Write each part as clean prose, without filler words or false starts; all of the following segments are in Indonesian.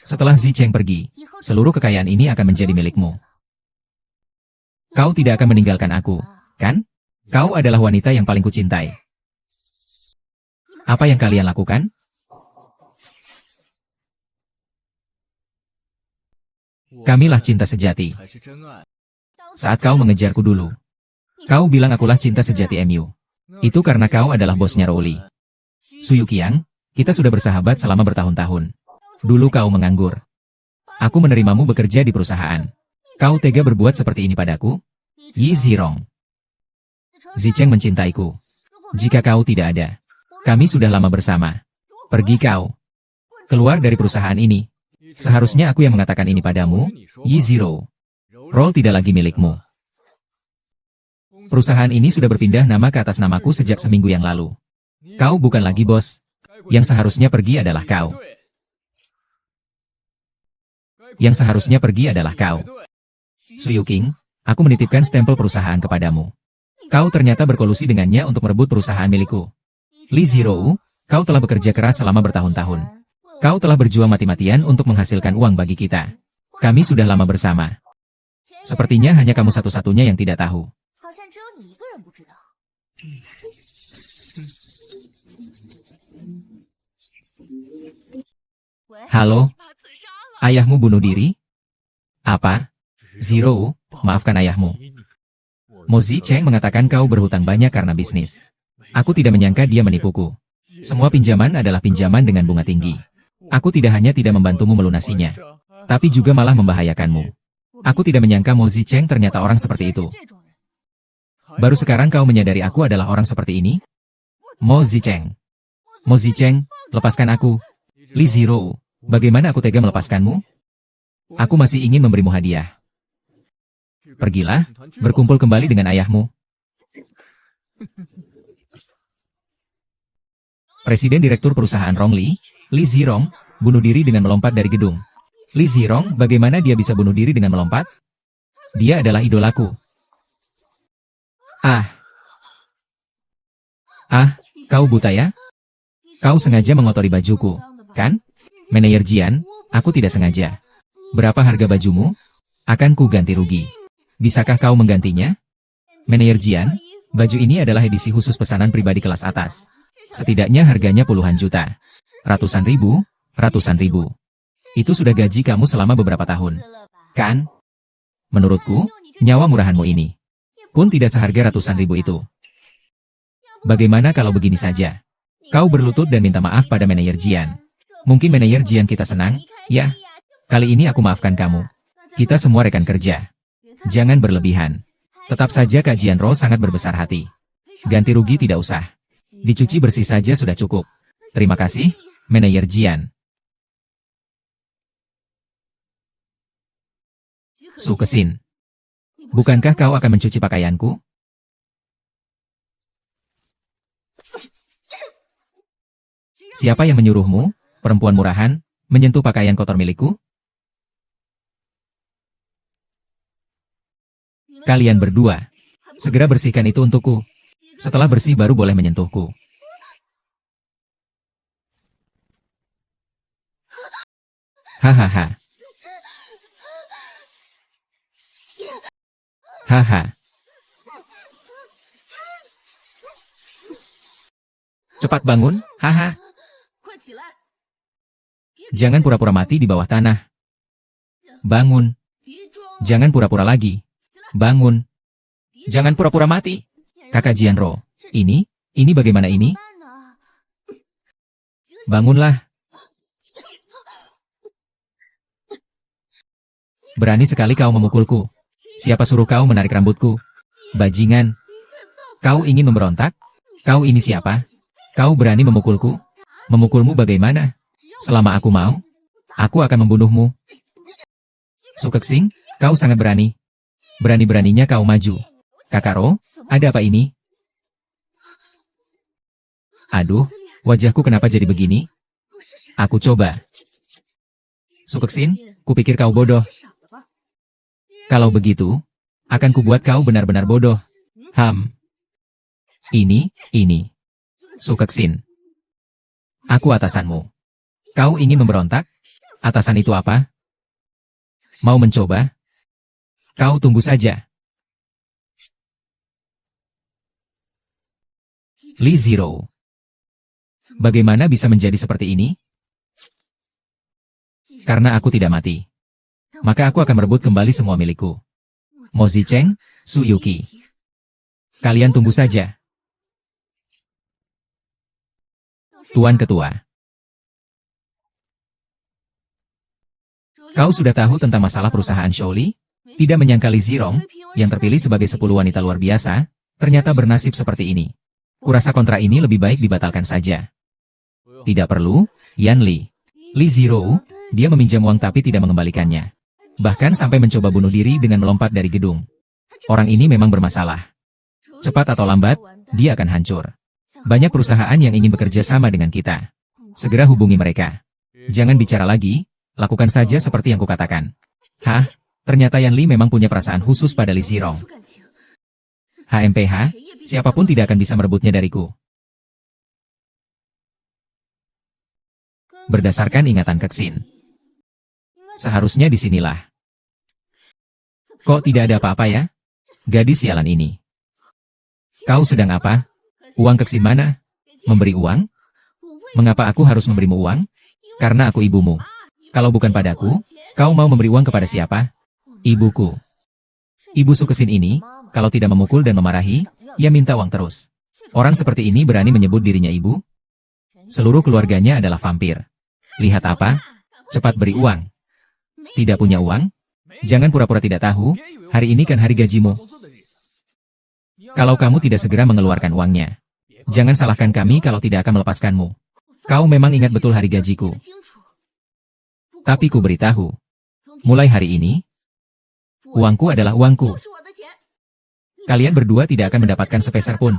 Setelah Zicheng pergi, seluruh kekayaan ini akan menjadi milikmu. Kau tidak akan meninggalkan aku, kan? Kau adalah wanita yang paling kucintai. Apa yang kalian lakukan? Kamilah cinta sejati. Saat kau mengejarku dulu, kau bilang akulah cinta sejati MU. Itu karena kau adalah bosnya Rowley. Suyukiang, kita sudah bersahabat selama bertahun-tahun. Dulu kau menganggur. Aku menerimamu bekerja di perusahaan. Kau tega berbuat seperti ini padaku? Yi Zhirong. Zicheng mencintaiku. Jika kau tidak ada, kami sudah lama bersama. Pergi kau. Keluar dari perusahaan ini. Seharusnya aku yang mengatakan ini padamu, Yi Zhiro. Roll tidak lagi milikmu. Perusahaan ini sudah berpindah nama ke atas namaku sejak seminggu yang lalu. Kau bukan lagi bos. Yang seharusnya pergi adalah kau. Yang seharusnya pergi adalah kau. Suyuking, aku menitipkan stempel perusahaan kepadamu. Kau ternyata berkolusi dengannya untuk merebut perusahaan milikku. Li Zhirou, kau telah bekerja keras selama bertahun-tahun. Kau telah berjuang mati-matian untuk menghasilkan uang bagi kita. Kami sudah lama bersama. Sepertinya hanya kamu satu-satunya yang tidak tahu. Halo? Ayahmu bunuh diri? Apa? Zhirou, maafkan ayahmu. Mo Zicheng mengatakan kau berhutang banyak karena bisnis. Aku tidak menyangka dia menipuku. Semua pinjaman adalah pinjaman dengan bunga tinggi. Aku tidak hanya tidak membantumu melunasinya, tapi juga malah membahayakanmu. Aku tidak menyangka Mo Zicheng ternyata orang seperti itu. Baru sekarang kau menyadari aku adalah orang seperti ini? Mo Zicheng. Mo Zicheng, lepaskan aku. Li Zhirou, bagaimana aku tega melepaskanmu? Aku masih ingin memberimu hadiah. Pergilah, berkumpul kembali dengan ayahmu. Presiden Direktur Perusahaan Rongli, Li Zhirong, bunuh diri dengan melompat dari gedung. Li Zhirong, bagaimana dia bisa bunuh diri dengan melompat? Dia adalah idolaku. Kau buta ya? Kau sengaja mengotori bajuku, kan? Manajer Jian, aku tidak sengaja. Berapa harga bajumu? Akan ku ganti rugi. Bisakah kau menggantinya? Manajer Jian, baju ini adalah edisi khusus pesanan pribadi kelas atas. Setidaknya harganya puluhan juta. Ratusan ribu. Itu sudah gaji kamu selama beberapa tahun. Kan? Menurutku, nyawa murahanmu ini pun tidak seharga ratusan ribu itu. Bagaimana kalau begini saja? Kau berlutut dan minta maaf pada manajer Jian. Mungkin manajer Jian kita senang, ya? Kali ini aku maafkan kamu. Kita semua rekan kerja. Jangan berlebihan. Tetap saja Kak Jianro sangat berbesar hati. Ganti rugi tidak usah. Dicuci bersih saja sudah cukup. Terima kasih, manajer Jian. Su Kesin. Bukankah kau akan mencuci pakaianku? Siapa yang menyuruhmu, perempuan murahan, menyentuh pakaian kotor milikku? Kalian berdua, segera bersihkan itu untukku. Setelah bersih baru boleh menyentuhku. Hahaha. Haha. Cepat bangun, haha. Jangan pura-pura mati di bawah tanah. Bangun. Jangan pura-pura lagi. Bangun. Jangan pura-pura mati. Kakak Jianro, ini bagaimana ini? Bangunlah. Berani sekali kau memukulku. Siapa suruh kau menarik rambutku? Bajingan. Kau ingin memberontak? Kau ini siapa? Kau berani memukulku? Memukulmu bagaimana? Selama aku mau, aku akan membunuhmu. Su Keqing, kau sangat berani. Berani-beraninya kau maju. Kakaro, ada apa ini? Aduh, wajahku kenapa jadi begini? Aku coba. Su Keqing, kupikir kau bodoh. Kalau begitu, akan kubuat kau benar-benar bodoh. Ini. Su Keqing. Aku atasanmu. Kau ingin memberontak? Atasan itu apa? Mau mencoba? Kau tunggu saja. Li Zero. Bagaimana bisa menjadi seperti ini? Karena aku tidak mati. Maka aku akan merebut kembali semua milikku. Mo Zicheng, Su Yuki. Kalian tunggu saja. Tuan Ketua. Kau sudah tahu tentang masalah perusahaan Shouli? Tidak menyangka Li Zirong, yang terpilih sebagai 10 wanita luar biasa, ternyata bernasib seperti ini. Kurasa kontrak ini lebih baik dibatalkan saja. Tidak perlu, Yan Li. Li Zirong, dia meminjam uang tapi tidak mengembalikannya. Bahkan sampai mencoba bunuh diri dengan melompat dari gedung. Orang ini memang bermasalah. Cepat atau lambat, dia akan hancur. Banyak perusahaan yang ingin bekerja sama dengan kita. Segera hubungi mereka. Jangan bicara lagi, lakukan saja seperti yang kukatakan. Hah? Ternyata Yan Li memang punya perasaan khusus pada Li Zirong. HMPH, siapapun tidak akan bisa merebutnya dariku. Berdasarkan ingatan Kexin. Seharusnya disinilah. Kok tidak ada apa-apa ya? Gadis sialan ini. Kau sedang apa? Uang Kexin mana? Memberi uang? Mengapa aku harus memberimu uang? Karena aku ibumu. Kalau bukan padaku, kau mau memberi uang kepada siapa? Ibuku. Ibu Su Kexin ini, kalau tidak memukul dan memarahi, ia minta uang terus. Orang seperti ini berani menyebut dirinya ibu? Seluruh keluarganya adalah vampir. Lihat apa? Cepat beri uang. Tidak punya uang? Jangan pura-pura tidak tahu, hari ini kan hari gajimu. Kalau kamu tidak segera mengeluarkan uangnya, jangan salahkan kami kalau tidak akan melepaskanmu. Kau memang ingat betul hari gajiku. Tapi ku beritahu, mulai hari ini, uangku adalah uangku. Kalian berdua tidak akan mendapatkan sepeser pun.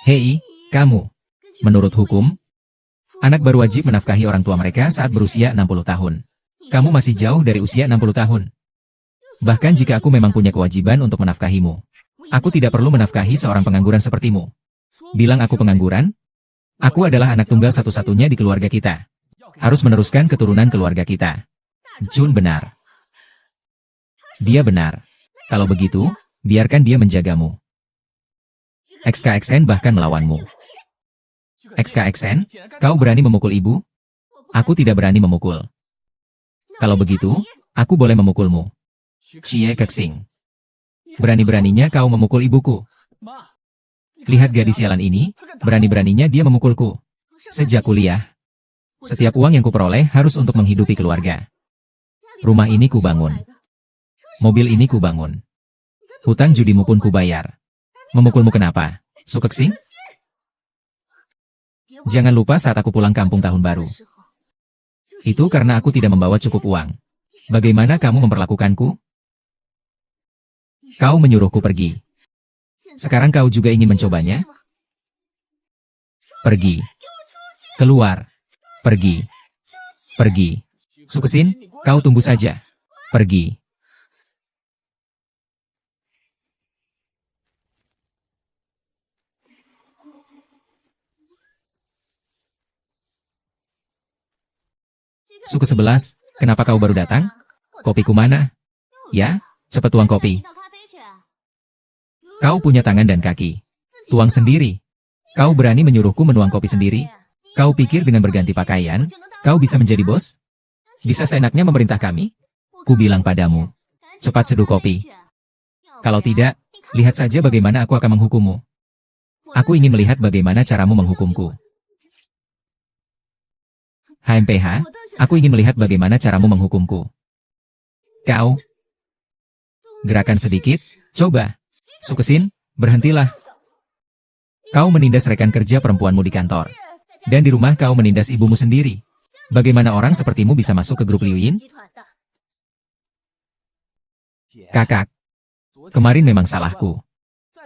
Hei, kamu. Menurut hukum, anak baru wajib menafkahi orang tua mereka saat berusia 60 tahun. Kamu masih jauh dari usia 60 tahun. Bahkan jika aku memang punya kewajiban untuk menafkahimu, aku tidak perlu menafkahi seorang pengangguran sepertimu. Bilang aku pengangguran? Aku adalah anak tunggal satu-satunya di keluarga kita. Harus meneruskan keturunan keluarga kita. Jun benar. Dia benar. Kalau begitu, biarkan dia menjagamu. XKXN bahkan melawanmu. XKXN, kau berani memukul ibu? Aku tidak berani memukul. Kalau begitu, aku boleh memukulmu. Xie Kexing. Berani-beraninya kau memukul ibuku. Lihat gadis sialan ini, berani-beraninya dia memukulku. Sejak kuliah, setiap uang yang kuperoleh harus untuk menghidupi keluarga. Rumah ini kubangun. Mobil ini kubangun. Hutang judimu pun kubayar. Memukulmu kenapa, Su Kexing? Jangan lupa saat aku pulang kampung tahun baru. Itu karena aku tidak membawa cukup uang. Bagaimana kamu memperlakukanku? Kau menyuruhku pergi. Sekarang kau juga ingin mencobanya? Pergi. Keluar. Pergi. Pergi. Su Kexin, kau tunggu saja. Pergi. Su ke-11, kenapa kau baru datang? Kopiku mana? Ya, cepat tuang kopi. Kau punya tangan dan kaki. Tuang sendiri. Kau berani menyuruhku menuang kopi sendiri? Kau pikir dengan berganti pakaian, kau bisa menjadi bos? Bisa seenaknya memerintah kami? Ku bilang padamu, cepat seduh kopi. Kalau tidak, lihat saja bagaimana aku akan menghukummu. Aku ingin melihat bagaimana caramu menghukumku. HMPH, aku ingin melihat bagaimana caramu menghukumku. Kau. Gerakan sedikit, coba. Su Kexin, berhentilah. Kau menindas rekan kerja perempuanmu di kantor. Dan di rumah kau menindas ibumu sendiri. Bagaimana orang sepertimu bisa masuk ke grup Liu Yin? Kakak. Kemarin memang salahku.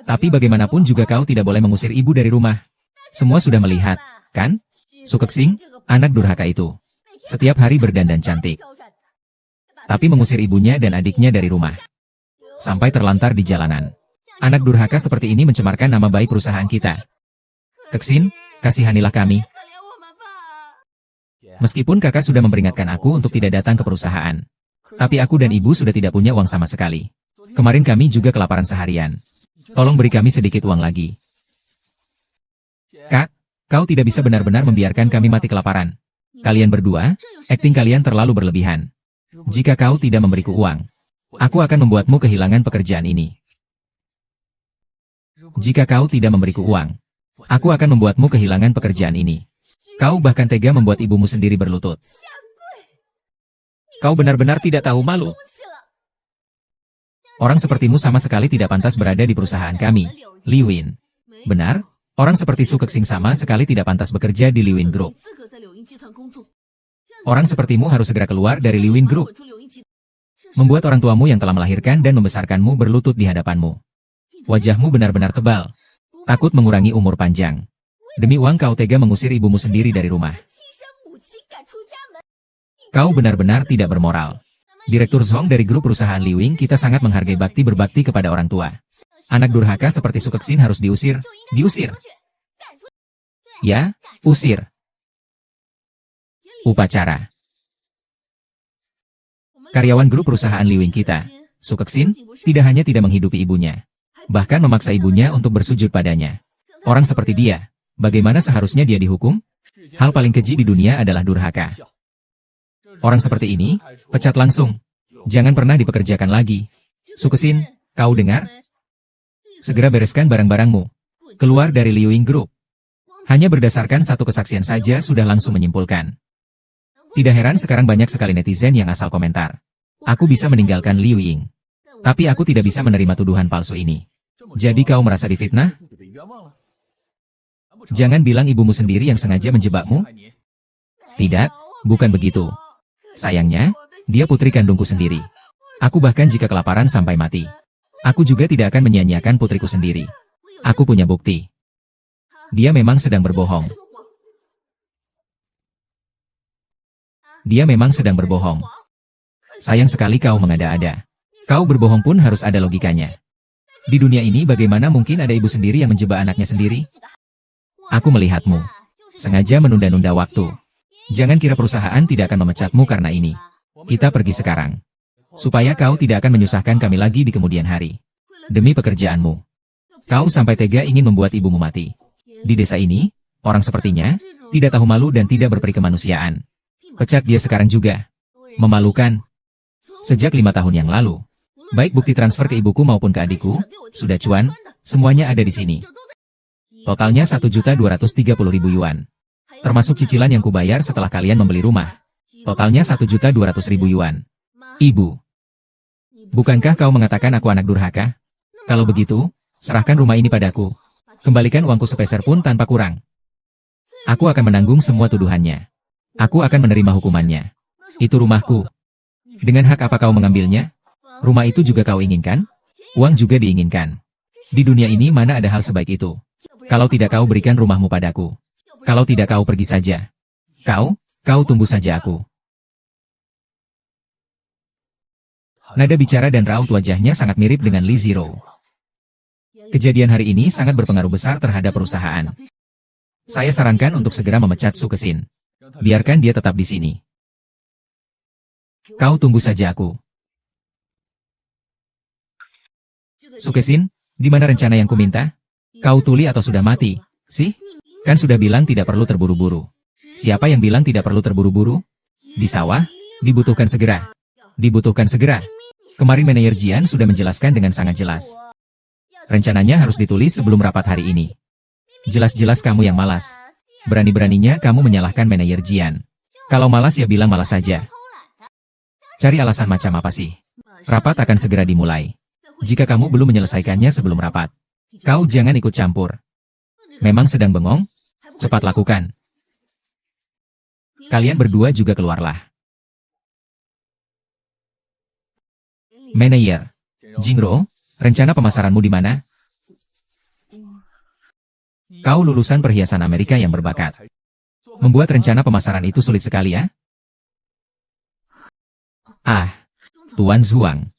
Tapi bagaimanapun juga kau tidak boleh mengusir ibu dari rumah. Semua sudah melihat, kan? Su Kexing, anak durhaka itu. Setiap hari berdandan cantik. Tapi mengusir ibunya dan adiknya dari rumah. Sampai terlantar di jalanan. Anak durhaka seperti ini mencemarkan nama baik perusahaan kita. Kexin, kasihanilah kami. Meskipun kakak sudah memperingatkan aku untuk tidak datang ke perusahaan. Tapi aku dan ibu sudah tidak punya uang sama sekali. Kemarin kami juga kelaparan seharian. Tolong beri kami sedikit uang lagi. Kak, kau tidak bisa benar-benar membiarkan kami mati kelaparan. Kalian berdua, akting kalian terlalu berlebihan. Jika kau tidak memberiku uang, aku akan membuatmu kehilangan pekerjaan ini. Jika kau tidak memberiku uang, aku akan membuatmu kehilangan pekerjaan ini. Kau bahkan tega membuat ibumu sendiri berlutut. Kau benar-benar tidak tahu malu. Orang sepertimu sama sekali tidak pantas berada di perusahaan kami, Liwin. Benar, orang seperti Su Kexing sama sekali tidak pantas bekerja di Liwin Group. Orang sepertimu harus segera keluar dari Liwin Group. Membuat orang tuamu yang telah melahirkan dan membesarkanmu berlutut di hadapanmu. Wajahmu benar-benar tebal. Takut mengurangi umur panjang. Demi uang kau tega mengusir ibumu sendiri dari rumah. Kau benar-benar tidak bermoral. Direktur Zhong dari grup perusahaan Liwing, kita sangat menghargai bakti berbakti kepada orang tua. Anak durhaka seperti Su Kexin harus diusir. Diusir. Ya, usir. Upacara. Karyawan grup perusahaan Liwing kita, Su Kexin, tidak hanya tidak menghidupi ibunya, bahkan memaksa ibunya untuk bersujud padanya. Orang seperti dia, bagaimana seharusnya dia dihukum? Hal paling keji di dunia adalah durhaka. Orang seperti ini, pecat langsung. Jangan pernah dipekerjakan lagi. Su Kexin, kau dengar? Segera bereskan barang-barangmu. Keluar dari Liwing Group. Hanya berdasarkan satu kesaksian saja sudah langsung menyimpulkan. Tidak heran sekarang banyak sekali netizen yang asal komentar. Aku bisa meninggalkan Liwing. Tapi aku tidak bisa menerima tuduhan palsu ini. Jadi kau merasa difitnah? Jangan bilang ibumu sendiri yang sengaja menjebakmu. Tidak, bukan begitu. Sayangnya, dia putri kandungku sendiri. Aku bahkan jika kelaparan sampai mati, aku juga tidak akan menyia-nyiakan putriku sendiri. Aku punya bukti. Dia memang sedang berbohong. Dia memang sedang berbohong. Sayang sekali kau mengada-ada. Kau berbohong pun harus ada logikanya. Di dunia ini bagaimana mungkin ada ibu sendiri yang menjebak anaknya sendiri? Aku melihatmu. Sengaja menunda-nunda waktu. Jangan kira perusahaan tidak akan memecatmu karena ini. Kita pergi sekarang. Supaya kau tidak akan menyusahkan kami lagi di kemudian hari. Demi pekerjaanmu. Kau sampai tega ingin membuat ibumu mati. Di desa ini, orang sepertinya, tidak tahu malu dan tidak berperi kemanusiaan. Pecat dia sekarang juga. Memalukan. Sejak 5 tahun yang lalu, baik bukti transfer ke ibuku maupun ke adikku, sudah cuan, semuanya ada di sini. Totalnya 1.230.000 yuan. Termasuk cicilan yang kubayar setelah kalian membeli rumah. Totalnya 1.200.000 yuan. Ibu. Bukankah kau mengatakan aku anak durhaka? Kalau begitu, serahkan rumah ini padaku. Kembalikan uangku sepeser pun tanpa kurang. Aku akan menanggung semua tuduhannya. Aku akan menerima hukumannya. Itu rumahku. Dengan hak apa kau mengambilnya? Rumah itu juga kau inginkan? Uang juga diinginkan. Di dunia ini mana ada hal sebaik itu? Kalau tidak kau berikan rumahmu padaku. Kalau tidak kau pergi saja. Kau tunggu saja aku. Nada bicara dan raut wajahnya sangat mirip dengan Li Zero. Kejadian hari ini sangat berpengaruh besar terhadap perusahaan. Saya sarankan untuk segera memecat Su Kexin. Biarkan dia tetap di sini. Kau tunggu saja aku. Su Kexin, di mana rencana yang kuminta? Kau tuli atau sudah mati? Sih? Kan sudah bilang tidak perlu terburu-buru. Siapa yang bilang tidak perlu terburu-buru? Di sawah? Dibutuhkan segera. Dibutuhkan segera. Kemarin manajer Jian sudah menjelaskan dengan sangat jelas. Rencananya harus ditulis sebelum rapat hari ini. Jelas-jelas kamu yang malas. Berani-beraninya kamu menyalahkan manajer Jian. Kalau malas ya bilang malas saja. Cari alasan macam apa sih? Rapat akan segera dimulai. Jika kamu belum menyelesaikannya sebelum rapat, kau jangan ikut campur. Memang sedang bengong? Cepat lakukan. Kalian berdua juga keluarlah. Manajer. Jingro, rencana pemasaranmu di mana? Kau lulusan perhiasan Amerika yang berbakat. Membuat rencana pemasaran itu sulit sekali ya? Tuan Zhuang.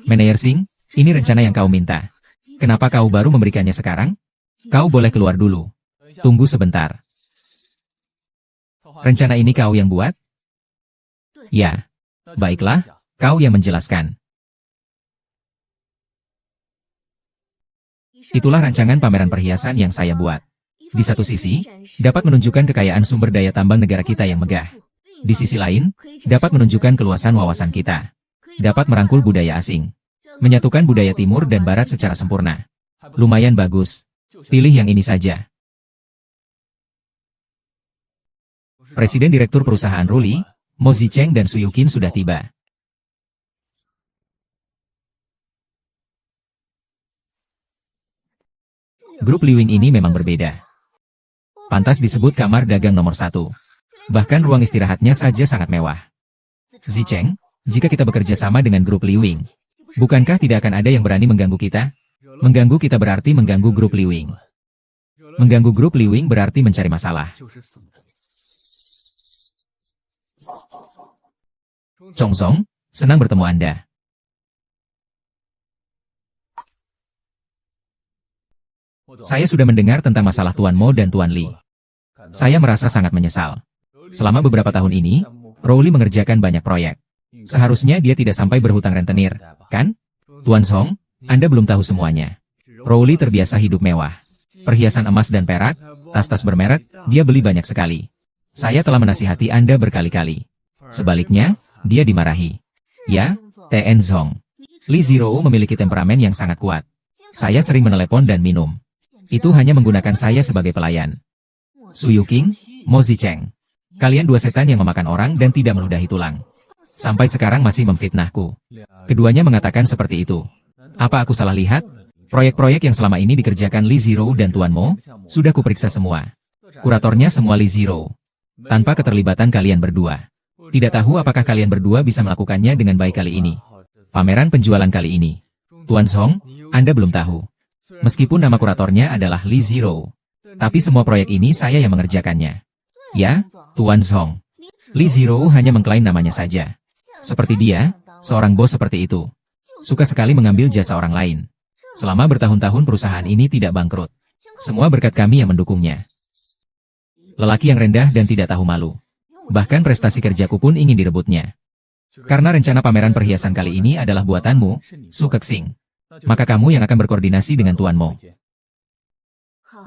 Manajer Sing, ini rencana yang kau minta. Kenapa kau baru memberikannya sekarang? Kau boleh keluar dulu. Tunggu sebentar. Rencana ini kau yang buat? Ya. Baiklah, kau yang menjelaskan. Itulah rancangan pameran perhiasan yang saya buat. Di satu sisi, dapat menunjukkan kekayaan sumber daya tambang negara kita yang megah. Di sisi lain, dapat menunjukkan keluasan wawasan kita. Dapat merangkul budaya asing. Menyatukan budaya timur dan barat secara sempurna. Lumayan bagus. Pilih yang ini saja. Presiden Direktur Perusahaan Ruli, Mo Zicheng dan Su Yuqin sudah tiba. Grup Liwing ini memang berbeda. Pantas disebut kamar dagang nomor 1. Bahkan ruang istirahatnya saja sangat mewah. Zicheng, jika kita bekerja sama dengan grup Liwing, bukankah tidak akan ada yang berani mengganggu kita? Mengganggu kita berarti mengganggu grup Liwing. Mengganggu grup Liwing berarti mencari masalah. Chongzong, senang bertemu Anda. Saya sudah mendengar tentang masalah Tuan Mo dan Tuan Li. Saya merasa sangat menyesal. Selama beberapa tahun ini, Rowli mengerjakan banyak proyek. Seharusnya dia tidak sampai berhutang rentenir, kan? Tuan Song, Anda belum tahu semuanya. Rowli terbiasa hidup mewah. Perhiasan emas dan perak, tas-tas bermerek, dia beli banyak sekali. Saya telah menasihati Anda berkali-kali. Sebaliknya, dia dimarahi. Ya, T.N. Zong. Li Zirou memiliki temperamen yang sangat kuat. Saya sering menelepon dan minum. Itu hanya menggunakan saya sebagai pelayan. Su Yuqing, Mo Zicheng. Kalian dua setan yang memakan orang dan tidak meludahi tulang. Sampai sekarang masih memfitnahku. Keduanya mengatakan seperti itu. Apa aku salah lihat? Proyek-proyek yang selama ini dikerjakan Li Zirou dan Tuan Mo, sudah kuperiksa semua. Kuratornya semua Li Zirou. Tanpa keterlibatan kalian berdua. Tidak tahu apakah kalian berdua bisa melakukannya dengan baik kali ini. Pameran penjualan kali ini. Tuan Song, Anda belum tahu. Meskipun nama kuratornya adalah Li Zirou. Tapi semua proyek ini saya yang mengerjakannya. Ya, Tuan Song. Li Zirou hanya mengklaim namanya saja. Seperti dia, seorang bos seperti itu. Suka sekali mengambil jasa orang lain. Selama bertahun-tahun perusahaan ini tidak bangkrut. Semua berkat kami yang mendukungnya. Lelaki yang rendah dan tidak tahu malu. Bahkan prestasi kerjaku pun ingin direbutnya. Karena rencana pameran perhiasan kali ini adalah buatanmu, Su Kexing. Maka kamu yang akan berkoordinasi dengan Tuan Mo.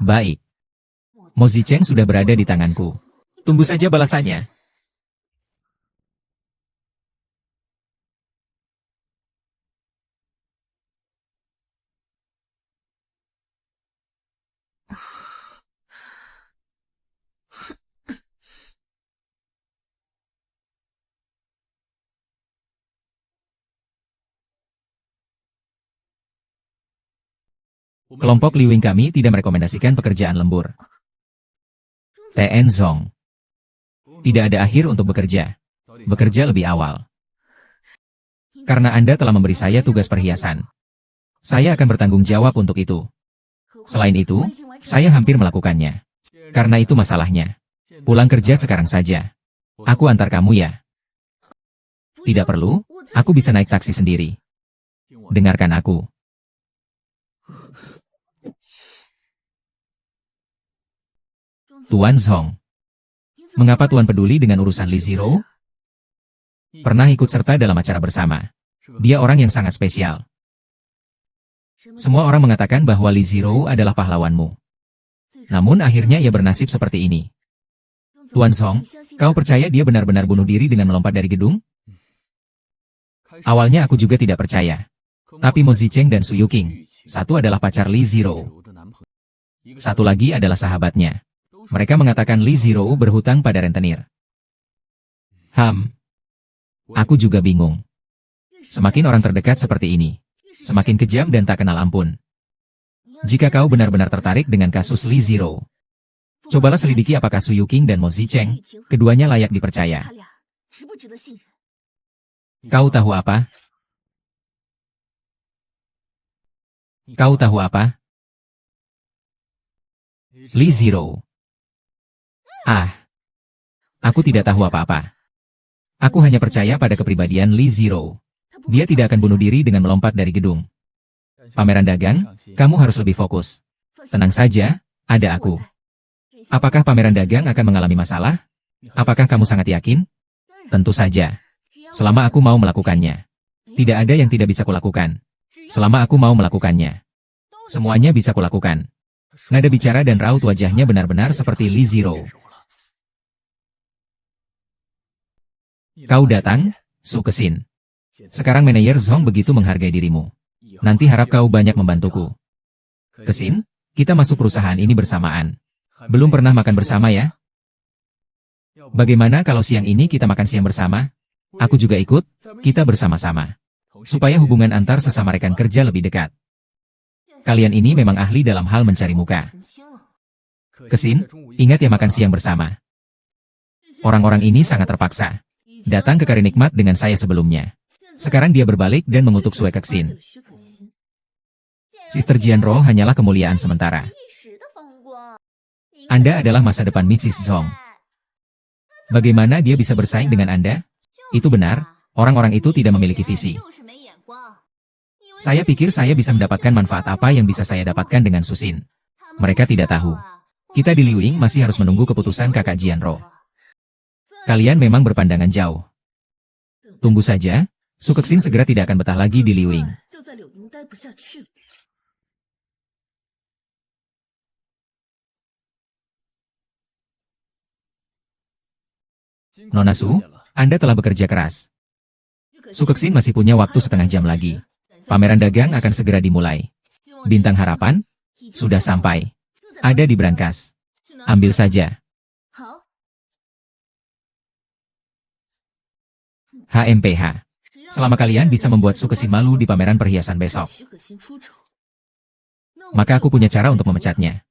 Baik. Mo Zicheng sudah berada di tanganku. Tunggu saja balasannya. Kelompok Liwing kami tidak merekomendasikan pekerjaan lembur. T.N. Zong. Tidak ada akhir untuk bekerja. Bekerja lebih awal. Karena Anda telah memberi saya tugas perhiasan. Saya akan bertanggung jawab untuk itu. Selain itu, saya hampir melakukannya. Karena itu masalahnya. Pulang kerja sekarang saja. Aku antar kamu ya. Tidak perlu, aku bisa naik taksi sendiri. Dengarkan aku. Tuan Zong. Mengapa Tuan peduli dengan urusan Li Zirou? Pernah ikut serta dalam acara bersama. Dia orang yang sangat spesial. Semua orang mengatakan bahwa Li Zirou adalah pahlawanmu. Namun akhirnya ia bernasib seperti ini. Tuan Zong, kau percaya dia benar-benar bunuh diri dengan melompat dari gedung? Awalnya aku juga tidak percaya. Tapi Mo Zicheng dan Su Yuqing, satu adalah pacar Li Zirou. Satu lagi adalah sahabatnya. Mereka mengatakan Li Zirou berhutang pada rentenir. Aku juga bingung. Semakin orang terdekat seperti ini, semakin kejam dan tak kenal ampun. Jika kau benar-benar tertarik dengan kasus Li Zirou, cobalah selidiki apakah Su Yuqing dan Mo Zicheng, keduanya layak dipercaya. Kau tahu apa? Kau tahu apa? Li Zirou. Aku tidak tahu apa-apa. Aku hanya percaya pada kepribadian Li Zirou. Dia tidak akan bunuh diri dengan melompat dari gedung. Pameran dagang, kamu harus lebih fokus. Tenang saja, ada aku. Apakah pameran dagang akan mengalami masalah? Apakah kamu sangat yakin? Tentu saja. Selama aku mau melakukannya. Tidak ada yang tidak bisa kulakukan. Selama aku mau melakukannya. Semuanya bisa kulakukan. Nada bicara dan raut wajahnya benar-benar seperti Li Zero. Kau datang, Su Kexin. Sekarang manajer Zhong begitu menghargai dirimu. Nanti harap kau banyak membantuku. Kexin, kita masuk perusahaan ini bersamaan. Belum pernah makan bersama ya? Bagaimana kalau siang ini kita makan siang bersama? Aku juga ikut, kita bersama-sama. Supaya hubungan antar sesama rekan kerja lebih dekat. Kalian ini memang ahli dalam hal mencari muka. Kexin, ingat ya makan siang bersama. Orang-orang ini sangat terpaksa. Datang ke Kari Nikmat dengan saya sebelumnya. Sekarang dia berbalik dan mengutuk Sue Kexin. Sister Jianro hanyalah kemuliaan sementara. Anda adalah masa depan Mrs. Zhong. Bagaimana dia bisa bersaing dengan Anda? Itu benar, orang-orang itu tidak memiliki visi. Saya pikir saya bisa mendapatkan manfaat apa yang bisa saya dapatkan dengan Susin. Mereka tidak tahu. Kita di Liuing masih harus menunggu keputusan kakak Jianro. Kalian memang berpandangan jauh. Tunggu saja, Su Kexin segera tidak akan betah lagi di Liuing. Nona Su, Anda telah bekerja keras. Su Kexin masih punya waktu setengah jam lagi. Pameran dagang akan segera dimulai. Bintang harapan? Sudah sampai. Ada di brankas. Ambil saja. HMPH. Selama kalian bisa membuat Su Kexin malu di pameran perhiasan besok. Maka aku punya cara untuk memecatnya.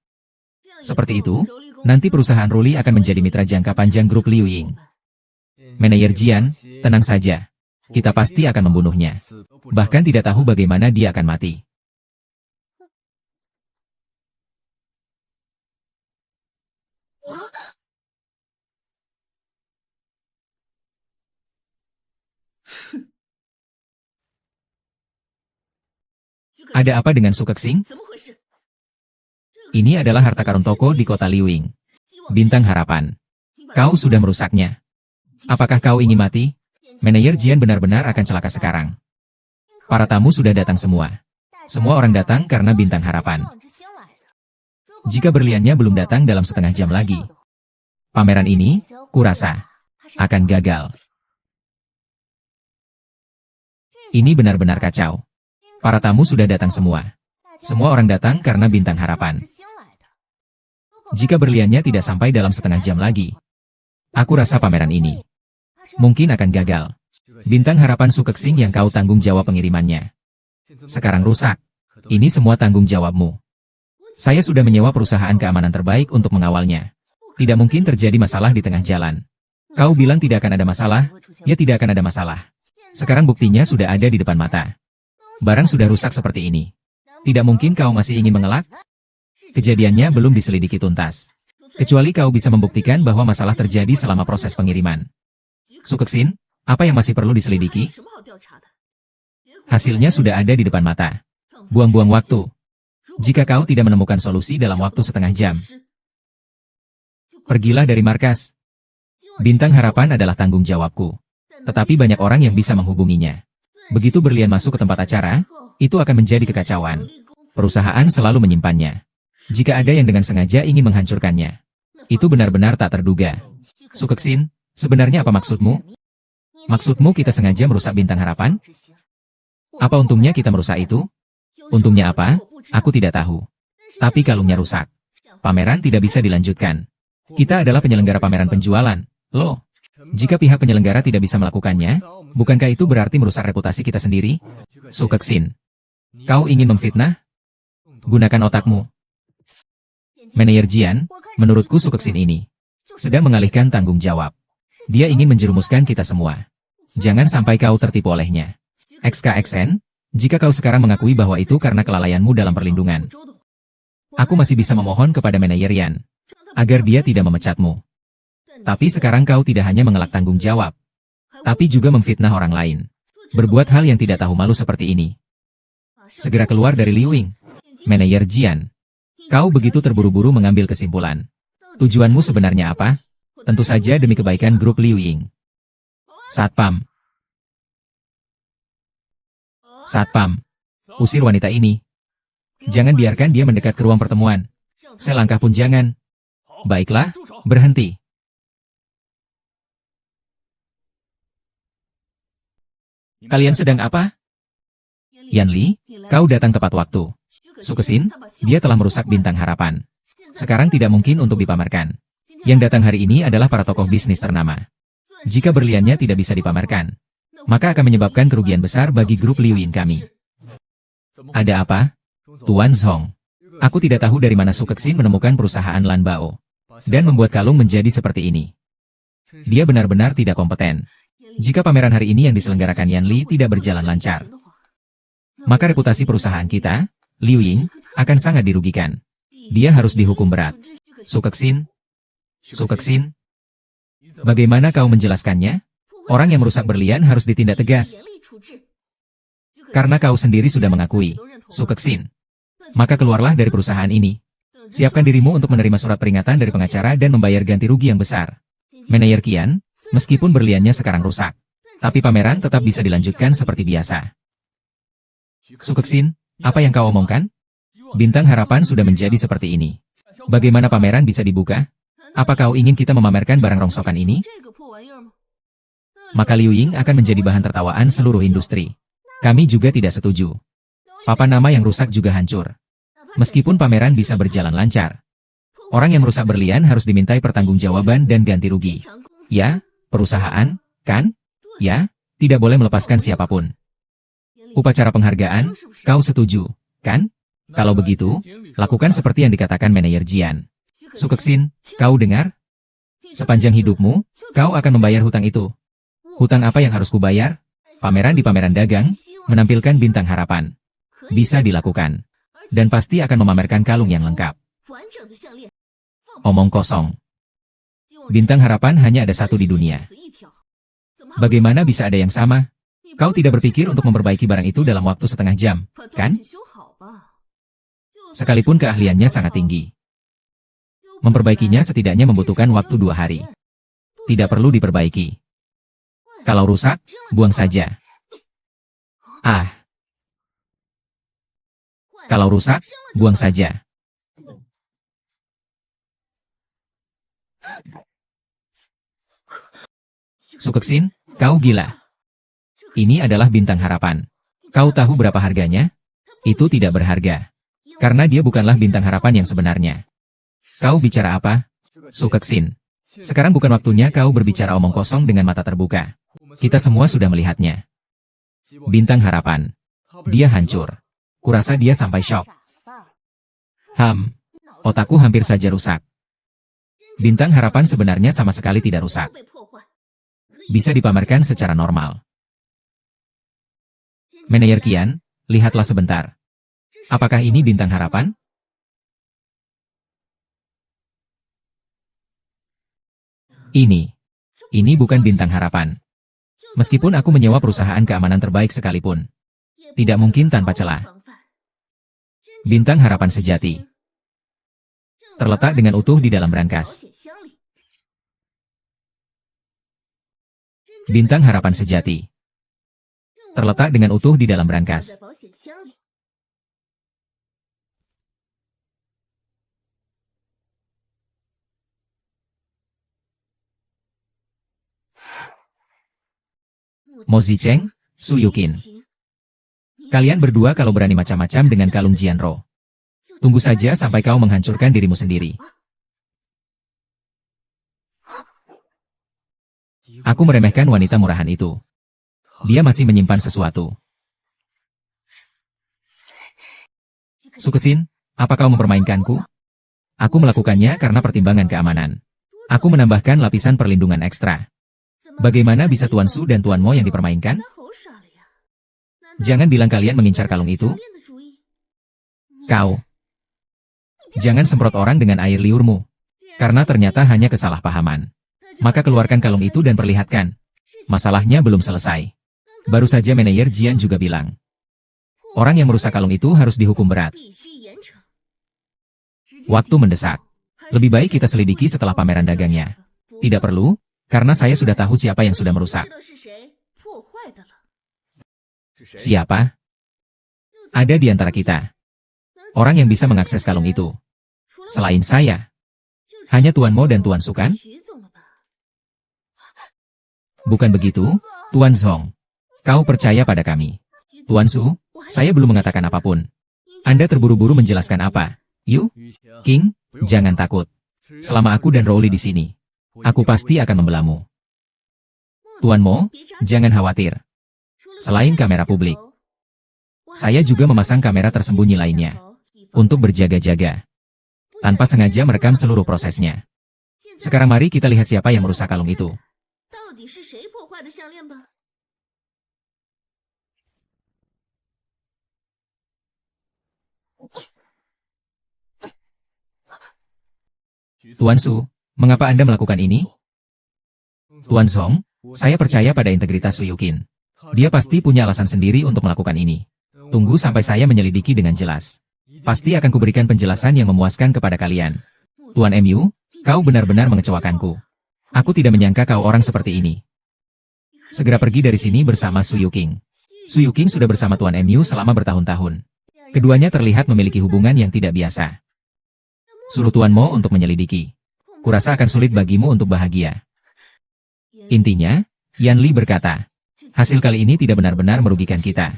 Seperti itu, nanti perusahaan Ruli akan menjadi mitra jangka panjang grup Liuing. Manajer Jian, tenang saja. Kita pasti akan membunuhnya. Bahkan tidak tahu bagaimana dia akan mati. Ada apa dengan Su Kexin? Ini adalah harta karun toko di kota Liuing. Bintang harapan. Kau sudah merusaknya. Apakah kau ingin mati? Manajer Jian benar-benar akan celaka sekarang. Para tamu sudah datang semua. Semua orang datang karena bintang harapan. Jika berliannya belum datang dalam setengah jam lagi, pameran ini, kurasa, akan gagal. Ini benar-benar kacau. Para tamu sudah datang semua. Semua orang datang karena bintang harapan. Jika berliannya tidak sampai dalam setengah jam lagi, aku rasa pameran ini mungkin akan gagal. Bintang harapan Su Kexin yang kau tanggung jawab pengirimannya. Sekarang rusak. Ini semua tanggung jawabmu. Saya sudah menyewa perusahaan keamanan terbaik untuk mengawalnya. Tidak mungkin terjadi masalah di tengah jalan. Kau bilang tidak akan ada masalah, ya tidak akan ada masalah. Sekarang buktinya sudah ada di depan mata. Barang sudah rusak seperti ini. Tidak mungkin kau masih ingin mengelak? Kejadiannya belum diselidiki tuntas. Kecuali kau bisa membuktikan bahwa masalah terjadi selama proses pengiriman. Su Kexin, apa yang masih perlu diselidiki? Hasilnya sudah ada di depan mata. Buang-buang waktu. Jika kau tidak menemukan solusi dalam waktu setengah jam, pergilah dari markas. Bintang harapan adalah tanggung jawabku. Tetapi banyak orang yang bisa menghubunginya. Begitu berlian masuk ke tempat acara, itu akan menjadi kekacauan. Perusahaan selalu menyimpannya. Jika ada yang dengan sengaja ingin menghancurkannya, itu benar-benar tak terduga. Su Kexin, sebenarnya apa maksudmu? Maksudmu kita sengaja merusak bintang harapan? Apa untungnya kita merusak itu? Untungnya apa? Aku tidak tahu. Tapi kalungnya rusak. Pameran tidak bisa dilanjutkan. Kita adalah penyelenggara pameran penjualan. Loh, jika pihak penyelenggara tidak bisa melakukannya, bukankah itu berarti merusak reputasi kita sendiri? Su Kexin, kau ingin memfitnah? Gunakan otakmu. Manajer Jian, menurutku Su Kexin ini sedang mengalihkan tanggung jawab. Dia ingin menjerumuskan kita semua. Jangan sampai kau tertipu olehnya. XKXN, jika kau sekarang mengakui bahwa itu karena kelalaianmu dalam perlindungan, aku masih bisa memohon kepada manajer Yan, agar dia tidak memecatmu. Tapi sekarang kau tidak hanya mengelak tanggung jawab, tapi juga memfitnah orang lain. Berbuat hal yang tidak tahu malu seperti ini. Segera keluar dari Liuing. Manajer Jian, kau begitu terburu-buru mengambil kesimpulan. Tujuanmu sebenarnya apa? Tentu saja demi kebaikan grup Liu Ying. Satpam. Satpam. Usir wanita ini. Jangan biarkan dia mendekat ke ruang pertemuan. Selangkah pun jangan. Baiklah, berhenti. Kalian sedang apa? Yan Li, kau datang tepat waktu. Su Kexin, dia telah merusak Bintang Harapan. Sekarang tidak mungkin untuk dipamerkan. Yang datang hari ini adalah para tokoh bisnis ternama. Jika berliannya tidak bisa dipamerkan, maka akan menyebabkan kerugian besar bagi grup Liu Ying kami. Ada apa? Tuan Zhong. Aku tidak tahu dari mana Su Kexin menemukan perusahaan Lan Bao dan membuat kalung menjadi seperti ini. Dia benar-benar tidak kompeten. Jika pameran hari ini yang diselenggarakan Yan Li tidak berjalan lancar, maka reputasi perusahaan kita, Liu Ying, akan sangat dirugikan. Dia harus dihukum berat. Su Kexin. Su Kexin. Bagaimana kau menjelaskannya? Orang yang merusak berlian harus ditindak tegas. Karena kau sendiri sudah mengakui, Su Kexin. Maka keluarlah dari perusahaan ini. Siapkan dirimu untuk menerima surat peringatan dari pengacara dan membayar ganti rugi yang besar. Manajer Qian, meskipun berliannya sekarang rusak, tapi pameran tetap bisa dilanjutkan seperti biasa. Su Kexin, apa yang kau omongkan? Bintang Harapan sudah menjadi seperti ini. Bagaimana pameran bisa dibuka? Apa kau ingin kita memamerkan barang rongsokan ini? Maka Liu Ying akan menjadi bahan tertawaan seluruh industri. Kami juga tidak setuju. Papan nama yang rusak juga hancur. Meskipun pameran bisa berjalan lancar, orang yang merusak berlian harus dimintai pertanggungjawaban dan ganti rugi. Ya, perusahaan, kan? Ya, tidak boleh melepaskan siapapun. Upacara penghargaan, kau setuju, kan? Kalau begitu, lakukan seperti yang dikatakan manajer Jian. Su Kexin, kau dengar? Sepanjang hidupmu, kau akan membayar hutang itu. Hutang apa yang harus kubayar? Pameran di pameran dagang, menampilkan Bintang Harapan. Bisa dilakukan. Dan pasti akan memamerkan kalung yang lengkap. Omong kosong. Bintang Harapan hanya ada satu di dunia. Bagaimana bisa ada yang sama? Kau tidak berpikir untuk memperbaiki barang itu dalam waktu setengah jam, kan? Sekalipun keahliannya sangat tinggi. Memperbaikinya setidaknya membutuhkan waktu 2 hari. Tidak perlu diperbaiki. Kalau rusak, buang saja. Ah. Kalau rusak, buang saja. Su Kexin, kau gila. Ini adalah Bintang Harapan. Kau tahu berapa harganya? Itu tidak berharga. Karena dia bukanlah Bintang Harapan yang sebenarnya. Kau bicara apa? Su Kexin. Sekarang bukan waktunya kau berbicara omong kosong dengan mata terbuka. Kita semua sudah melihatnya. Bintang Harapan. Dia hancur. Kurasa dia sampai syok. Otakku hampir saja rusak. Bintang Harapan sebenarnya sama sekali tidak rusak. Bisa dipamerkan secara normal. Manajer Qian, lihatlah sebentar. Apakah ini Bintang Harapan? Ini bukan Bintang Harapan. Meskipun aku menyewa perusahaan keamanan terbaik sekalipun, tidak mungkin tanpa celah. Bintang Harapan sejati terletak dengan utuh di dalam brankas. Bintang Harapan sejati terletak dengan utuh di dalam brankas. Mo Zicheng, Su Yuqin. Kalian berdua kalau berani macam-macam dengan kalung Jianro. Tunggu saja sampai kau menghancurkan dirimu sendiri. Aku meremehkan wanita murahan itu. Dia masih menyimpan sesuatu. Su Kexin, apa kau mempermainkanku? Aku melakukannya karena pertimbangan keamanan. Aku menambahkan lapisan perlindungan ekstra. Bagaimana bisa Tuan Su dan Tuan Mo yang dipermainkan? Jangan bilang kalian mengincar kalung itu. Kau. Jangan semprot orang dengan air liurmu. Karena ternyata hanya kesalahpahaman. Maka keluarkan kalung itu dan perlihatkan. Masalahnya belum selesai. Baru saja manajer Jian juga bilang. Orang yang merusak kalung itu harus dihukum berat. Waktu mendesak. Lebih baik kita selidiki setelah pameran dagangnya. Tidak perlu, karena saya sudah tahu siapa yang sudah merusak. Siapa? Ada di antara kita. Orang yang bisa mengakses kalung itu. Selain saya. Hanya Tuan Mo dan Tuan Su kan? Bukan begitu, Tuan Zhong. Kau percaya pada kami. Tuan Su, saya belum mengatakan apapun. Anda terburu-buru menjelaskan apa? Yu? King, jangan takut. Selama aku dan Rowley di sini, aku pasti akan membelamu. Tuan Mo, jangan khawatir. Selain kamera publik, saya juga memasang kamera tersembunyi lainnya. Untuk berjaga-jaga. Tanpa sengaja merekam seluruh prosesnya. Sekarang mari kita lihat siapa yang merusak kalung itu. Tuan Su, mengapa Anda melakukan ini? Tuan Zhong, saya percaya pada integritas Su Yukin. Dia pasti punya alasan sendiri untuk melakukan ini. Tunggu sampai saya menyelidiki dengan jelas. Pasti akan kuberikan penjelasan yang memuaskan kepada kalian. Tuan MU, kau benar-benar mengecewakanku. Aku tidak menyangka kau orang seperti ini. Segera pergi dari sini bersama Su Yuking. Su Yuking sudah bersama Tuan MU selama bertahun-tahun. Keduanya terlihat memiliki hubungan yang tidak biasa. Suruh Tuan Mo untuk menyelidiki. Kurasa akan sulit bagimu untuk bahagia. Intinya, Yan Li berkata, hasil kali ini tidak benar-benar merugikan kita.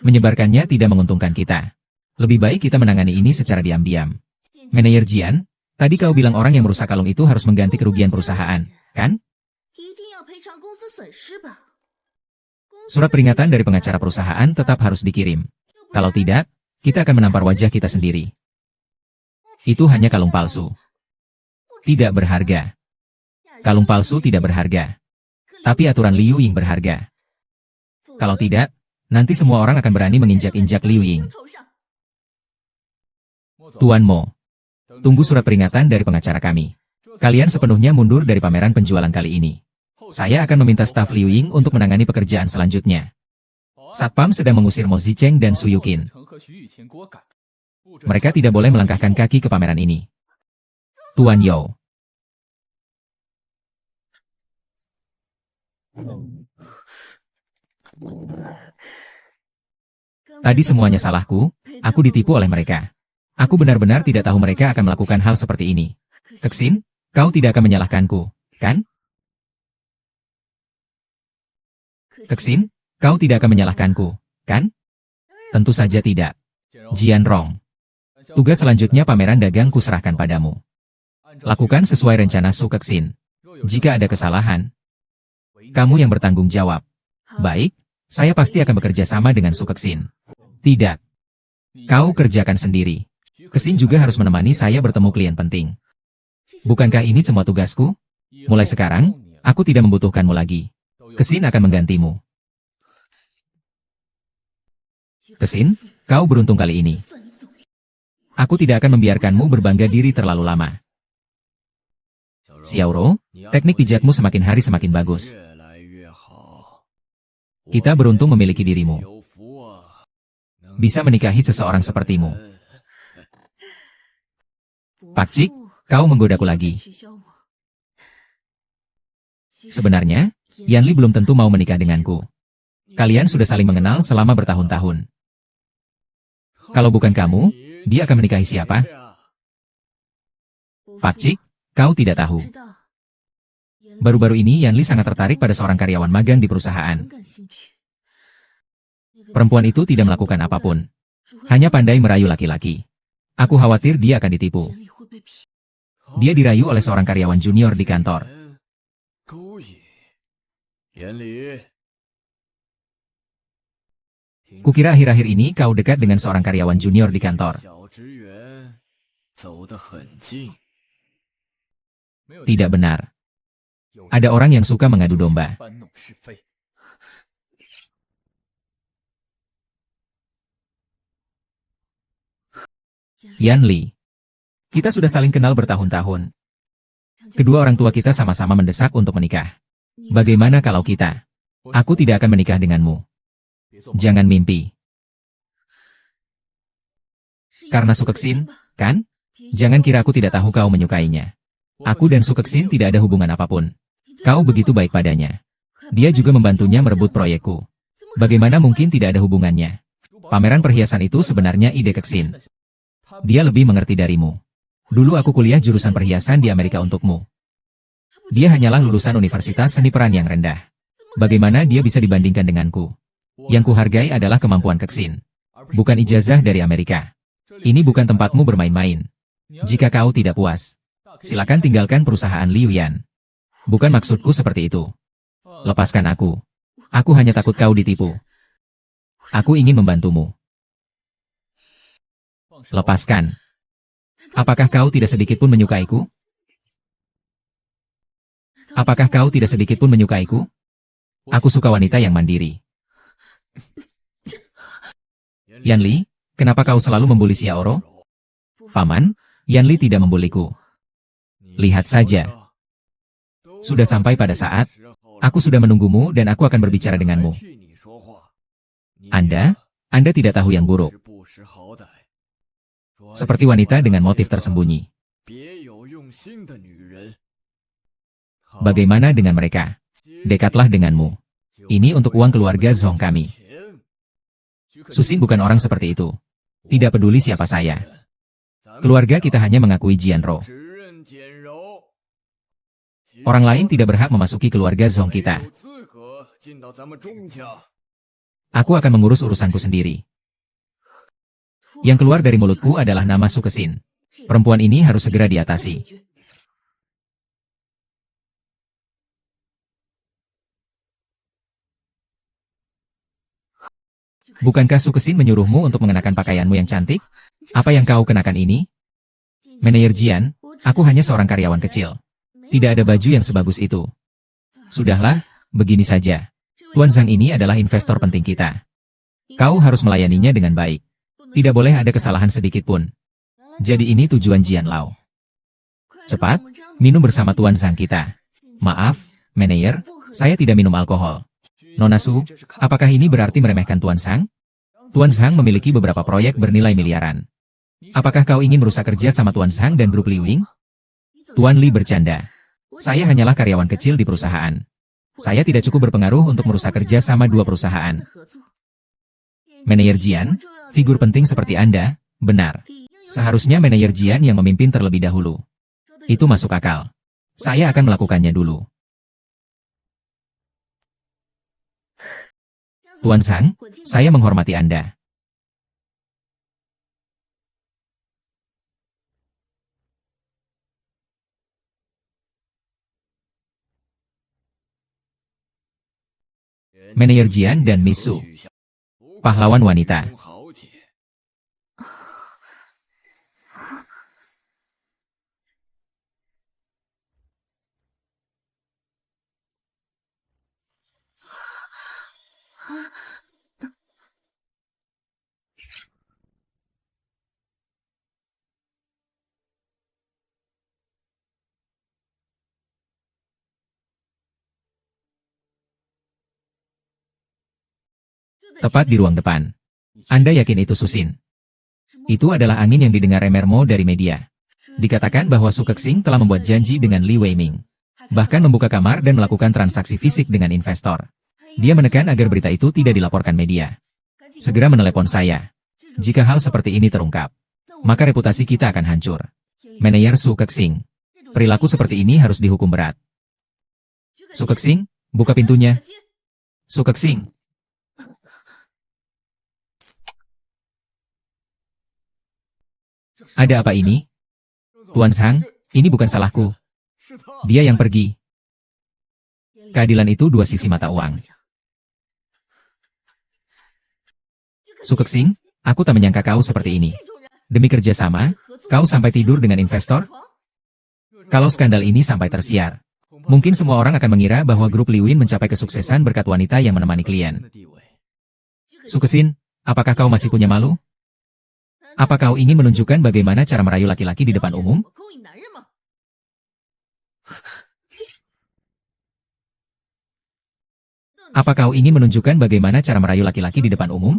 Menyebarkannya tidak menguntungkan kita. Lebih baik kita menangani ini secara diam-diam. Manajer Jian, tadi kau bilang orang yang merusak kalung itu harus mengganti kerugian perusahaan, kan? Surat peringatan dari pengacara perusahaan tetap harus dikirim. Kalau tidak, kita akan menampar wajah kita sendiri. Itu hanya kalung palsu. Tidak berharga. Kalung palsu tidak berharga. Tapi aturan Liu Ying berharga. Kalau tidak, nanti semua orang akan berani menginjak-injak Liu Ying. Tuan Mo, tunggu surat peringatan dari pengacara kami. Kalian sepenuhnya mundur dari pameran penjualan kali ini. Saya akan meminta staf Liu Ying untuk menangani pekerjaan selanjutnya. Satpam sedang mengusir Mo Zicheng dan Su Yukin. Mereka tidak boleh melangkahkan kaki ke pameran ini. Tuan Yao. Tadi semuanya salahku, aku ditipu oleh mereka. Aku benar-benar tidak tahu mereka akan melakukan hal seperti ini. Kexin, kau tidak akan menyalahkanku, kan? Kexin, kau tidak akan menyalahkanku, kan? Tentu saja tidak. Jian Rong. Tugas selanjutnya pameran dagang kuserahkan padamu. Lakukan sesuai rencana Su Kexin. Jika ada kesalahan, kamu yang bertanggung jawab. Baik, saya pasti akan bekerja sama dengan Su Kexin. Tidak. Kau kerjakan sendiri. Kexin juga harus menemani saya bertemu klien penting. Bukankah ini semua tugasku? Mulai sekarang, aku tidak membutuhkanmu lagi. Kexin akan menggantimu. Kexin, kau beruntung kali ini. Aku tidak akan membiarkanmu berbangga diri terlalu lama. Xiaoro, teknik pijatmu semakin hari semakin bagus. Kita beruntung memiliki dirimu. Bisa menikahi seseorang sepertimu. Pak Cik, kau menggodaku lagi. Sebenarnya, Yan Li belum tentu mau menikah denganku. Kalian sudah saling mengenal selama bertahun-tahun. Kalau bukan kamu, dia akan menikahi siapa? Pak Cik, kau tidak tahu. Baru-baru ini Yan Li sangat tertarik pada seorang karyawan magang di perusahaan. Perempuan itu tidak melakukan apapun. Hanya pandai merayu laki-laki. Aku khawatir dia akan ditipu. Dia dirayu oleh seorang karyawan junior di kantor. Kukira akhir-akhir ini kau dekat dengan seorang karyawan junior di kantor. Tidak benar. Ada orang yang suka mengadu domba. Yan Li. Kita sudah saling kenal bertahun-tahun. Kedua orang tua kita sama-sama mendesak untuk menikah. Bagaimana kalau kita? Aku tidak akan menikah denganmu. Jangan mimpi. Karena Su Kexin, kan? Jangan kira aku tidak tahu kau menyukainya. Aku dan Su Kexin tidak ada hubungan apapun. Kau begitu baik padanya. Dia juga membantunya merebut proyekku. Bagaimana mungkin tidak ada hubungannya? Pameran perhiasan itu sebenarnya ide Kexin. Dia lebih mengerti darimu. Dulu aku kuliah jurusan perhiasan di Amerika untukmu. Dia hanyalah lulusan universitas seni peran yang rendah. Bagaimana dia bisa dibandingkan denganku? Yang kuhargai adalah kemampuan Kexin. Bukan ijazah dari Amerika. Ini bukan tempatmu bermain-main. Jika kau tidak puas, silakan tinggalkan perusahaan Liu Yan. Bukan maksudku seperti itu. Lepaskan aku. Aku hanya takut kau ditipu. Aku ingin membantumu. Lepaskan. Apakah kau tidak sedikit pun menyukaiku? Apakah kau tidak sedikit pun menyukaiku? Aku suka wanita yang mandiri. Yanli, kenapa kau selalu membuli Xiaoro? Paman, Yanli tidak membuliku. Lihat saja. Sudah sampai pada saat, aku sudah menunggumu dan aku akan berbicara denganmu. Anda tidak tahu yang buruk. Seperti wanita dengan motif tersembunyi. Bagaimana dengan mereka? Dekatlah denganmu. Ini untuk uang keluarga Zhong kami. Susin bukan orang seperti itu. Tidak peduli siapa saya. Keluarga kita hanya mengakui Jianro. Orang lain tidak berhak memasuki keluarga Zhong kita. Aku akan mengurus urusanku sendiri. Yang keluar dari mulutku adalah nama Su Kexin. Perempuan ini harus segera diatasi. Bukankah Su Kexin menyuruhmu untuk mengenakan pakaianmu yang cantik? Apa yang kau kenakan ini? Manajer Jian, aku hanya seorang karyawan kecil. Tidak ada baju yang sebagus itu. Sudahlah, begini saja. Tuan Zhang ini adalah investor penting kita. Kau harus melayaninya dengan baik. Tidak boleh ada kesalahan sedikit pun. Jadi ini tujuan Jian Lao. Cepat, minum bersama Tuan Zhang kita. Maaf, manajer, saya tidak minum alkohol. Nona Su, apakah ini berarti meremehkan Tuan Zhang? Tuan Zhang memiliki beberapa proyek bernilai miliaran. Apakah kau ingin merusak kerja sama Tuan Zhang dan grup Liwing? Tuan Li bercanda. Saya hanyalah karyawan kecil di perusahaan. Saya tidak cukup berpengaruh untuk merusak kerja sama dua perusahaan. Manajer Jian, figur penting seperti Anda, benar. Seharusnya manajer Jian yang memimpin terlebih dahulu. Itu masuk akal. Saya akan melakukannya dulu. Tuan Zhang, saya menghormati Anda. Manajer Jian dan Miss Su. Pahlawan wanita. Tepat di ruang depan. Anda yakin itu Susin? Itu adalah angin yang didengar Emermo dari media. Dikatakan bahwa Su Kexin telah membuat janji dengan Li Weiming. Bahkan membuka kamar dan melakukan transaksi fisik dengan investor. Dia menekan agar berita itu tidak dilaporkan media. Segera menelepon saya. Jika hal seperti ini terungkap, maka reputasi kita akan hancur. Manajer Su Kexin. Perilaku seperti ini harus dihukum berat. Su Kexin, buka pintunya. Su Kexin. Ada apa ini? Tuan Zhang, ini bukan salahku. Dia yang pergi. Keadilan itu dua sisi mata uang. Su Kexin, aku tak menyangka kau seperti ini. Demi kerjasama, kau sampai tidur dengan investor? Kalau skandal ini sampai tersiar, mungkin semua orang akan mengira bahwa grup Liwin mencapai kesuksesan berkat wanita yang menemani klien. Su Kexin, apakah kau masih punya malu? Apa kau ingin menunjukkan bagaimana cara merayu laki-laki di depan umum? Apa kau ingin menunjukkan bagaimana cara merayu laki-laki di depan umum?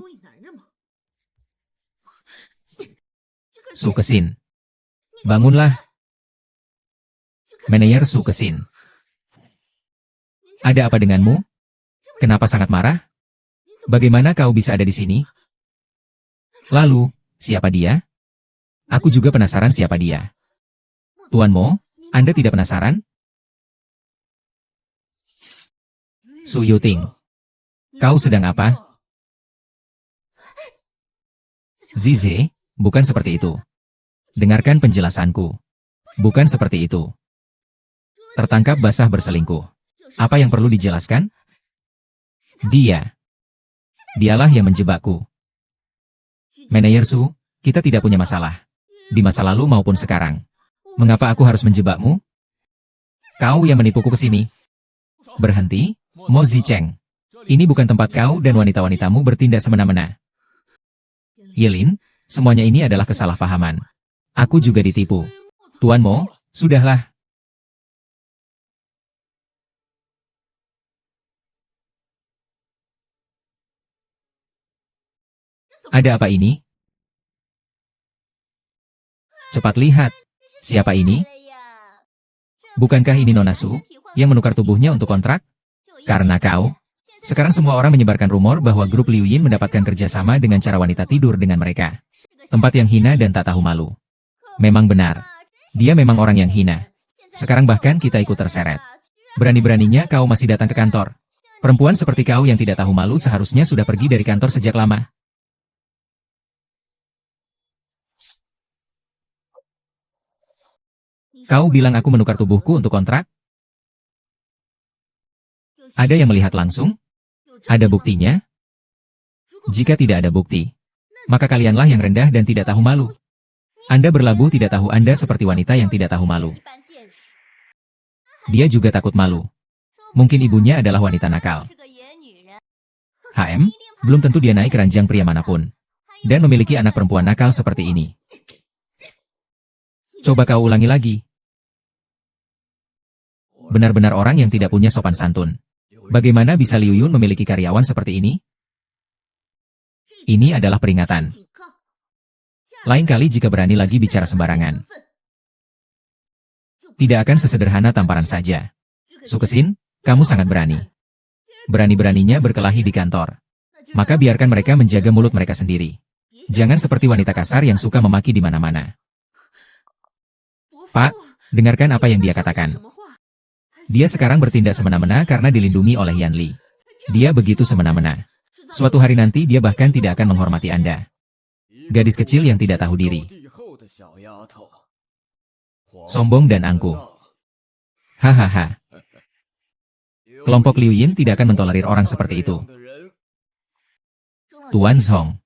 Su Kexin, bangunlah. Manajer Su Kesin. Ada apa denganmu? Kenapa sangat marah? Bagaimana kau bisa ada di sini? Lalu, siapa dia? Aku juga penasaran siapa dia. Tuan Mo, Anda tidak penasaran? Su Yuting. Kau sedang apa? Zize, bukan seperti itu. Dengarkan penjelasanku. Bukan seperti itu. Tertangkap basah berselingkuh. Apa yang perlu dijelaskan? Dialah yang menjebakku. Manajer Su, kita tidak punya masalah. Di masa lalu maupun sekarang. Mengapa aku harus menjebakmu? Kau yang menipuku ke sini. Berhenti, Mo Zicheng. Ini bukan tempat kau dan wanita-wanitamu bertindak semena-mena. Yelin, semuanya ini adalah kesalahpahaman. Aku juga ditipu. Tuan Mo, sudahlah. Ada apa ini? Cepat lihat. Siapa ini? Bukankah ini Nona Su, yang menukar tubuhnya untuk kontrak? Karena kau. Sekarang semua orang menyebarkan rumor bahwa grup Liu Yin mendapatkan kerjasama dengan cara wanita tidur dengan mereka. Tempat yang hina dan tak tahu malu. Memang benar. Dia memang orang yang hina. Sekarang bahkan kita ikut terseret. Berani-beraninya kau masih datang ke kantor. Perempuan seperti kau yang tidak tahu malu seharusnya sudah pergi dari kantor sejak lama. Kau bilang aku menukar tubuhku untuk kontrak? Ada yang melihat langsung? Ada buktinya? Jika tidak ada bukti, maka kalianlah yang rendah dan tidak tahu malu. Anda berlabuh tidak tahu Anda seperti wanita yang tidak tahu malu. Dia juga takut malu. Mungkin ibunya adalah wanita nakal. Belum tentu dia naik keranjang pria manapun. Dan memiliki anak perempuan nakal seperti ini. Coba kau ulangi lagi. Benar-benar orang yang tidak punya sopan santun. Bagaimana bisa Liu Yun memiliki karyawan seperti ini? Ini adalah peringatan. Lain kali jika berani lagi bicara sembarangan. Tidak akan sesederhana tamparan saja. Su Kesin, kamu sangat berani. Berani-beraninya berkelahi di kantor. Maka biarkan mereka menjaga mulut mereka sendiri. Jangan seperti wanita kasar yang suka memaki di mana-mana. Pak, dengarkan apa yang dia katakan. Dia sekarang bertindak semena-mena karena dilindungi oleh Yan Li. Dia begitu semena-mena. Suatu hari nanti dia bahkan tidak akan menghormati Anda. Gadis kecil yang tidak tahu diri. Sombong dan angkuh. Hahaha. Kelompok Liu Yin tidak akan mentolerir orang seperti itu. Tuan Zhong.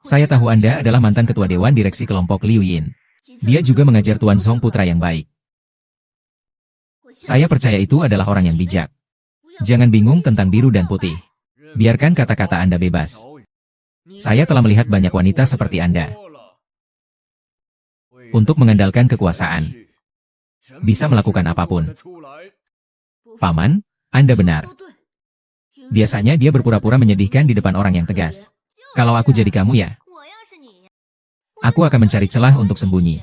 Saya tahu Anda adalah mantan ketua dewan direksi kelompok Liu Yin. Dia juga mengajar Tuan Zhong putra yang baik. Saya percaya itu adalah orang yang bijak. Jangan bingung tentang biru dan putih. Biarkan kata-kata Anda bebas. Saya telah melihat banyak wanita seperti Anda. Untuk mengandalkan kekuasaan. Bisa melakukan apapun. Paman, Anda benar. Biasanya dia berpura-pura menyedihkan di depan orang yang tegas. Kalau aku jadi kamu ya. Aku akan mencari celah untuk sembunyi.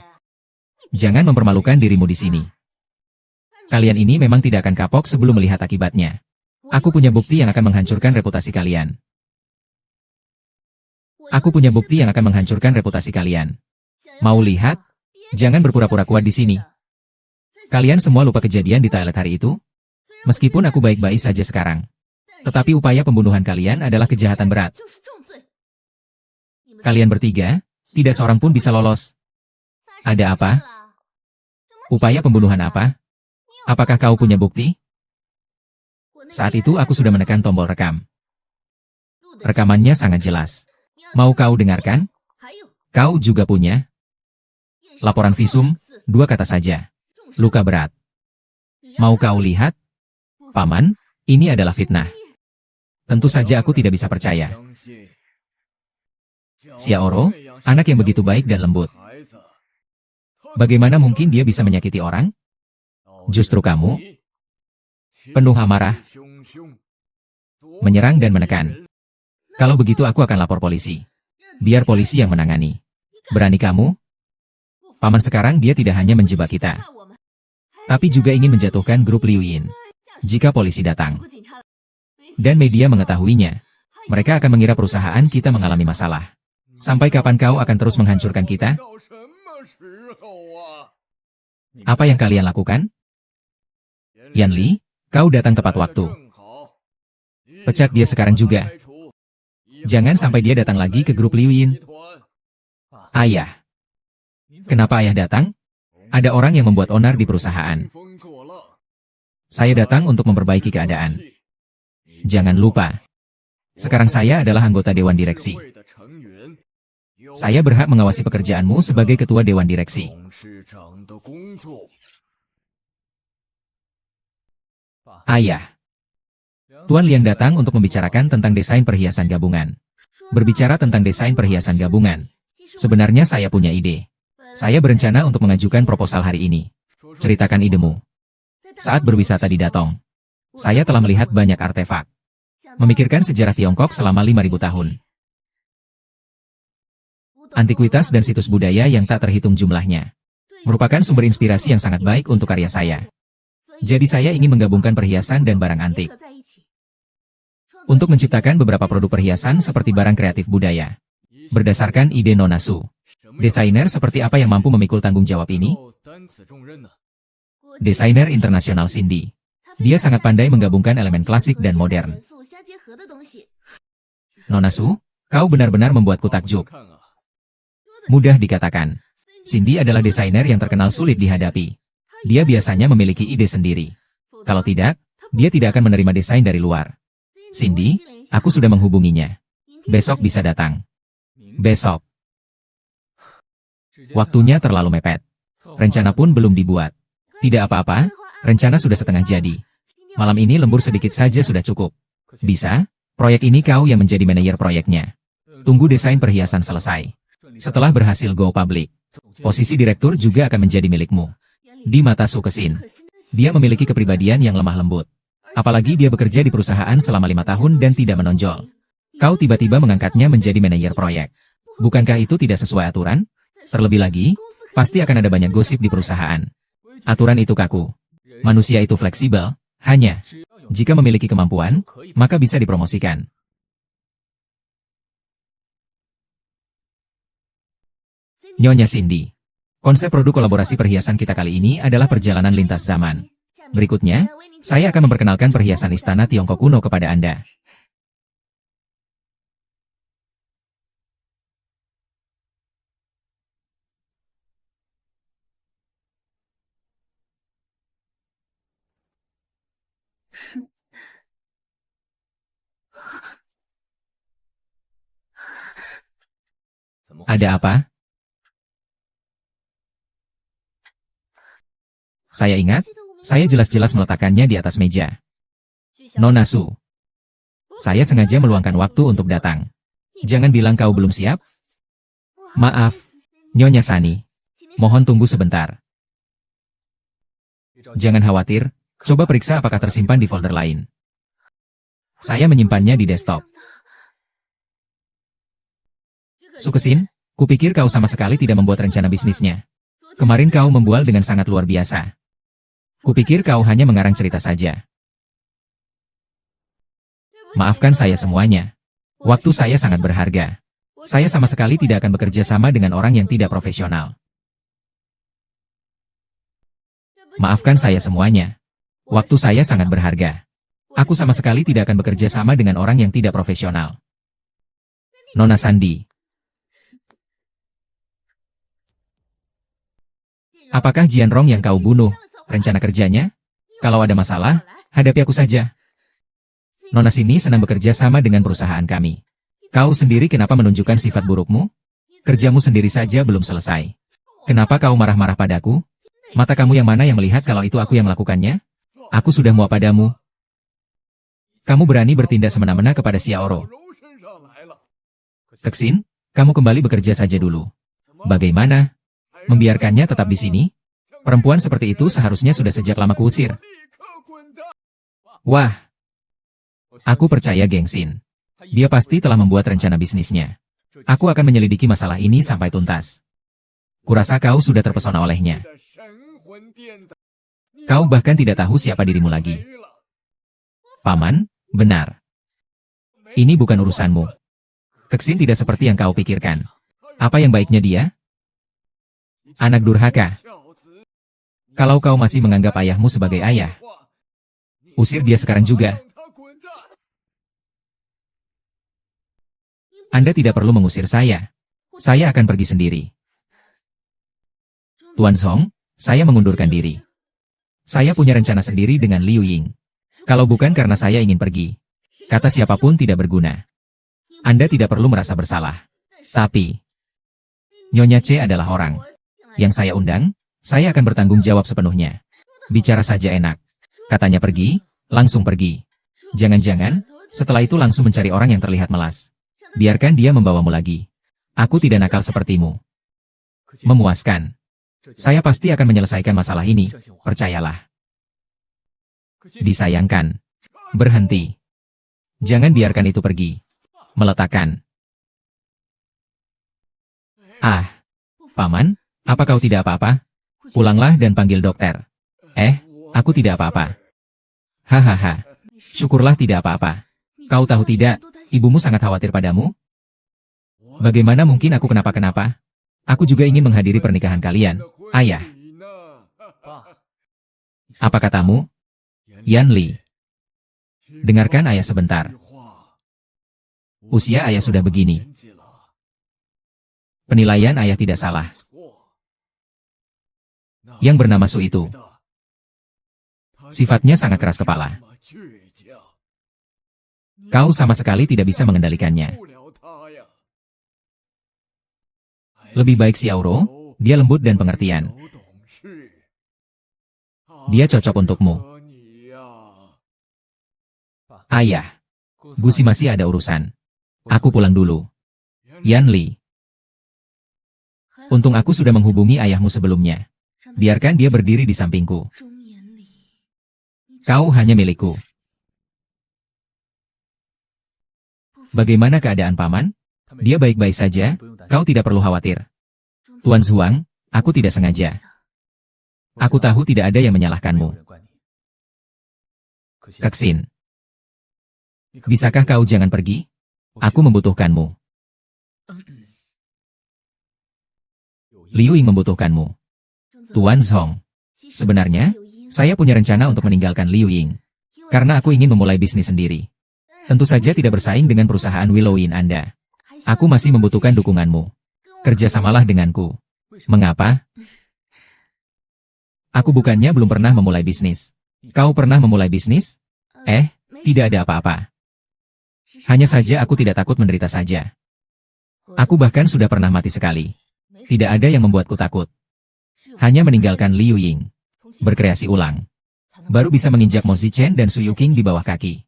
Jangan mempermalukan dirimu di sini. Kalian ini memang tidak akan kapok sebelum melihat akibatnya. Aku punya bukti yang akan menghancurkan reputasi kalian. Aku punya bukti yang akan menghancurkan reputasi kalian. Mau lihat? Jangan berpura-pura kuat di sini. Kalian semua lupa kejadian di toilet hari itu? Meskipun aku baik-baik saja sekarang. Tetapi upaya pembunuhan kalian adalah kejahatan berat. Kalian bertiga, tidak seorang pun bisa lolos. Ada apa? Upaya pembunuhan apa? Apakah kau punya bukti? Saat itu aku sudah menekan tombol rekam. Rekamannya sangat jelas. Mau kau dengarkan? Kau juga punya? Laporan visum, 2 kata saja. Luka berat. Mau kau lihat? Paman, ini adalah fitnah. Tentu saja aku tidak bisa percaya. Xiaoro, anak yang begitu baik dan lembut. Bagaimana mungkin dia bisa menyakiti orang? Justru kamu, penuh amarah, menyerang dan menekan. Kalau begitu aku akan lapor polisi. Biar polisi yang menangani. Berani kamu? Paman sekarang dia tidak hanya menjebak kita. tapi juga ingin menjatuhkan grup Liu Yin. Jika polisi datang dan media mengetahuinya, mereka akan mengira perusahaan kita mengalami masalah. Sampai kapan kau akan terus menghancurkan kita? Apa yang kalian lakukan? Yan Li, kau datang tepat waktu. Pecat dia sekarang juga. Jangan sampai dia datang lagi ke grup Liu Yin. Ayah. Kenapa ayah datang? Ada orang yang membuat onar di perusahaan. Saya datang untuk memperbaiki keadaan. Jangan lupa. Sekarang saya adalah anggota Dewan Direksi. Saya berhak mengawasi pekerjaanmu sebagai ketua Dewan Direksi. Ayah. Tuan Liang datang untuk membicarakan tentang desain perhiasan gabungan. Berbicara tentang desain perhiasan gabungan. Sebenarnya saya punya ide. Saya berencana untuk mengajukan proposal hari ini. Ceritakan idemu. Saat berwisata di Datong, saya telah melihat banyak artefak. Memikirkan sejarah Tiongkok selama 5.000 tahun. Antikwitas dan situs budaya yang tak terhitung jumlahnya. Merupakan sumber inspirasi yang sangat baik untuk karya saya. Jadi saya ingin menggabungkan perhiasan dan barang antik. Untuk menciptakan beberapa produk perhiasan seperti barang kreatif budaya. Berdasarkan ide Nona Su. Desainer seperti apa yang mampu memikul tanggung jawab ini? Desainer internasional Cindy. Dia sangat pandai menggabungkan elemen klasik dan modern. Nona Su, kau benar-benar membuatku takjub. Mudah dikatakan. Cindy adalah desainer yang terkenal sulit dihadapi. Dia biasanya memiliki ide sendiri. Kalau tidak, dia tidak akan menerima desain dari luar. Cindy, aku sudah menghubunginya. Besok bisa datang. Besok. Waktunya terlalu mepet. Rencana pun belum dibuat. Tidak apa-apa, rencana sudah setengah jadi. Malam ini lembur sedikit saja sudah cukup. Bisa? Proyek ini kau yang menjadi manajer proyeknya. Tunggu desain perhiasan selesai. Setelah berhasil go public, posisi direktur juga akan menjadi milikmu. Di mata Su Kexin, dia memiliki kepribadian yang lemah lembut. Apalagi dia bekerja di perusahaan selama 5 tahun dan tidak menonjol. Kau tiba-tiba mengangkatnya menjadi manajer proyek. Bukankah itu tidak sesuai aturan? Terlebih lagi, pasti akan ada banyak gosip di perusahaan. Aturan itu kaku. Manusia itu fleksibel, hanya jika memiliki kemampuan, maka bisa dipromosikan. Nyonya Cindy. Konsep produk kolaborasi perhiasan kita kali ini adalah perjalanan lintas zaman. Berikutnya, saya akan memperkenalkan perhiasan istana Tiongkok kuno kepada Anda. Ada apa? Saya ingat, saya jelas-jelas meletakkannya di atas meja. Nona Su. Saya sengaja meluangkan waktu untuk datang. Jangan bilang kau belum siap. Maaf, Nyonya Sunny. Mohon tunggu sebentar. Jangan khawatir, coba periksa apakah tersimpan di folder lain. Saya menyimpannya di desktop. Su Kexin, kupikir kau sama sekali tidak membuat rencana bisnisnya. Kemarin kau membual dengan sangat luar biasa. Kupikir kau hanya mengarang cerita saja. Maafkan saya semuanya. Waktu saya sangat berharga. Saya sama sekali tidak akan bekerja sama dengan orang yang tidak profesional. Maafkan saya semuanya. Waktu saya sangat berharga. Aku sama sekali tidak akan bekerja sama dengan orang yang tidak profesional. Nona Sandy. Apakah Jianrong yang kau bunuh? Rencana kerjanya? Kalau ada masalah, hadapi aku saja. Nona Sini senang bekerja sama dengan perusahaan kami. Kau sendiri kenapa menunjukkan sifat burukmu? Kerjamu sendiri saja belum selesai. Kenapa kau marah-marah padaku? Mata kamu yang mana yang melihat kalau itu aku yang melakukannya? Aku sudah muak padamu. Kamu berani bertindak semena-mena kepada Xiaoro. Kexin, kamu kembali bekerja saja dulu. Bagaimana? Membiarkannya tetap di sini? Perempuan seperti itu seharusnya sudah sejak lama kuusir. Wah. Aku percaya Gengsin. Dia pasti telah membuat rencana bisnisnya. Aku akan menyelidiki masalah ini sampai tuntas. Kurasa kau sudah terpesona olehnya. Kau bahkan tidak tahu siapa dirimu lagi. Paman, benar. Ini bukan urusanmu. Keksin tidak seperti yang kau pikirkan. Apa yang baiknya dia? Anak durhaka. Kalau kau masih menganggap ayahmu sebagai ayah, usir dia sekarang juga. Anda tidak perlu mengusir saya. Saya akan pergi sendiri. Tuan Song, saya mengundurkan diri. Saya punya rencana sendiri dengan Liu Ying. Kalau bukan karena saya ingin pergi, kata siapapun tidak berguna. Anda tidak perlu merasa bersalah. Tapi, Nyonya C adalah orang yang saya undang, saya akan bertanggung jawab sepenuhnya. Bicara saja enak. Katanya pergi, langsung pergi. Jangan-jangan, setelah itu langsung mencari orang yang terlihat melas. Biarkan dia membawamu lagi. Aku tidak nakal sepertimu. Memuaskan. Saya pasti akan menyelesaikan masalah ini, percayalah. Disayangkan. Berhenti. Jangan biarkan itu pergi. Meletakkan. Ah, Paman, apa kau tidak apa-apa? Pulanglah dan panggil dokter. Aku tidak apa-apa. Hahaha. Syukurlah tidak apa-apa. Kau tahu tidak, ibumu sangat khawatir padamu? Bagaimana mungkin aku kenapa-kenapa? Aku juga ingin menghadiri pernikahan kalian, ayah. Apa katamu? Yan Li. Dengarkan ayah sebentar. Usia ayah sudah begini. Penilaian ayah tidak salah. Yang bernama Su itu, sifatnya sangat keras kepala. Kau sama sekali tidak bisa mengendalikannya. Lebih baik si Auro, dia lembut dan pengertian. Dia cocok untukmu. Ayah, Gusi masih ada urusan. Aku pulang dulu. Yan Li. Untung aku sudah menghubungi ayahmu sebelumnya. Biarkan dia berdiri di sampingku. Kau hanya milikku. Bagaimana keadaan paman? Dia baik-baik saja, kau tidak perlu khawatir. Tuan Zhuang, aku tidak sengaja. Aku tahu tidak ada yang menyalahkanmu. Keksin. Bisakah kau jangan pergi? Aku membutuhkanmu. Liu Ying membutuhkanmu. Tuan Zhong. Sebenarnya, saya punya rencana untuk meninggalkan Liu Ying. Karena aku ingin memulai bisnis sendiri. Tentu saja tidak bersaing dengan perusahaan Willow Inn Anda. Aku masih membutuhkan dukunganmu. Kerjasamalah denganku. Mengapa? Aku bukannya belum pernah memulai bisnis. Kau pernah memulai bisnis? Tidak ada apa-apa. Hanya saja aku tidak takut menderita saja. Aku bahkan sudah pernah mati sekali. Tidak ada yang membuatku takut. Hanya meninggalkan Liu Ying. Berkreasi ulang. Baru bisa menginjak Mo Zichen dan Su Yuqing di bawah kaki.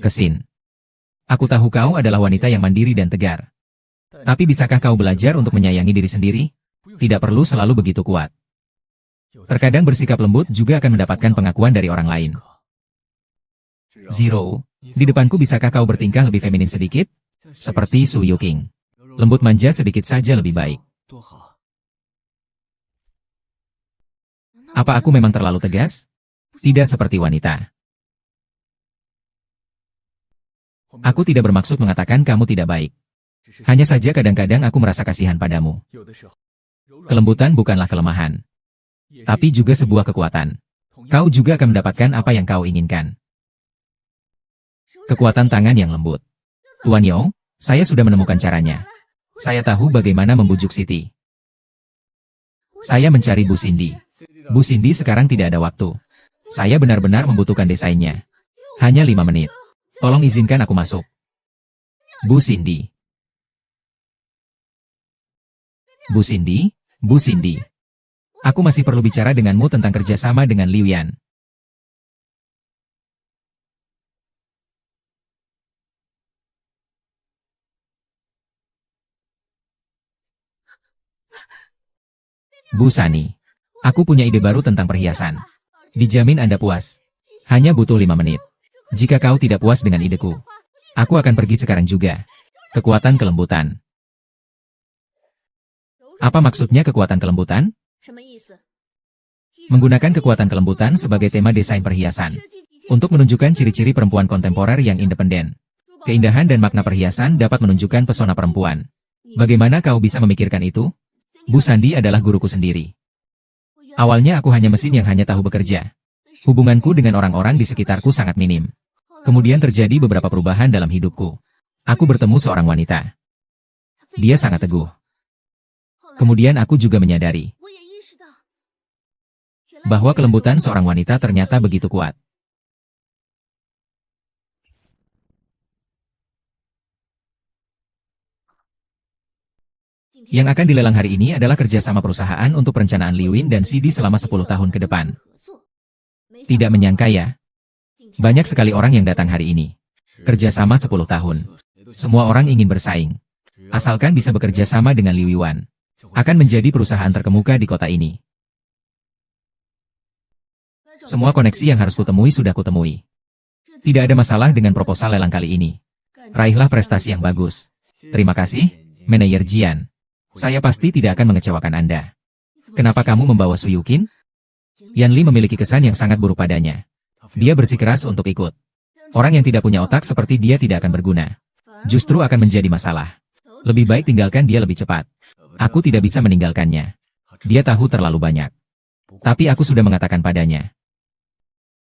Kesin. Aku tahu kau adalah wanita yang mandiri dan tegar. Tapi bisakah kau belajar untuk menyayangi diri sendiri? Tidak perlu selalu begitu kuat. Terkadang bersikap lembut juga akan mendapatkan pengakuan dari orang lain. Zero, di depanku bisakah kau bertingkah lebih feminin sedikit? Seperti Su Yuqing. Lembut manja sedikit saja lebih baik. Apa aku memang terlalu tegas? Tidak seperti wanita. Aku tidak bermaksud mengatakan kamu tidak baik. Hanya saja kadang-kadang aku merasa kasihan padamu. Kelembutan bukanlah kelemahan, tapi juga sebuah kekuatan. Kau juga akan mendapatkan apa yang kau inginkan. Kekuatan tangan yang lembut. Tuan Yo, saya sudah menemukan caranya. Saya tahu bagaimana membujuk Siti. Saya mencari Bu Cindy. Bu Cindy sekarang tidak ada waktu. Saya benar-benar membutuhkan desainnya. Hanya 5 menit. Tolong izinkan aku masuk. Bu Cindy. Bu Cindy, Bu Cindy. Aku masih perlu bicara denganmu tentang kerjasama dengan Liu Yan. Bu Sani. Aku punya ide baru tentang perhiasan. Dijamin Anda puas. Hanya butuh 5 menit. Jika kau tidak puas dengan ideku, aku akan pergi sekarang juga. Kekuatan kelembutan. Apa maksudnya kekuatan kelembutan? Menggunakan kekuatan kelembutan sebagai tema desain perhiasan. Untuk menunjukkan ciri-ciri perempuan kontemporer yang independen. Keindahan dan makna perhiasan dapat menunjukkan pesona perempuan. Bagaimana kau bisa memikirkan itu? Bu Sandi adalah guruku sendiri. Awalnya aku hanya mesin yang hanya tahu bekerja. Hubunganku dengan orang-orang di sekitarku sangat minim. Kemudian terjadi beberapa perubahan dalam hidupku. Aku bertemu seorang wanita. Dia sangat teguh. Kemudian aku juga menyadari bahwa kelembutan seorang wanita ternyata begitu kuat. Yang akan dilelang hari ini adalah kerjasama perusahaan untuk perencanaan Liwin dan CD selama 10 tahun ke depan. Tidak menyangka ya. Banyak sekali orang yang datang hari ini. Kerjasama 10 tahun. Semua orang ingin bersaing. Asalkan bisa bekerja sama dengan Liu Yuan. Akan menjadi perusahaan terkemuka di kota ini. Semua koneksi yang harus kutemui sudah kutemui. Tidak ada masalah dengan proposal lelang kali ini. Raihlah prestasi yang bagus. Terima kasih, Manajer Jian. Saya pasti tidak akan mengecewakan Anda. Kenapa kamu membawa Su Yukin? Yan Li memiliki kesan yang sangat buruk padanya. Dia bersikeras untuk ikut. Orang yang tidak punya otak seperti dia tidak akan berguna. Justru akan menjadi masalah. Lebih baik tinggalkan dia lebih cepat. Aku tidak bisa meninggalkannya. Dia tahu terlalu banyak. Tapi aku sudah mengatakan padanya.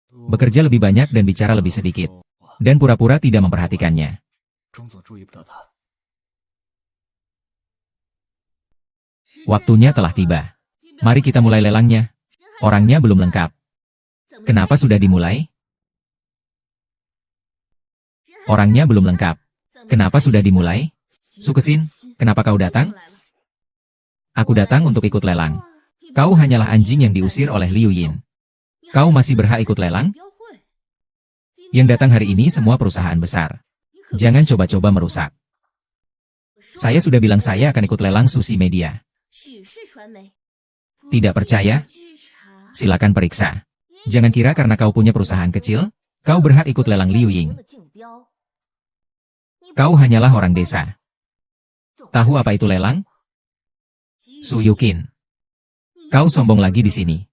Bekerja lebih banyak dan bicara lebih sedikit. Dan pura-pura tidak memperhatikannya. Waktunya telah tiba. Mari kita mulai lelangnya. Orangnya belum lengkap. Kenapa sudah dimulai? Orangnya belum lengkap. Kenapa sudah dimulai? Sukesin, kenapa kau datang? Aku datang untuk ikut lelang. Kau hanyalah anjing yang diusir oleh Liu Yin. Kau masih berhak ikut lelang? Yang datang hari ini semua perusahaan besar. Jangan coba-coba merusak. Saya sudah bilang saya akan ikut lelang Susi Media. Tidak percaya? Silakan periksa. Jangan kira karena kau punya perusahaan kecil, kau berhak ikut lelang Liu Ying. Kau hanyalah orang desa. Tahu apa itu lelang? Su Yukin. Kau sombong lagi di sini.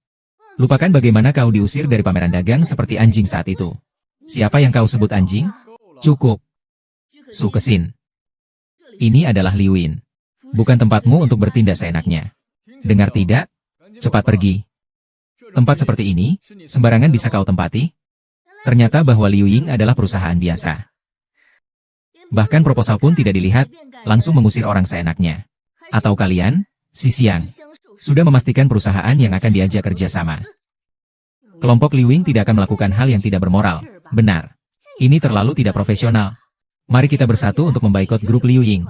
Lupakan bagaimana kau diusir dari pameran dagang seperti anjing saat itu. Siapa yang kau sebut anjing? Cukup. Su Kesin. Ini adalah Liu Yin. Bukan tempatmu untuk bertindak seenaknya. Dengar tidak? Cepat pergi. Tempat seperti ini, sembarangan bisa kau tempati? Ternyata bahwa Liu Ying adalah perusahaan biasa. Bahkan proposal pun tidak dilihat, langsung mengusir orang seenaknya. Atau kalian, si Xiang, sudah memastikan perusahaan yang akan diajak kerjasama. Kelompok Liu Ying tidak akan melakukan hal yang tidak bermoral. Benar. Ini terlalu tidak profesional. Mari kita bersatu untuk memboikot grup Liu Ying.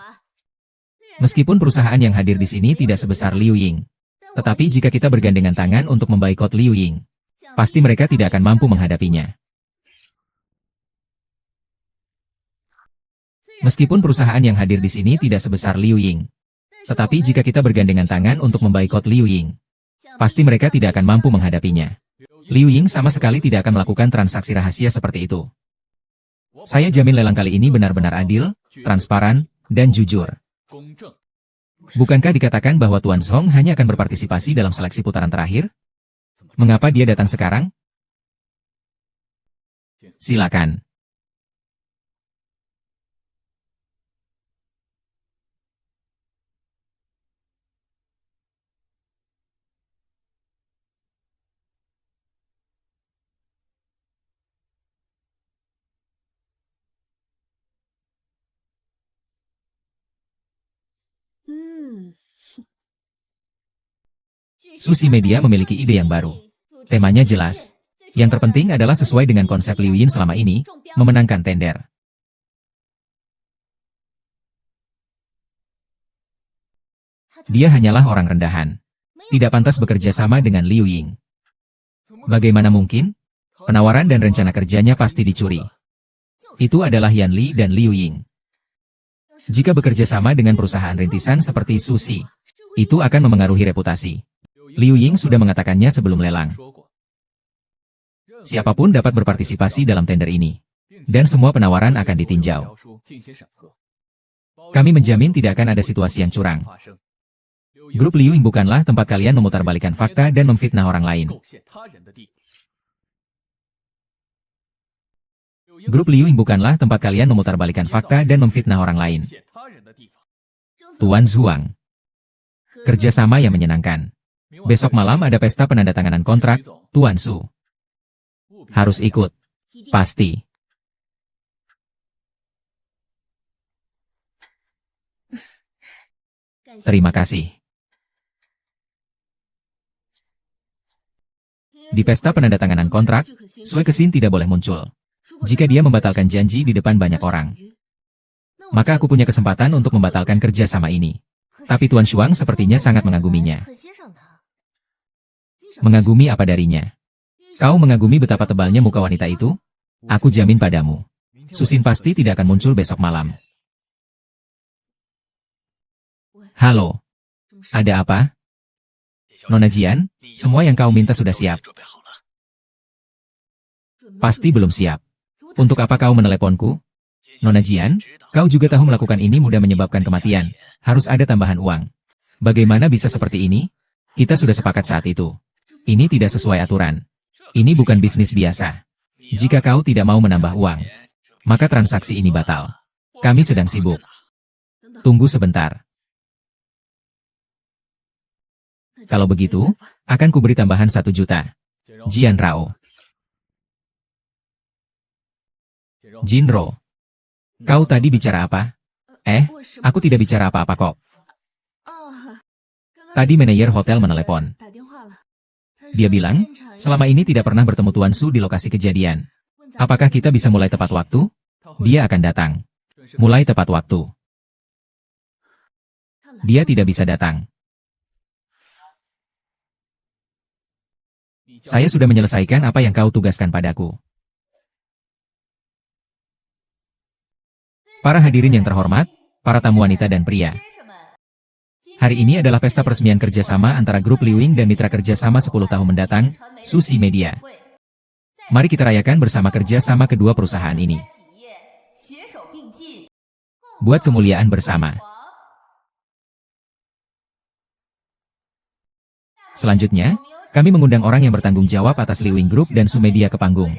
Meskipun perusahaan yang hadir di sini tidak sebesar Liu Ying. Tetapi jika kita bergandengan tangan untuk memboikot Liu Ying, pasti mereka tidak akan mampu menghadapinya. Meskipun perusahaan yang hadir di sini tidak sebesar Liu Ying, tetapi jika kita bergandengan tangan untuk memboikot Liu Ying, pasti mereka tidak akan mampu menghadapinya. Liu Ying sama sekali tidak akan melakukan transaksi rahasia seperti itu. Saya jamin lelang kali ini benar-benar adil, transparan, dan jujur. Bukankah dikatakan bahwa Tuan Song hanya akan berpartisipasi dalam seleksi putaran terakhir? Mengapa dia datang sekarang? Silakan. Susi Media memiliki ide yang baru. Temanya jelas. Yang terpenting adalah sesuai dengan konsep Liu Yin selama ini, memenangkan tender. Dia hanyalah orang rendahan. Tidak pantas bekerja sama dengan Liu Ying. Bagaimana mungkin? Penawaran dan rencana kerjanya pasti dicuri. Itu adalah Yan Li dan Liu Ying. Jika bekerja sama dengan perusahaan rintisan seperti Susi, itu akan memengaruhi reputasi. Liu Ying sudah mengatakannya sebelum lelang. Siapapun dapat berpartisipasi dalam tender ini. Dan semua penawaran akan ditinjau. Kami menjamin tidak akan ada situasi yang curang. Grup Liu Ying bukanlah tempat kalian memutarbalikkan fakta dan memfitnah orang lain. Grup Liu Ying bukanlah tempat kalian memutarbalikkan fakta dan memfitnah orang lain. Tuan Zhuang. Kerjasama yang menyenangkan. Besok malam ada pesta penandatanganan kontrak, Tuan Su. Harus ikut. Pasti. Terima kasih. Di pesta penandatanganan kontrak, Sui Kexin tidak boleh muncul. Jika dia membatalkan janji di depan banyak orang, maka aku punya kesempatan untuk membatalkan kerja sama ini. Tapi Tuan Shuang sepertinya sangat mengaguminya. Mengagumi apa darinya? Kau mengagumi betapa tebalnya muka wanita itu? Aku jamin padamu. Susin pasti tidak akan muncul besok malam. Halo. Ada apa? Nona Jian, semua yang kau minta sudah siap. Pasti belum siap. Untuk apa kau meneleponku? Nona Jian, kau juga tahu melakukan ini mudah menyebabkan kematian. Harus ada tambahan uang. Bagaimana bisa seperti ini? Kita sudah sepakat saat itu. Ini tidak sesuai aturan. Ini bukan bisnis biasa. Jika kau tidak mau menambah uang, maka transaksi ini batal. Kami sedang sibuk. Tunggu sebentar. Kalau begitu, akan kuberi tambahan 1 juta. Jian Rao. Jinro. Kau tadi bicara apa? Aku tidak bicara apa-apa kok. Tadi manajer hotel menelepon. Dia bilang, selama ini tidak pernah bertemu Tuan Su di lokasi kejadian. Apakah kita bisa mulai tepat waktu? Dia akan datang. Mulai tepat waktu. Dia tidak bisa datang. Saya sudah menyelesaikan apa yang kau tugaskan padaku. Para hadirin yang terhormat, para tamu wanita dan pria. Hari ini adalah pesta peresmian kerjasama antara Grup Liu Ying dan mitra kerjasama 10 tahun mendatang, Susi Media. Mari kita rayakan bersama kerjasama kedua perusahaan ini. Buat kemuliaan bersama. Selanjutnya, kami mengundang orang yang bertanggung jawab atas Liu Ying Group dan Su Media ke panggung.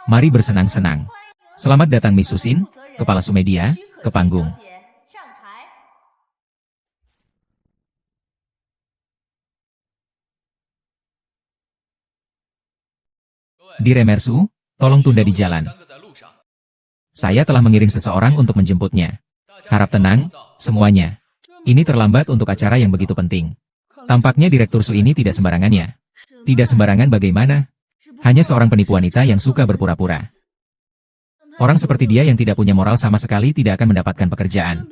Mari bersenang-senang. Selamat datang Miss Susin, Kepala Su Media, ke panggung. Di Remersu, tolong tunda di jalan. Saya telah mengirim seseorang untuk menjemputnya. Harap tenang, semuanya. Ini terlambat untuk acara yang begitu penting. Tampaknya Direktur Su ini tidak sembarangan ya. Tidak sembarangan bagaimana? Hanya seorang penipu wanita yang suka berpura-pura. Orang seperti dia yang tidak punya moral sama sekali tidak akan mendapatkan pekerjaan.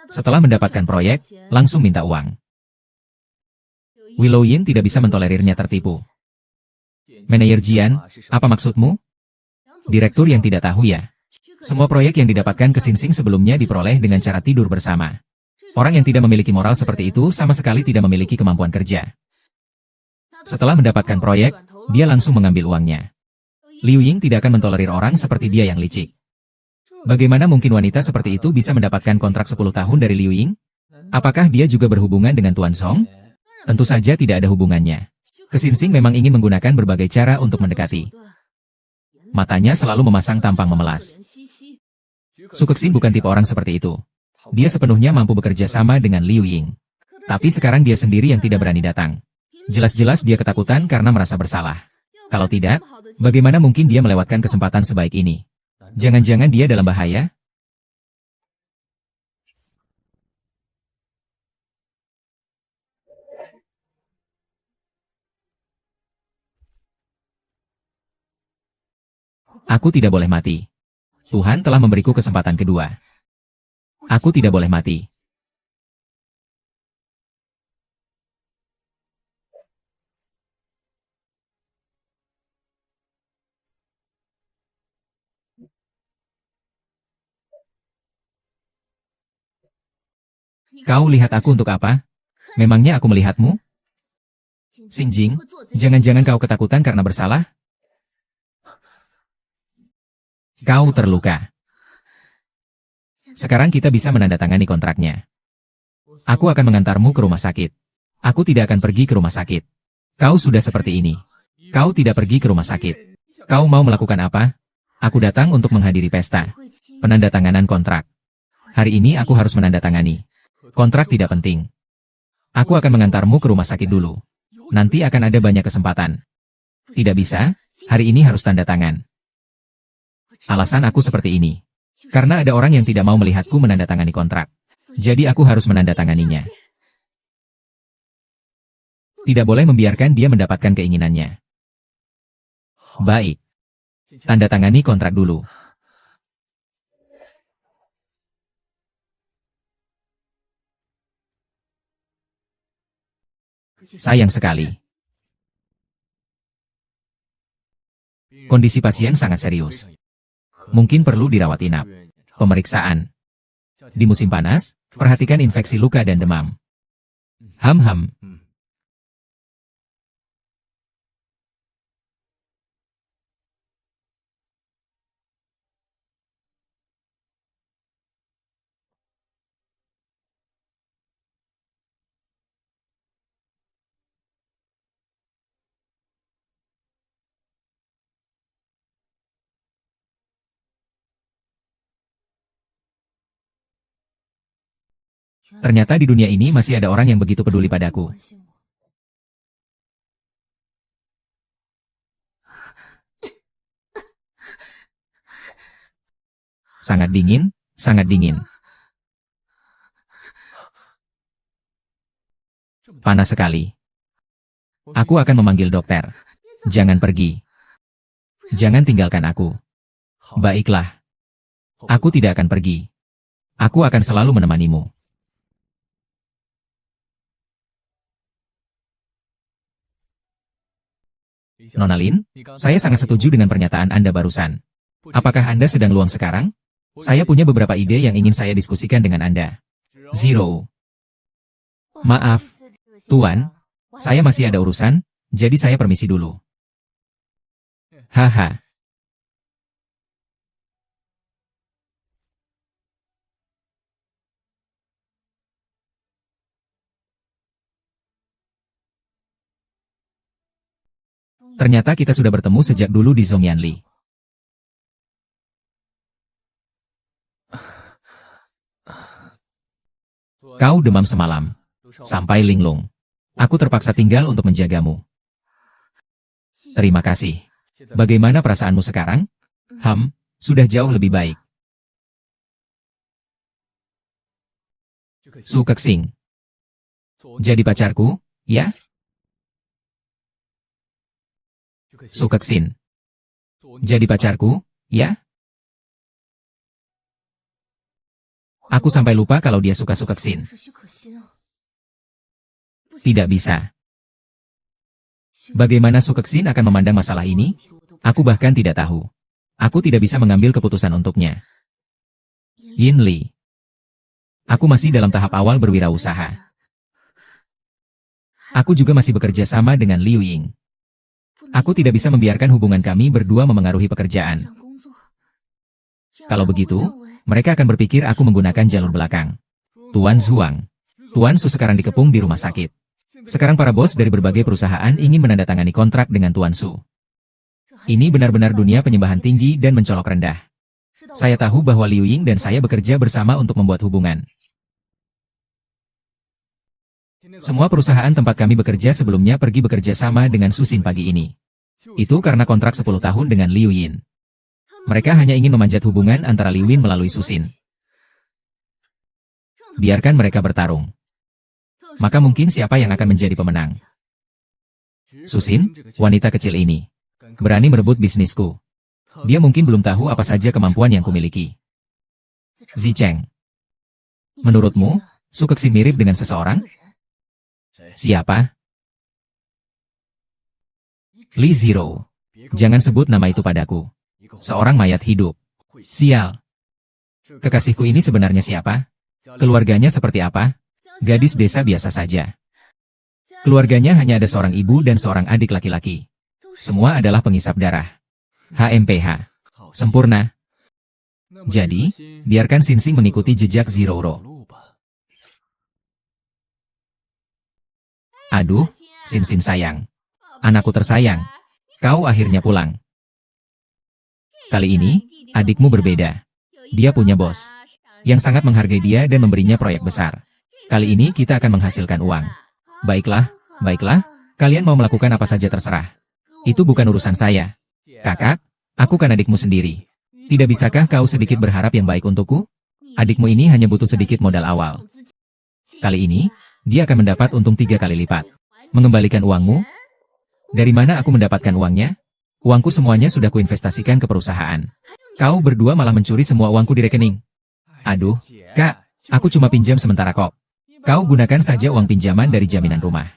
Setelah mendapatkan proyek, langsung minta uang. Willow Yin tidak bisa mentolerirnya tertipu. Manajer Jian, apa maksudmu? Direktur yang tidak tahu ya. Semua proyek yang didapatkan ke Sinsing sebelumnya diperoleh dengan cara tidur bersama. Orang yang tidak memiliki moral seperti itu sama sekali tidak memiliki kemampuan kerja. Setelah mendapatkan proyek, dia langsung mengambil uangnya. Liu Ying tidak akan mentolerir orang seperti dia yang licik. Bagaimana mungkin wanita seperti itu bisa mendapatkan kontrak 10 tahun dari Liu Ying? Apakah dia juga berhubungan dengan Tuan Song? Tentu saja tidak ada hubungannya. Kesinsing memang ingin menggunakan berbagai cara untuk mendekati. Matanya selalu memasang tampang memelas. Su Kexin bukan tipe orang seperti itu. Dia sepenuhnya mampu bekerja sama dengan Liu Ying. Tapi sekarang dia sendiri yang tidak berani datang. Jelas-jelas dia ketakutan karena merasa bersalah. Kalau tidak, bagaimana mungkin dia melewatkan kesempatan sebaik ini? Jangan-jangan dia dalam bahaya? Aku tidak boleh mati. Tuhan telah memberiku kesempatan kedua. Aku tidak boleh mati. Kau lihat aku untuk apa? Memangnya aku melihatmu? Xingjing, jangan-jangan kau ketakutan karena bersalah? Kau terluka. Sekarang kita bisa menandatangani kontraknya. Aku akan mengantarmu ke rumah sakit. Aku tidak akan pergi ke rumah sakit. Kau sudah seperti ini. Kau tidak pergi ke rumah sakit. Kau mau melakukan apa? Aku datang untuk menghadiri pesta. Penandatanganan kontrak. Hari ini aku harus menandatangani. Kontrak tidak penting. Aku akan mengantarmu ke rumah sakit dulu. Nanti akan ada banyak kesempatan. Tidak bisa, hari ini harus tanda tangan. Alasan aku seperti ini. Karena ada orang yang tidak mau melihatku menandatangani kontrak. Jadi aku harus menandatanganinya. Tidak boleh membiarkan dia mendapatkan keinginannya. Baik. Tanda tangani kontrak dulu. Sayang sekali. Kondisi pasien sangat serius. Mungkin perlu dirawat inap. Pemeriksaan. Di musim panas, perhatikan infeksi luka dan demam. Ham-ham. Ternyata di dunia ini masih ada orang yang begitu peduli padaku. Sangat dingin, sangat dingin. Panas sekali. Aku akan memanggil dokter. Jangan pergi. Jangan tinggalkan aku. Baiklah. Aku tidak akan pergi. Aku akan selalu menemanimu. Nona Lin, saya sangat setuju dengan pernyataan Anda barusan. Apakah Anda sedang luang sekarang? Saya punya beberapa ide yang ingin saya diskusikan dengan Anda. Zero. Maaf, Tuan, saya masih ada urusan, jadi saya permisi dulu. Haha. Ternyata kita sudah bertemu sejak dulu di Zhongyanli. Kau demam semalam. Sampai linglung. Aku terpaksa tinggal untuk menjagamu. Terima kasih. Bagaimana perasaanmu sekarang? Sudah jauh lebih baik. Su Kexing. Jadi pacarku, ya? Su Kexin. Jadi pacarku, ya? Aku sampai lupa kalau dia suka Su Kexin. Tidak bisa. Bagaimana Su Kexin akan memandang masalah ini? Aku bahkan tidak tahu. Aku tidak bisa mengambil keputusan untuknya. Yin Li. Aku masih dalam tahap awal berwirausaha. Aku juga masih bekerja sama dengan Liu Ying. Aku tidak bisa membiarkan hubungan kami berdua memengaruhi pekerjaan. Kalau begitu, mereka akan berpikir aku menggunakan jalur belakang. Tuan Zhuang. Tuan Su sekarang dikepung di rumah sakit. Sekarang para bos dari berbagai perusahaan ingin menandatangani kontrak dengan Tuan Su. Ini benar-benar dunia penyembahan tinggi dan mencolok rendah. Saya tahu bahwa Liu Ying dan saya bekerja bersama untuk membuat hubungan. Semua perusahaan tempat kami bekerja sebelumnya pergi bekerja sama dengan Susin pagi ini. Itu karena kontrak 10 tahun dengan Liu Yin. Mereka hanya ingin memanjat hubungan antara Liu Yin melalui Susin. Biarkan mereka bertarung. Maka mungkin siapa yang akan menjadi pemenang? Susin, wanita kecil ini, berani merebut bisnisku. Dia mungkin belum tahu apa saja kemampuan yang kumiliki. Zicheng. Menurutmu, Su Kexin mirip dengan seseorang? Siapa? Li Zero. Jangan sebut nama itu padaku. Seorang mayat hidup. Sial. Kekasihku ini sebenarnya siapa? Keluarganya seperti apa? Gadis desa biasa saja. Keluarganya hanya ada seorang ibu dan seorang adik laki-laki. Semua adalah pengisap darah. HMPH. Sempurna. Jadi, biarkan Xinxing mengikuti jejak Zhou. Aduh, Xinxing sayang. Anakku tersayang. Kau akhirnya pulang. Kali ini, adikmu berbeda. Dia punya bos yang sangat menghargai dia dan memberinya proyek besar. Kali ini kita akan menghasilkan uang. Baiklah, baiklah, kalian mau melakukan apa saja terserah. Itu bukan urusan saya. Kakak, aku kan adikmu sendiri. Tidak bisakah kau sedikit berharap yang baik untukku? Adikmu ini hanya butuh sedikit modal awal. Kali ini, dia akan mendapat untung 3 kali lipat. Mengembalikan uangmu? Dari mana aku mendapatkan uangnya? Uangku semuanya sudah kuinvestasikan ke perusahaan. Kau berdua malah mencuri semua uangku di rekening. Aduh, Kak, aku cuma pinjam sementara kok. Kau gunakan saja uang pinjaman dari jaminan rumah.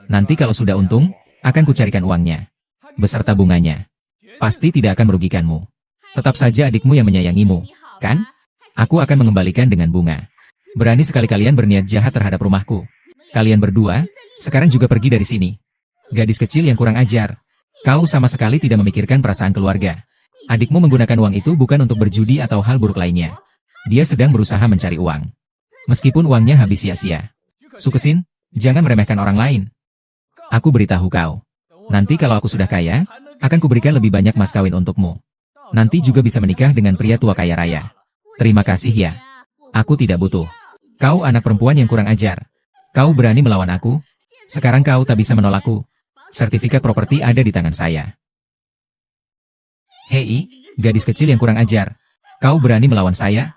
Nanti kalau sudah untung, akan kucarikan uangnya. Beserta bunganya. Pasti tidak akan merugikanmu. Tetap saja adikmu yang menyayangimu, kan? Aku akan mengembalikan dengan bunga. Berani sekali kalian berniat jahat terhadap rumahku. Kalian berdua, sekarang juga pergi dari sini. Gadis kecil yang kurang ajar. Kau sama sekali tidak memikirkan perasaan keluarga. Adikmu menggunakan uang itu bukan untuk berjudi atau hal buruk lainnya. Dia sedang berusaha mencari uang. Meskipun uangnya habis sia-sia. Sukesin, jangan meremehkan orang lain. Aku beritahu kau. Nanti kalau aku sudah kaya, akan kuberikan lebih banyak mas kawin untukmu. Nanti juga bisa menikah dengan pria tua kaya raya. Terima kasih ya. Aku tidak butuh. Kau anak perempuan yang kurang ajar. Kau berani melawan aku? Sekarang kau tak bisa menolakku. Sertifikat properti ada di tangan saya. Hei, gadis kecil yang kurang ajar. Kau berani melawan saya?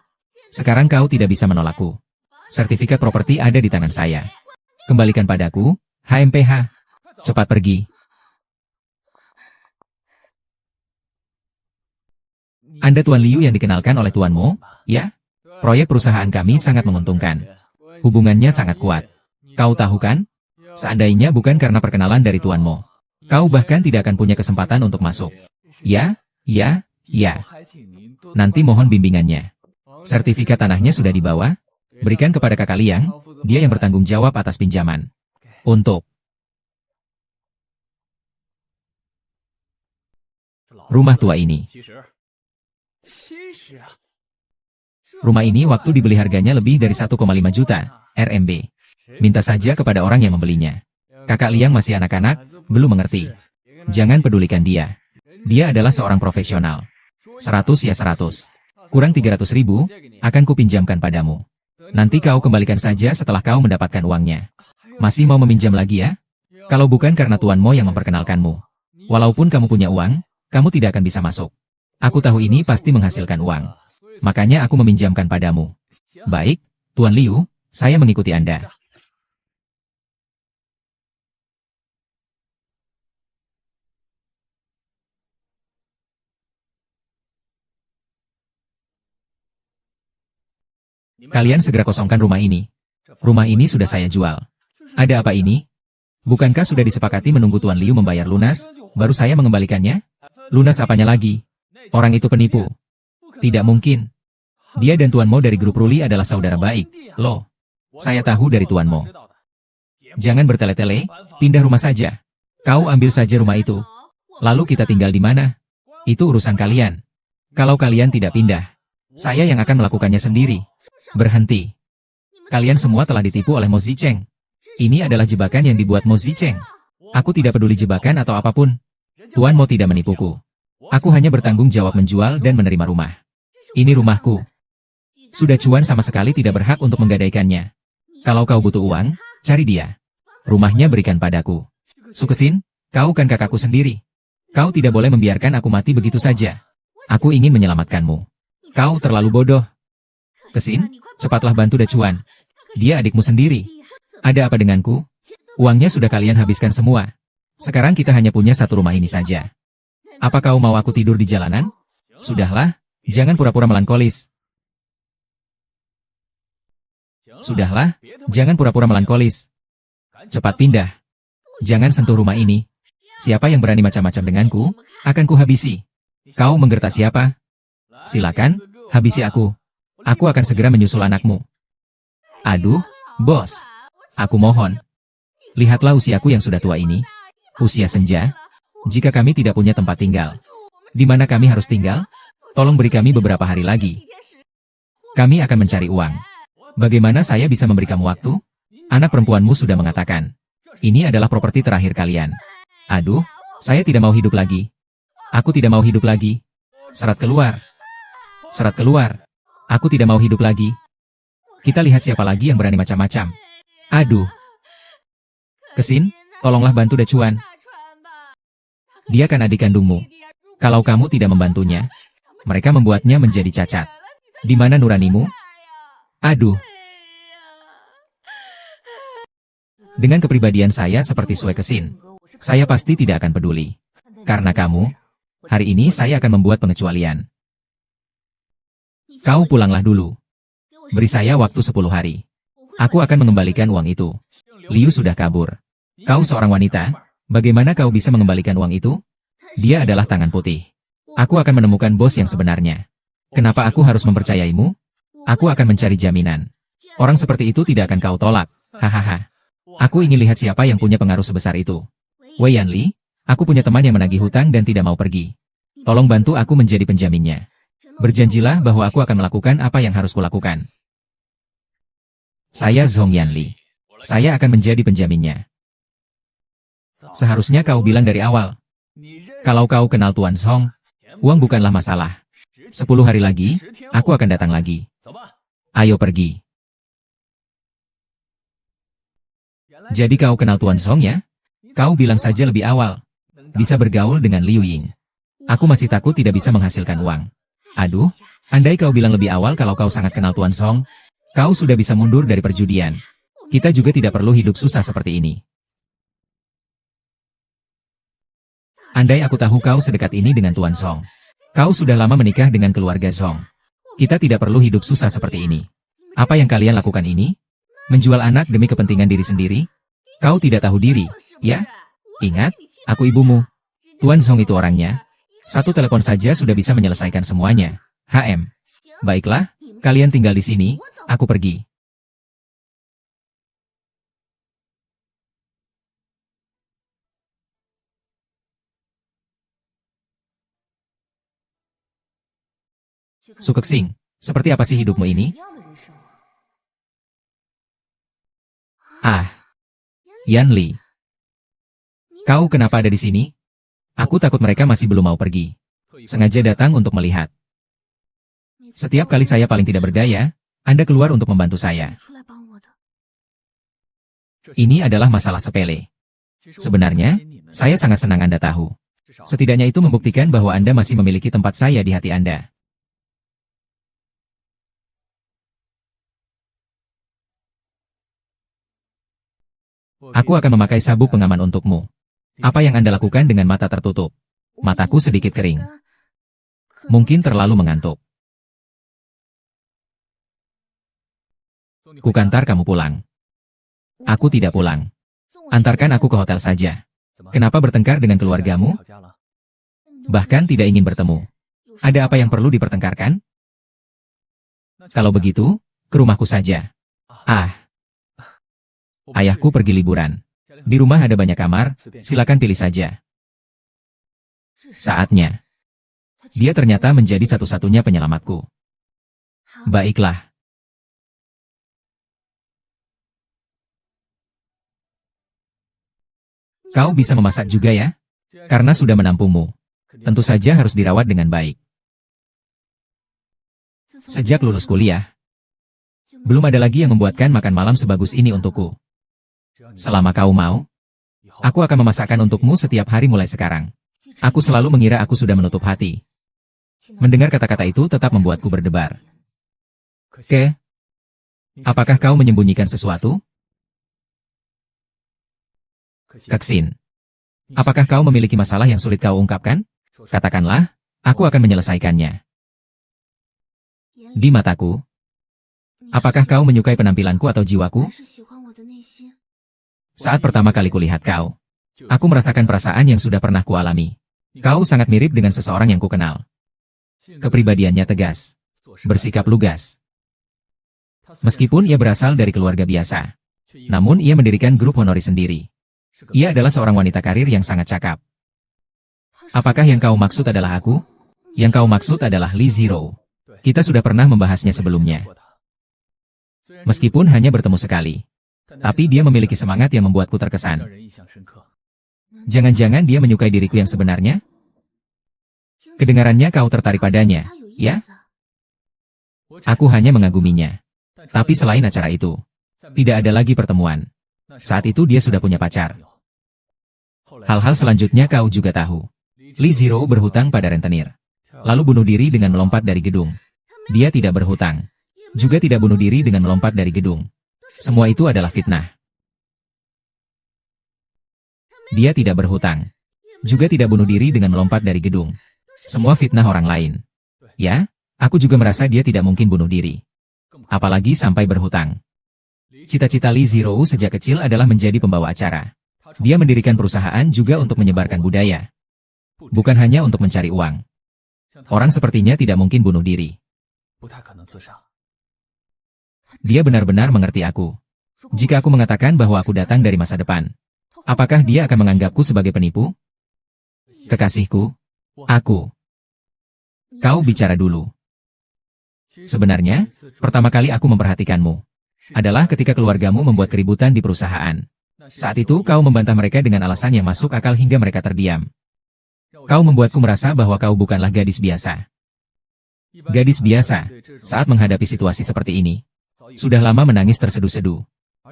Sekarang kau tidak bisa menolakku. Sertifikat properti ada di tangan saya. Kembalikan padaku, HMPH. Cepat pergi. Anda Tuan Liu yang dikenalkan oleh Tuan Mo, ya? Proyek perusahaan kami sangat menguntungkan. Hubungannya sangat kuat. Kau tahu kan? Seandainya bukan karena perkenalan dari Tuan Mo, kau bahkan tidak akan punya kesempatan untuk masuk. Ya, ya, ya. Nanti mohon bimbingannya. Sertifikat tanahnya sudah dibawa. Berikan kepada kakak Liang, dia yang bertanggung jawab atas pinjaman. Untuk rumah tua ini. Rumah ini waktu dibeli harganya lebih dari 1,5 juta RMB. Minta saja kepada orang yang membelinya. Kakak Liang masih anak-anak, belum mengerti. Jangan pedulikan dia. Dia adalah seorang profesional. 100 ya 100. Kurang 300.000, akan kupinjamkan padamu. Nanti kau kembalikan saja setelah kau mendapatkan uangnya. Masih mau meminjam lagi ya? Kalau bukan karena Tuan Mo yang memperkenalkanmu. Walaupun kamu punya uang, kamu tidak akan bisa masuk. Aku tahu ini pasti menghasilkan uang. Makanya aku meminjamkan padamu. Baik, Tuan Liu, saya mengikuti Anda. Kalian segera kosongkan rumah ini. Rumah ini sudah saya jual. Ada apa ini? Bukankah sudah disepakati menunggu Tuan Liu membayar lunas, baru saya mengembalikannya? Lunas apanya lagi? Orang itu penipu. Tidak mungkin. Dia dan Tuan Mo dari grup Ruli adalah saudara baik. Loh, saya tahu dari Tuan Mo. Jangan bertele-tele, pindah rumah saja. Kau ambil saja rumah itu. Lalu kita tinggal di mana? Itu urusan kalian. Kalau kalian tidak pindah, saya yang akan melakukannya sendiri. Berhenti. Kalian semua telah ditipu oleh Mo Zicheng. Ini adalah jebakan yang dibuat Mo Zicheng. Aku tidak peduli jebakan atau apapun. Tuan Mo tidak menipuku. Aku hanya bertanggung jawab menjual dan menerima rumah. Ini rumahku. Sudah cuan sama sekali tidak berhak untuk menggadaikannya. Kalau kau butuh uang, cari dia. Rumahnya berikan padaku. Sukesin, kau kan kakakku sendiri. Kau tidak boleh membiarkan aku mati begitu saja. Aku ingin menyelamatkanmu. Kau terlalu bodoh. Kesin, cepatlah bantu Dacuan. Dia adikmu sendiri. Ada apa denganku? Uangnya sudah kalian habiskan semua. Sekarang kita hanya punya satu rumah ini saja. Apa kau mau aku tidur di jalanan? Sudahlah, jangan pura-pura melankolis. Sudahlah, jangan pura-pura melankolis. Cepat pindah. Jangan sentuh rumah ini. Siapa yang berani macam-macam denganku, akan kuhabisi. Kau menggertak siapa? Silakan, habisi aku. Aku akan segera menyusul anakmu. Aduh, bos. Aku mohon. Lihatlah usiaku yang sudah tua ini. Usia senja. Jika kami tidak punya tempat tinggal, di mana kami harus tinggal? Tolong beri kami beberapa hari lagi. Kami akan mencari uang. Bagaimana saya bisa memberi kamu waktu? Anak perempuanmu sudah mengatakan. Ini adalah properti terakhir kalian. Aduh, saya tidak mau hidup lagi. Aku tidak mau hidup lagi. Serat keluar. Serat keluar. Aku tidak mau hidup lagi. Kita lihat siapa lagi yang berani macam-macam. Aduh. Kesin, tolonglah bantu Dacuan. Dia kan adik kandungmu. Kalau kamu tidak membantunya, mereka membuatnya menjadi cacat. Di mana nuranimu? Aduh. Dengan kepribadian saya seperti Sue Kesin, saya pasti tidak akan peduli. Karena kamu, hari ini saya akan membuat pengecualian. Kau pulanglah dulu. Beri saya waktu 10 hari. Aku akan mengembalikan uang itu. Liu sudah kabur. Kau seorang wanita, bagaimana kau bisa mengembalikan uang itu? Dia adalah tangan putih. Aku akan menemukan bos yang sebenarnya. Kenapa aku harus mempercayaimu? Aku akan mencari jaminan. Orang seperti itu tidak akan kau tolak. Hahaha. Aku ingin lihat siapa yang punya pengaruh sebesar itu. Wei Yanli, aku punya teman yang menagih hutang dan tidak mau pergi. Tolong bantu aku menjadi penjaminnya. Berjanjilah bahwa aku akan melakukan apa yang harus kulakukan. Saya Zhong Yanli. Saya akan menjadi penjaminnya. Seharusnya kau bilang dari awal. Kalau kau kenal Tuan Zhong, uang bukanlah masalah. 10 hari lagi, aku akan datang lagi. Ayo pergi. Jadi kau kenal Tuan Zhong ya? Kau bilang saja lebih awal. Bisa bergaul dengan Liu Ying. Aku masih takut tidak bisa menghasilkan uang. Aduh, andai kau bilang lebih awal kalau kau sangat kenal Tuan Zhong, kau sudah bisa mundur dari perjudian. Kita juga tidak perlu hidup susah seperti ini. Andai aku tahu kau sedekat ini dengan Tuan Zhong. Kau sudah lama menikah dengan keluarga Zhong. Kita tidak perlu hidup susah seperti ini. Apa yang kalian lakukan ini? Menjual anak demi kepentingan diri sendiri? Kau tidak tahu diri, ya? Ingat, aku ibumu. Tuan Zhong itu orangnya. Satu telepon saja sudah bisa menyelesaikan semuanya. HM. Baiklah, kalian tinggal di sini, aku pergi. Su Kexing, seperti apa sih hidupmu ini? Ah, Yan Li. Kau kenapa ada di sini? Aku takut mereka masih belum mau pergi. Sengaja datang untuk melihat. Setiap kali saya paling tidak berdaya, Anda keluar untuk membantu saya. Ini adalah masalah sepele. Sebenarnya, saya sangat senang Anda tahu. Setidaknya itu membuktikan bahwa Anda masih memiliki tempat saya di hati Anda. Aku akan memakai sabuk pengaman untukmu. Apa yang Anda lakukan dengan mata tertutup? Mataku sedikit kering. Mungkin terlalu mengantuk. Kukantar kamu pulang. Aku tidak pulang. Antarkan aku ke hotel saja. Kenapa bertengkar dengan keluargamu? Bahkan tidak ingin bertemu. Ada apa yang perlu dipertengkarkan? Kalau begitu, ke rumahku saja. Ah. Ayahku pergi liburan. Di rumah ada banyak kamar, silakan pilih saja. Saatnya. Dia ternyata menjadi satu-satunya penyelamatku. Baiklah. Kau bisa memasak juga ya? Karena sudah menampungmu. Tentu saja harus dirawat dengan baik. Sejak lulus kuliah, belum ada lagi yang membuatkan makan malam sebagus ini untukku. Selama kau mau, aku akan memasakkan untukmu setiap hari mulai sekarang. Aku selalu mengira aku sudah menutup hati. Mendengar kata-kata itu tetap membuatku berdebar. Apakah kau menyembunyikan sesuatu? Kexin, apakah kau memiliki masalah yang sulit kau ungkapkan? Katakanlah, aku akan menyelesaikannya. Di mataku, apakah kau menyukai penampilanku atau jiwaku? Saat pertama kali kulihat kau, aku merasakan perasaan yang sudah pernah kualami. Kau sangat mirip dengan seseorang yang kukenal. Kepribadiannya tegas, bersikap lugas. Meskipun ia berasal dari keluarga biasa, Namun ia mendirikan grup Honori sendiri. Ia adalah seorang wanita karir yang sangat cakap. Apakah yang kau maksud adalah aku? Yang kau maksud adalah Lee Zero. Kita sudah pernah membahasnya sebelumnya. Meskipun hanya bertemu sekali. Tapi dia memiliki semangat yang membuatku terkesan. Jangan-jangan dia menyukai diriku yang sebenarnya? Kedengarannya kau tertarik padanya, ya? Aku hanya mengaguminya. Tapi selain acara itu, tidak ada lagi pertemuan. Saat itu dia sudah punya pacar. Hal-hal selanjutnya kau juga tahu. Lee Zero berhutang pada rentenir. Lalu bunuh diri dengan melompat dari gedung. Dia tidak berhutang. Juga tidak bunuh diri dengan melompat dari gedung. Semua itu adalah fitnah. Dia tidak berhutang. Juga tidak bunuh diri dengan melompat dari gedung. Semua fitnah orang lain. Ya, aku juga merasa dia tidak mungkin bunuh diri. Apalagi sampai berhutang. Cita-cita Lee Zero sejak kecil adalah menjadi pembawa acara. Dia mendirikan perusahaan juga untuk menyebarkan budaya. Bukan hanya untuk mencari uang. Orang sepertinya tidak mungkin bunuh diri. Dia benar-benar mengerti aku. Jika aku mengatakan bahwa aku datang dari masa depan, apakah dia akan menganggapku sebagai penipu? Kekasihku, aku. Kau bicara dulu. Sebenarnya, pertama kali aku memperhatikanmu adalah ketika keluargamu membuat keributan di perusahaan. Saat itu kau membantah mereka dengan alasan yang masuk akal hingga mereka terdiam. Kau membuatku merasa bahwa kau bukanlah gadis biasa. Gadis biasa, saat menghadapi situasi seperti ini, sudah lama menangis terseduh-seduh.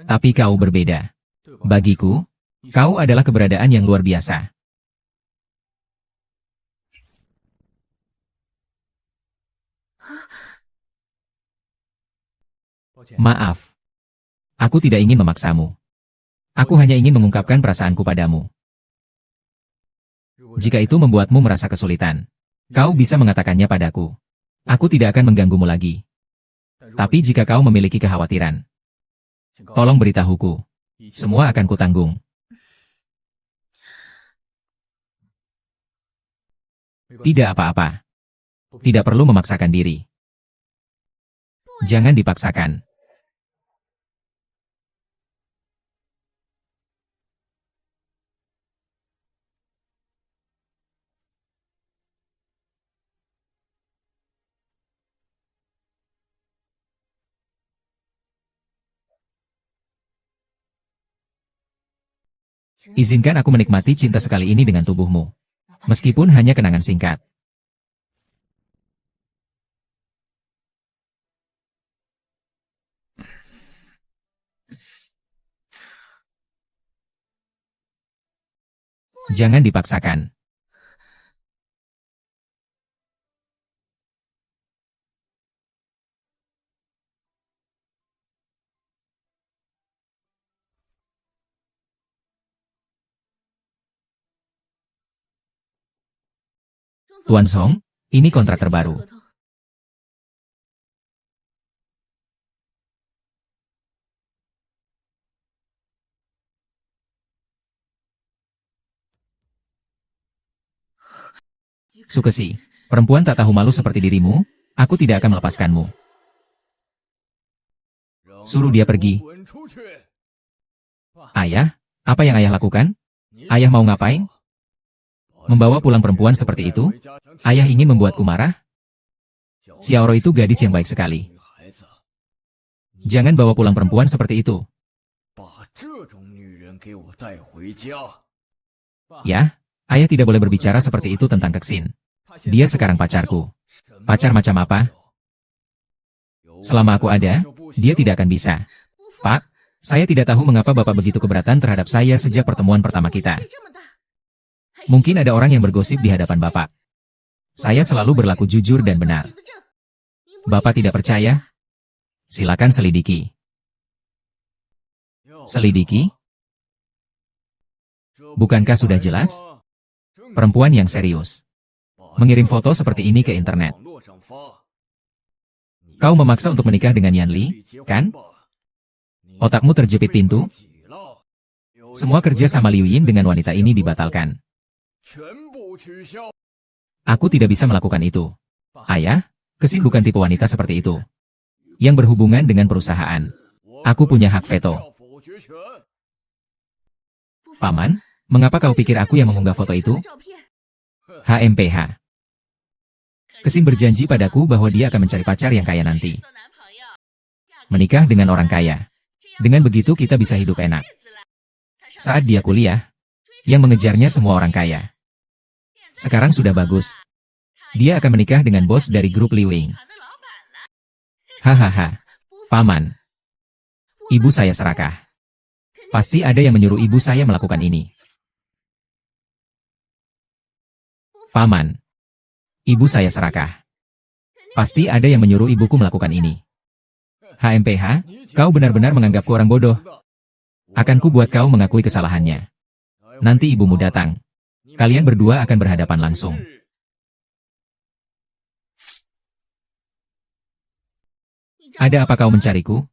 Tapi kau berbeda. Bagiku, kau adalah keberadaan yang luar biasa. Maaf. Aku tidak ingin memaksamu. Aku hanya ingin mengungkapkan perasaanku padamu. Jika itu membuatmu merasa kesulitan, kau bisa mengatakannya padaku. Aku tidak akan mengganggumu lagi. Tapi jika kau memiliki kekhawatiran, tolong beritahuku. Semua akan kutanggung. Tidak apa-apa. Tidak perlu memaksakan diri. Jangan dipaksakan. Izinkan aku menikmati cinta sekali ini dengan tubuhmu. Meskipun hanya kenangan singkat. Jangan dipaksakan. Tuan Song, ini kontrak terbaru. Sukesi, perempuan tak tahu malu seperti dirimu, aku tidak akan melepaskanmu. Suruh dia pergi. Ayah, apa yang ayah lakukan? Ayah mau ngapain? Membawa pulang perempuan seperti itu? Ayah ingin membuatku marah? Xiaoro itu gadis yang baik sekali. Jangan bawa pulang perempuan seperti itu. Ya, ayah tidak boleh berbicara seperti itu tentang Kexin. Dia sekarang pacarku. Pacar macam apa? Selama aku ada, dia tidak akan bisa. Pak, saya tidak tahu mengapa Bapak begitu keberatan terhadap saya sejak pertemuan pertama kita. Mungkin ada orang yang bergosip di hadapan Bapak. Saya selalu berlaku jujur dan benar. Bapak tidak percaya? Silakan selidiki. Selidiki? Bukankah sudah jelas? Perempuan yang serius. Mengirim foto seperti ini ke internet. Kau memaksa untuk menikah dengan Yan Li, kan? Otakmu terjepit pintu? Semua kerja sama Liu Yin dengan wanita ini dibatalkan. Aku tidak bisa melakukan itu. Ayah, Kexin bukan tipe wanita seperti itu. Yang berhubungan dengan perusahaan. Aku punya hak veto. Paman, mengapa kau pikir aku yang mengunggah foto itu? HMPH. Kesin berjanji padaku bahwa dia akan mencari pacar yang kaya nanti. Menikah dengan orang kaya. Dengan begitu kita bisa hidup enak. Saat dia kuliah, yang mengejarnya semua orang kaya. Sekarang sudah bagus. Dia akan menikah dengan bos dari grup Liwing. Hahaha. Paman. Ibu saya serakah. Pasti ada yang menyuruh ibu saya melakukan ini. Paman. Ibu saya serakah. Pasti ada yang menyuruh ibuku melakukan ini. HMPH, kau benar-benar menganggapku orang bodoh. Akan ku buat kau mengakui kesalahannya. Nanti ibumu datang. Kalian berdua akan berhadapan langsung. Ada apa kau mencariku?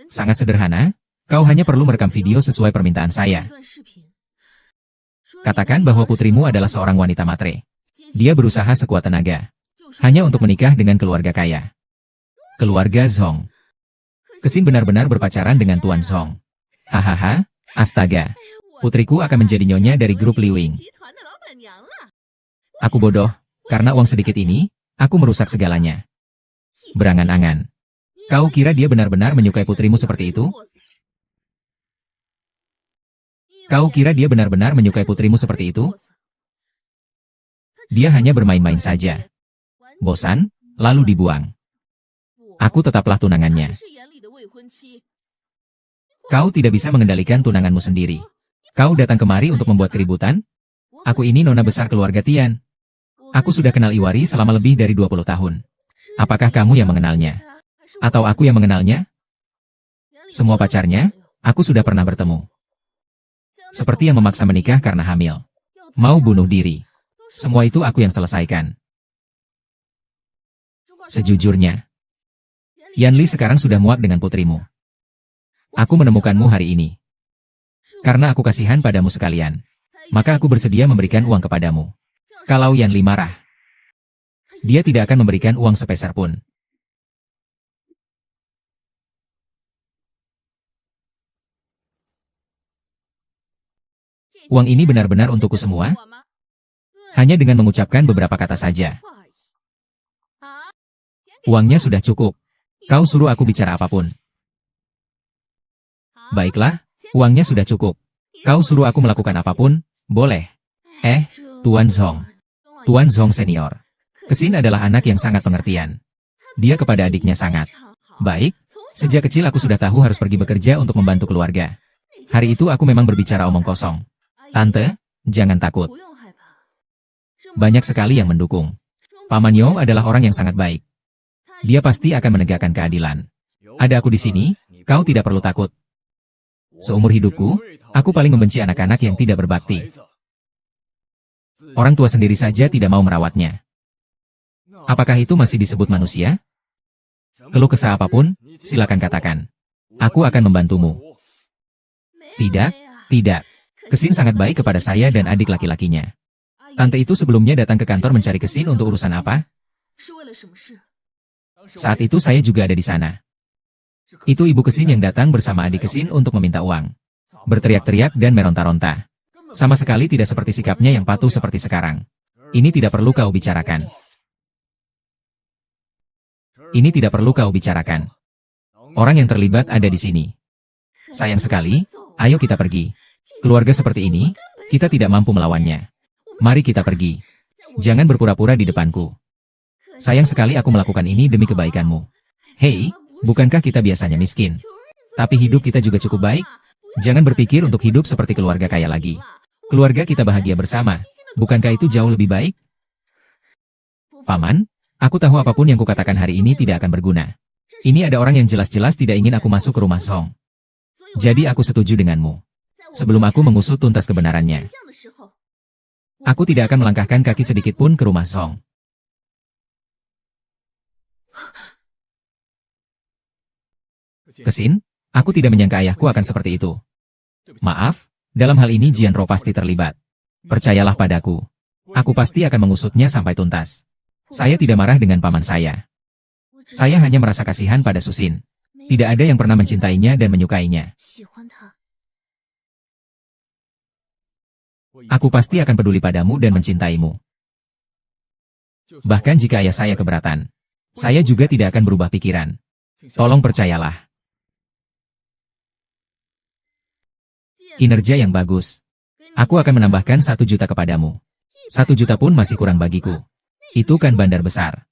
Sangat sederhana, kau hanya perlu merekam video sesuai permintaan saya. Katakan bahwa putrimu adalah seorang wanita matre. Dia berusaha sekuat tenaga. Hanya untuk menikah dengan keluarga kaya. Keluarga Zhong. Kesin benar-benar berpacaran dengan Tuan Zhong. Hahaha, astaga. Putriku akan menjadi nyonya dari grup Liwing. Aku bodoh, karena uang sedikit ini, aku merusak segalanya. Berangan-angan. Kau kira dia benar-benar menyukai putrimu seperti itu? Kau kira dia benar-benar menyukai putrimu seperti itu? Dia hanya bermain-main saja. Bosan, lalu dibuang. Aku tetaplah tunangannya. Kau tidak bisa mengendalikan tunanganmu sendiri. Kau datang kemari untuk membuat keributan? Aku ini nona besar keluarga Tian. Aku sudah kenal Iwari selama lebih dari 20 tahun. Apakah kamu yang mengenalnya? Atau aku yang mengenalnya? Semua pacarnya, aku sudah pernah bertemu. Seperti yang memaksa menikah karena hamil. Mau bunuh diri. Semua itu aku yang selesaikan. Sejujurnya, Yan Li sekarang sudah muak dengan putrimu. Aku menemukanmu hari ini. Karena aku kasihan padamu sekalian. Maka aku bersedia memberikan uang kepadamu. Kalau Yan Li marah, dia tidak akan memberikan uang sepeser pun. Uang ini benar-benar untukku semua? Hanya dengan mengucapkan beberapa kata saja. Uangnya sudah cukup. Kau suruh aku bicara apapun. Baiklah, uangnya sudah cukup. Kau suruh aku melakukan apapun, boleh. Tuan Zhong. Tuan Zhong senior. Kesin adalah anak yang sangat pengertian. Dia kepada adiknya sangat baik. Sejak kecil aku sudah tahu harus pergi bekerja untuk membantu keluarga. Hari itu aku memang berbicara omong kosong. Tante, jangan takut. Banyak sekali yang mendukung. Paman Yo adalah orang yang sangat baik. Dia pasti akan menegakkan keadilan. Ada aku di sini, kau tidak perlu takut. Seumur hidupku, aku paling membenci anak-anak yang tidak berbakti. Orang tua sendiri saja tidak mau merawatnya. Apakah itu masih disebut manusia? Keluh kesah apapun, silakan katakan. Aku akan membantumu. Tidak, tidak. Kesin sangat baik kepada saya dan adik laki-lakinya. Tante itu sebelumnya datang ke kantor mencari Kesin untuk urusan apa? Saat itu saya juga ada di sana. Itu ibu Kesin yang datang bersama adik Kesin untuk meminta uang. Berteriak-teriak dan meronta-ronta. Sama sekali tidak seperti sikapnya yang patuh seperti sekarang. Ini tidak perlu kau bicarakan. Ini tidak perlu kau bicarakan. Orang yang terlibat ada di sini. Sayang sekali, ayo kita pergi. Keluarga seperti ini, kita tidak mampu melawannya. Mari kita pergi. Jangan berpura-pura di depanku. Sayang sekali aku melakukan ini demi kebaikanmu. Hei, bukankah kita biasanya miskin? Tapi hidup kita juga cukup baik. Jangan berpikir untuk hidup seperti keluarga kaya lagi. Keluarga kita bahagia bersama. Bukankah itu jauh lebih baik? Paman, aku tahu apapun yang kukatakan hari ini tidak akan berguna. Ini ada orang yang jelas-jelas tidak ingin aku masuk ke rumah Zhong. Jadi aku setuju denganmu. Sebelum aku mengusut tuntas kebenarannya, aku tidak akan melangkahkan kaki sedikit pun ke rumah Zhong. Kesin, aku tidak menyangka ayahku akan seperti itu. Maaf, dalam hal ini Jianro pasti terlibat. Percayalah padaku. Aku pasti akan mengusutnya sampai tuntas. Saya tidak marah dengan paman saya. Saya hanya merasa kasihan pada Susin. Tidak ada yang pernah mencintainya dan menyukainya. Aku pasti akan peduli padamu dan mencintaimu. Bahkan jika ayah saya keberatan, saya juga tidak akan berubah pikiran. Tolong percayalah. Kinerja yang bagus. Aku akan menambahkan 1 juta kepadamu. 1 juta pun masih kurang bagiku. Itu kan bandar besar.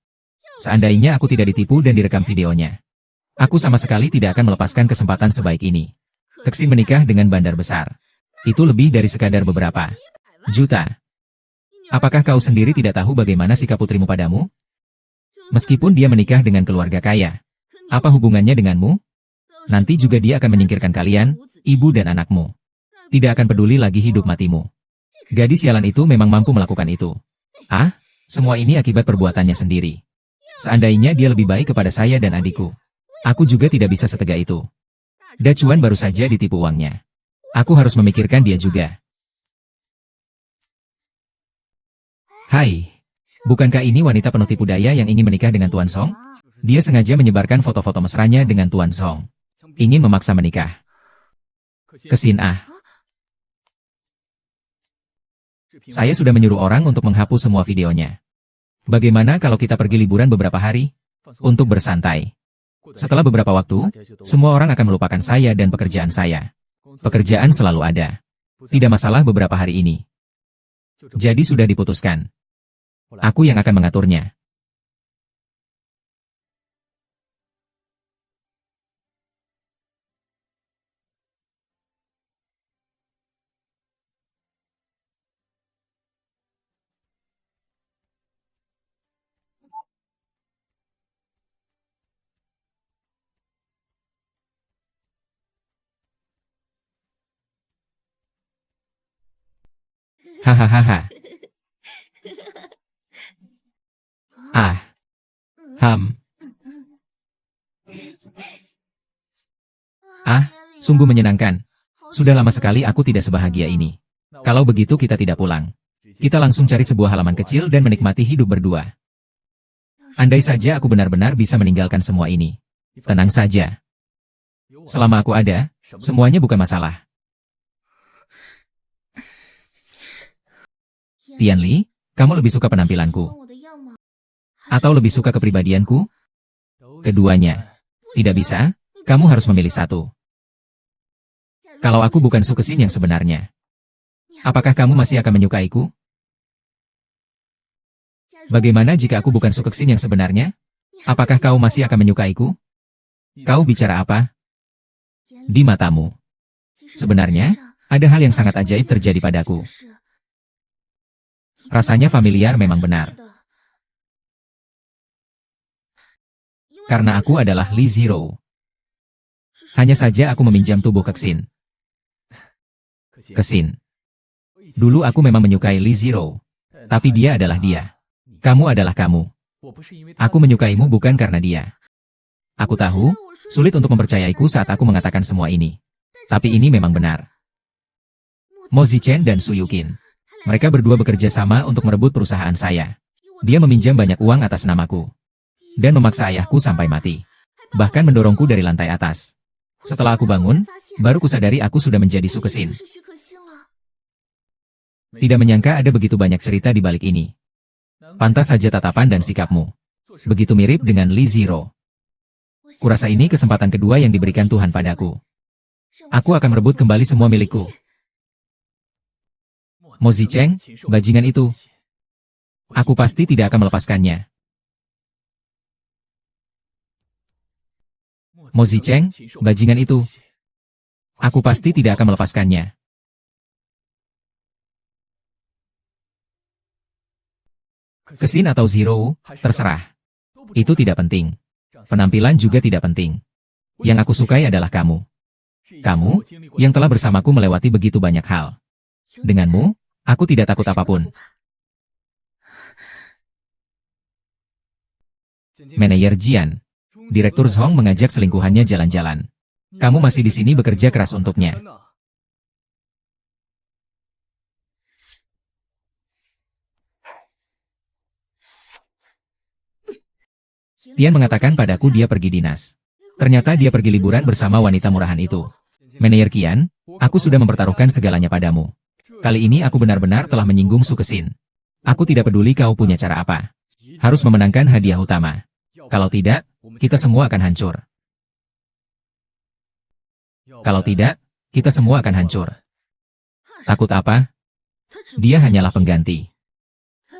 Seandainya aku tidak ditipu dan direkam videonya, aku sama sekali tidak akan melepaskan kesempatan sebaik ini. Keksin menikah dengan bandar besar. Itu lebih dari sekadar beberapa juta. Apakah kau sendiri tidak tahu bagaimana sikap putrimu padamu? Meskipun dia menikah dengan keluarga kaya, apa hubungannya denganmu? Nanti juga dia akan menyingkirkan kalian, ibu dan anakmu. Tidak akan peduli lagi hidup matimu. Gadis sialan itu memang mampu melakukan itu. Ah, semua ini akibat perbuatannya sendiri. Seandainya dia lebih baik kepada saya dan adikku, aku juga tidak bisa setegak itu. Dacuan baru saja ditipu uangnya. Aku harus memikirkan dia juga. Hai, bukankah ini wanita penuh tipu daya yang ingin menikah dengan Tuan Song? Dia sengaja menyebarkan foto-foto mesranya dengan Tuan Song. Ingin memaksa menikah. Kesin ah. Saya sudah menyuruh orang untuk menghapus semua videonya. Bagaimana kalau kita pergi liburan beberapa hari? Untuk bersantai. Setelah beberapa waktu, semua orang akan melupakan saya dan pekerjaan saya. Pekerjaan selalu ada. Tidak masalah beberapa hari ini. Jadi sudah diputuskan. Aku yang akan mengaturnya. Hahaha. Ah. Ah, sungguh menyenangkan. Sudah lama sekali aku tidak sebahagia ini. Kalau begitu kita tidak pulang. Kita langsung cari sebuah halaman kecil dan menikmati hidup berdua. Andai saja aku benar-benar bisa meninggalkan semua ini. Tenang saja. Selama aku ada, semuanya bukan masalah. Tianli, kamu lebih suka penampilanku? Atau lebih suka kepribadianku? Keduanya. Tidak bisa, kamu harus memilih satu. Kalau aku bukan Sukesin yang sebenarnya, apakah kamu masih akan menyukaiku? Bagaimana jika aku bukan Sukesin yang sebenarnya? Apakah kau masih akan menyukaiku? Kau bicara apa? Di matamu. Sebenarnya, ada hal yang sangat ajaib terjadi padaku. Rasanya familiar memang benar. Karena aku adalah Li Zero. Hanya saja aku meminjam tubuh Keksin. Kesin. Dulu aku memang menyukai Li Zero. Tapi dia adalah dia. Kamu adalah kamu. Aku menyukaimu bukan karena dia. Aku tahu, sulit untuk mempercayaiku saat aku mengatakan semua ini. Tapi ini memang benar. Mo Zichen dan Su Yukin. Mereka berdua bekerja sama untuk merebut perusahaan saya. Dia meminjam banyak uang atas namaku. Dan memaksa ayahku sampai mati. Bahkan mendorongku dari lantai atas. Setelah aku bangun, baru kusadari aku sudah menjadi Sukesin. Tidak menyangka ada begitu banyak cerita di balik ini. Pantas saja tatapan dan sikapmu. Begitu mirip dengan Li Zero. Kurasa ini kesempatan kedua yang diberikan Tuhan padaku. Aku akan merebut kembali semua milikku. Mo Zicheng, bajingan itu. Aku pasti tidak akan melepaskannya. Mo Zicheng, bajingan itu. Aku pasti tidak akan melepaskannya. Kesin atau Zero, terserah. Itu tidak penting. Penampilan juga tidak penting. Yang aku sukai adalah kamu. Kamu, yang telah bersamaku melewati begitu banyak hal. Denganmu, aku tidak takut apapun. Manajer Jian. Direktur Zhong mengajak selingkuhannya jalan-jalan. Kamu masih di sini bekerja keras untuknya. Tian mengatakan padaku dia pergi dinas. Ternyata dia pergi liburan bersama wanita murahan itu. Manajer Qian, aku sudah mempertaruhkan segalanya padamu. Kali ini aku benar-benar telah menyinggung Su Kexin. Aku tidak peduli kau punya cara apa. Harus memenangkan hadiah utama. Kalau tidak, kita semua akan hancur. Kalau tidak, kita semua akan hancur. Takut apa? Dia hanyalah pengganti.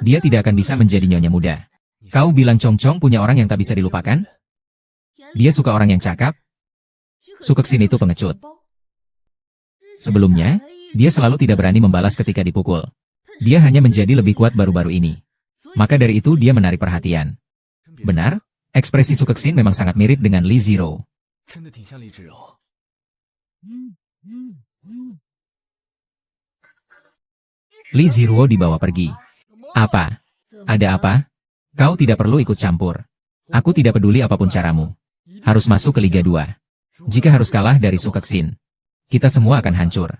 Dia tidak akan bisa menjadi nyonya muda. Kau bilang Chong Chong punya orang yang tak bisa dilupakan? Dia suka orang yang cakap? Su Kexin itu pengecut. Sebelumnya, dia selalu tidak berani membalas ketika dipukul. Dia hanya menjadi lebih kuat baru-baru ini. Maka dari itu dia menarik perhatian. Benar, ekspresi Su Kexin memang sangat mirip dengan Li Ziro. Li Ziro dibawa pergi. Apa? Ada apa? Kau tidak perlu ikut campur. Aku tidak peduli apapun caramu. Harus masuk ke Liga 2. Jika harus kalah dari Su Kexin, kita semua akan hancur.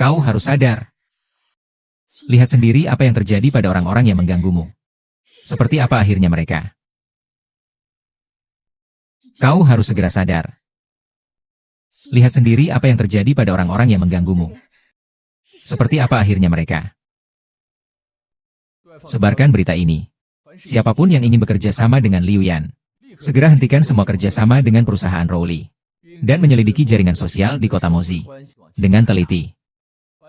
Kau harus sadar. Lihat sendiri apa yang terjadi pada orang-orang yang mengganggumu. Seperti apa akhirnya mereka. Kau harus segera sadar. Lihat sendiri apa yang terjadi pada orang-orang yang mengganggumu. Seperti apa akhirnya mereka. Sebarkan berita ini. Siapapun yang ingin bekerja sama dengan Liu Yan, segera hentikan semua kerjasama dengan perusahaan Rowley. Dan menyelidiki jaringan sosial di kota Mozi. Dengan teliti.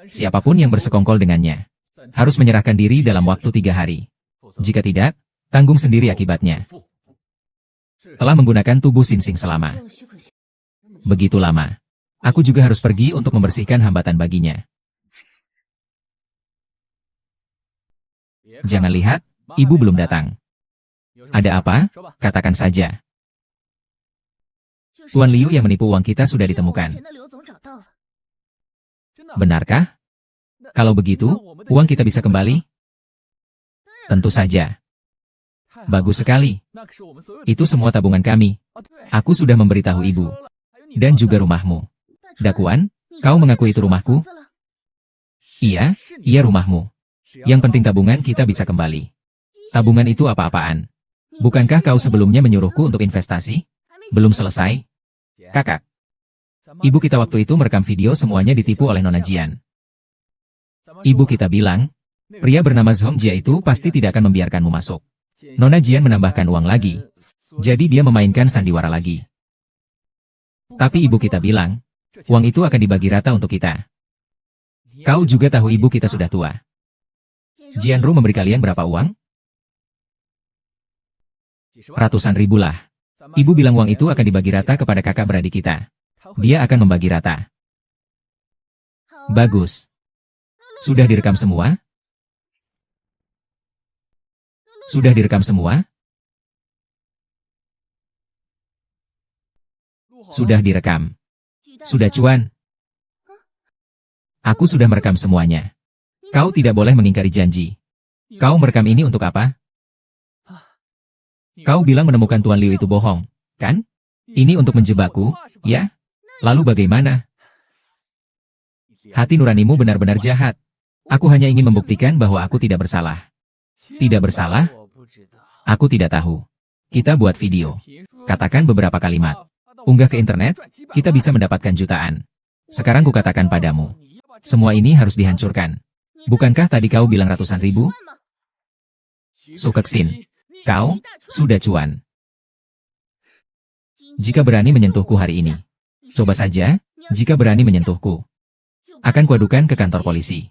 Siapapun yang bersekongkol dengannya, harus menyerahkan diri dalam waktu 3 hari. Jika tidak, tanggung sendiri akibatnya. Telah menggunakan tubuh Sinsing selama begitu lama. Aku juga harus pergi untuk membersihkan hambatan baginya. Jangan lihat, ibu belum datang. Ada apa? Katakan saja. Tuan Liu yang menipu uang kita sudah ditemukan. Benarkah? Kalau begitu, uang kita bisa kembali? Tentu saja. Bagus sekali. Itu semua tabungan kami. Aku sudah memberitahu ibu. Dan juga rumahmu. Dakuan, kau mengaku itu rumahku? Iya, iya rumahmu. Yang penting tabungan kita bisa kembali. Tabungan itu apa-apaan? Bukankah kau sebelumnya menyuruhku untuk investasi? Belum selesai? Kakak. Ibu kita waktu itu merekam video semuanya ditipu oleh Nona Jian. Ibu kita bilang, pria bernama Zhong Jia itu pasti tidak akan membiarkanmu masuk. Nona Jian menambahkan uang lagi. Jadi dia memainkan sandiwara lagi. Tapi ibu kita bilang, uang itu akan dibagi rata untuk kita. Kau juga tahu ibu kita sudah tua. Jianru memberi kalian berapa uang? Ratusan ribu lah. Ibu bilang uang itu akan dibagi rata kepada kakak beradik kita. Dia akan membagi rata. Bagus. Sudah direkam semua? Sudah direkam semua? Sudah direkam. Sudah cuan. Aku sudah merekam semuanya. Kau tidak boleh mengingkari janji. Kau merekam ini untuk apa? Kau bilang menemukan Tuan Liu itu bohong, kan? Ini untuk menjebakku, ya? Lalu bagaimana? Hati nuranimu benar-benar jahat. Aku hanya ingin membuktikan bahwa aku tidak bersalah. Tidak bersalah? Aku tidak tahu. Kita buat video. Katakan beberapa kalimat. Unggah ke internet, kita bisa mendapatkan jutaan. Sekarang kukatakan padamu. Semua ini harus dihancurkan. Bukankah tadi kau bilang ratusan ribu? Su Kexin, kau sudah cuan. Jika berani menyentuhku hari ini. Coba saja, jika berani menyentuhku. Akan kuadukan ke kantor polisi.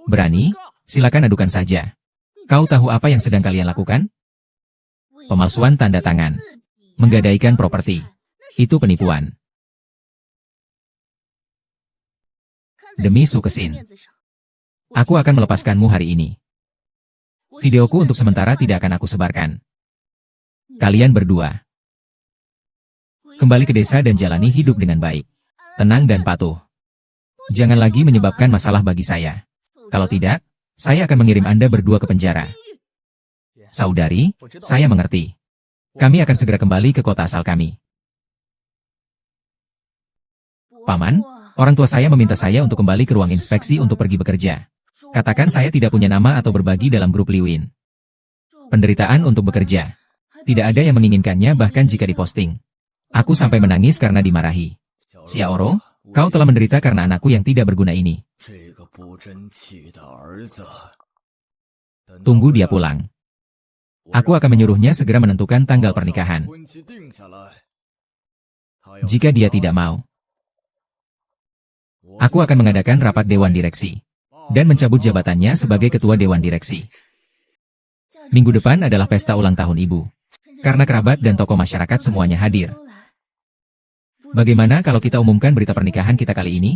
Berani? Silakan adukan saja. Kau tahu apa yang sedang kalian lakukan? Pemalsuan tanda tangan. Menggadaikan properti. Itu penipuan. Demi Su Kexin. Aku akan melepaskanmu hari ini. Videoku untuk sementara tidak akan aku sebarkan. Kalian berdua. Kembali ke desa dan jalani hidup dengan baik. Tenang dan patuh. Jangan lagi menyebabkan masalah bagi saya. Kalau tidak, saya akan mengirim Anda berdua ke penjara. Saudari, saya mengerti. Kami akan segera kembali ke kota asal kami. Paman, orang tua saya meminta saya untuk kembali ke ruang inspeksi untuk pergi bekerja. Katakan saya tidak punya nama atau berbagi dalam grup Liuin. Penderitaan untuk bekerja. Tidak ada yang menginginkannya bahkan jika diposting. Aku sampai menangis karena dimarahi. Xiaoro, kau telah menderita karena anakku yang tidak berguna ini. Tunggu dia pulang. Aku akan menyuruhnya segera menentukan tanggal pernikahan. Jika dia tidak mau, aku akan mengadakan rapat dewan direksi dan mencabut jabatannya sebagai ketua dewan direksi. Minggu depan adalah pesta ulang tahun ibu. Karena kerabat dan tokoh masyarakat semuanya hadir. Bagaimana kalau kita umumkan berita pernikahan kita kali ini?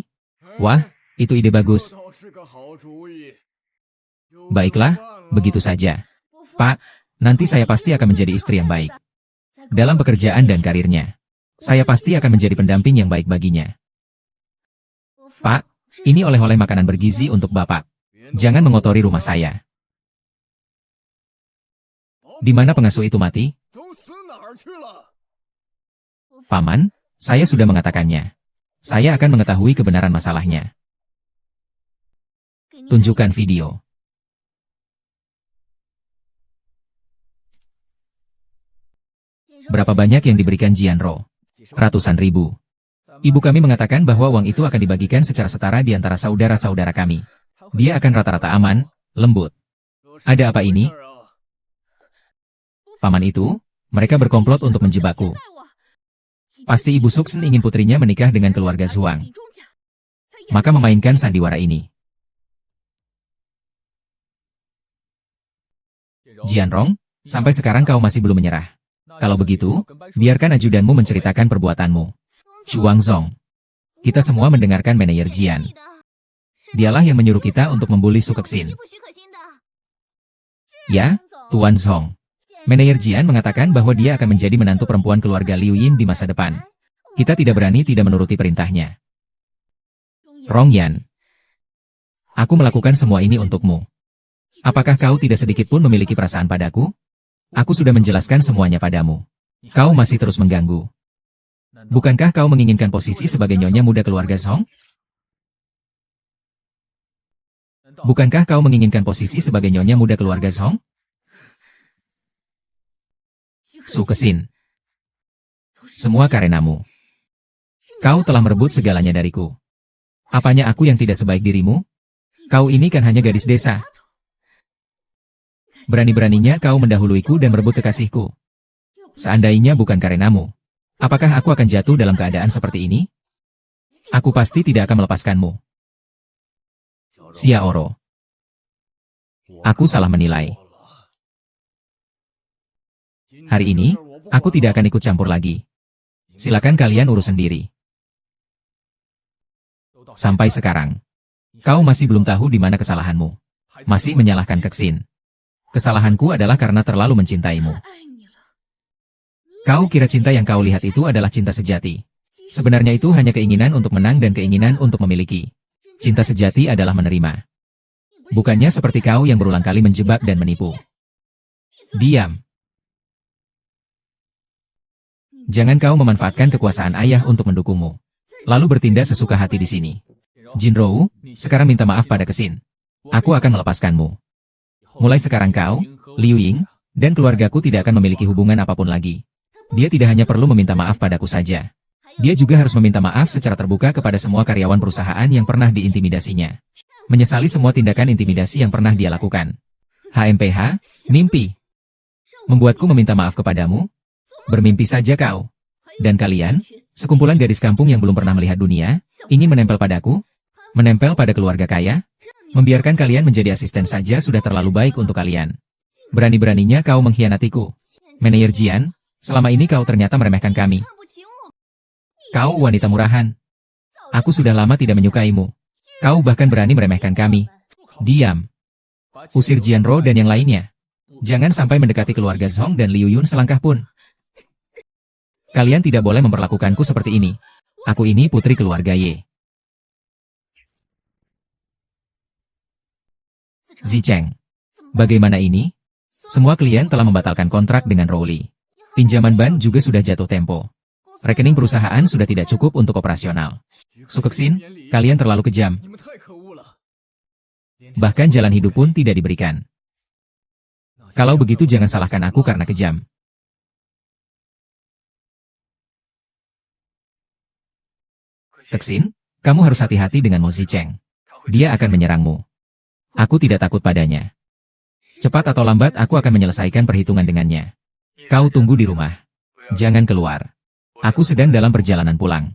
Wah, itu ide bagus. Baiklah, begitu saja. Pak, nanti saya pasti akan menjadi istri yang baik. Dalam pekerjaan dan karirnya, saya pasti akan menjadi pendamping yang baik baginya. Pak, ini oleh-oleh makanan bergizi untuk Bapak. Jangan mengotori rumah saya. Di mana pengasuh itu mati? Paman, saya sudah mengatakannya. Saya akan mengetahui kebenaran masalahnya. Tunjukkan video. Berapa banyak yang diberikan Jianro? Ratusan ribu. Ibu kami mengatakan bahwa uang itu akan dibagikan secara setara di antara saudara-saudara kami. Dia akan rata-rata aman, lembut. Ada apa ini? Paman itu, mereka berkomplot untuk menjebakku. Pasti Ibu Suksen ingin putrinya menikah dengan keluarga Zhuang. Maka memainkan sandiwara ini. Jianrong, sampai sekarang kau masih belum menyerah. Kalau begitu, biarkan ajudanmu menceritakan perbuatanmu. Chuangzong. Kita semua mendengarkan manajer Jian. Dialah yang menyuruh kita untuk membuli Su Kexin. Ya, Tuan Zhong. Manajer Jian mengatakan bahwa dia akan menjadi menantu perempuan keluarga Liu Yin di masa depan. Kita tidak berani tidak menuruti perintahnya. Rong Yan. Aku melakukan semua ini untukmu. Apakah kau tidak sedikit pun memiliki perasaan padaku? Aku sudah menjelaskan semuanya padamu. Kau masih terus mengganggu. Bukankah kau menginginkan posisi sebagai nyonya muda keluarga Zhong? Bukankah kau menginginkan posisi sebagai nyonya muda keluarga Zhong? Su Kexin. Semua karenamu. Kau telah merebut segalanya dariku. Apanya aku yang tidak sebaik dirimu? Kau ini kan hanya gadis desa. Berani-beraninya kau mendahuluiku dan merebut kekasihku. Seandainya bukan karenamu, apakah aku akan jatuh dalam keadaan seperti ini? Aku pasti tidak akan melepaskanmu. Xiaoro. Aku salah menilai. Hari ini, aku tidak akan ikut campur lagi. Silakan kalian urus sendiri. Sampai sekarang, kau masih belum tahu di mana kesalahanmu. Masih menyalahkan Kexin. Kesalahanku adalah karena terlalu mencintaimu. Kau kira cinta yang kau lihat itu adalah cinta sejati. Sebenarnya itu hanya keinginan untuk menang dan keinginan untuk memiliki. Cinta sejati adalah menerima. Bukannya seperti kau yang berulang kali menjebak dan menipu. Diam. Jangan kau memanfaatkan kekuasaan ayah untuk mendukungmu. Lalu bertindak sesuka hati di sini. Jinrou, sekarang minta maaf pada Kexin. Aku akan melepaskanmu. Mulai sekarang kau, Liu Ying, dan keluargaku tidak akan memiliki hubungan apapun lagi. Dia tidak hanya perlu meminta maaf padaku saja. Dia juga harus meminta maaf secara terbuka kepada semua karyawan perusahaan yang pernah diintimidasinya. Menyesali semua tindakan intimidasi yang pernah dia lakukan. HMPH, mimpi. Membuatku meminta maaf kepadamu? Bermimpi saja kau. Dan kalian, sekumpulan gadis kampung yang belum pernah melihat dunia, ingin menempel padaku? Menempel pada keluarga kaya? Membiarkan kalian menjadi asisten saja sudah terlalu baik untuk kalian. Berani-beraninya kau mengkhianatiku. Manajer Jian, selama ini kau ternyata meremehkan kami. Kau wanita murahan. Aku sudah lama tidak menyukaimu. Kau bahkan berani meremehkan kami. Diam. Usir Jianro dan yang lainnya. Jangan sampai mendekati keluarga Zhong dan Liu Yun selangkah pun. Kalian tidak boleh memperlakukanku seperti ini. Aku ini putri keluarga Ye. Zicheng. Bagaimana ini? Semua klien telah membatalkan kontrak dengan Rowley. Pinjaman ban juga sudah jatuh tempo. Rekening perusahaan sudah tidak cukup untuk operasional. Su Kexin, kalian terlalu kejam. Bahkan jalan hidup pun tidak diberikan. Kalau begitu jangan salahkan aku karena kejam. Kexin, kamu harus hati-hati dengan Mo Zicheng. Dia akan menyerangmu. Aku tidak takut padanya. Cepat atau lambat aku akan menyelesaikan perhitungan dengannya. Kau tunggu di rumah. Jangan keluar. Aku sedang dalam perjalanan pulang.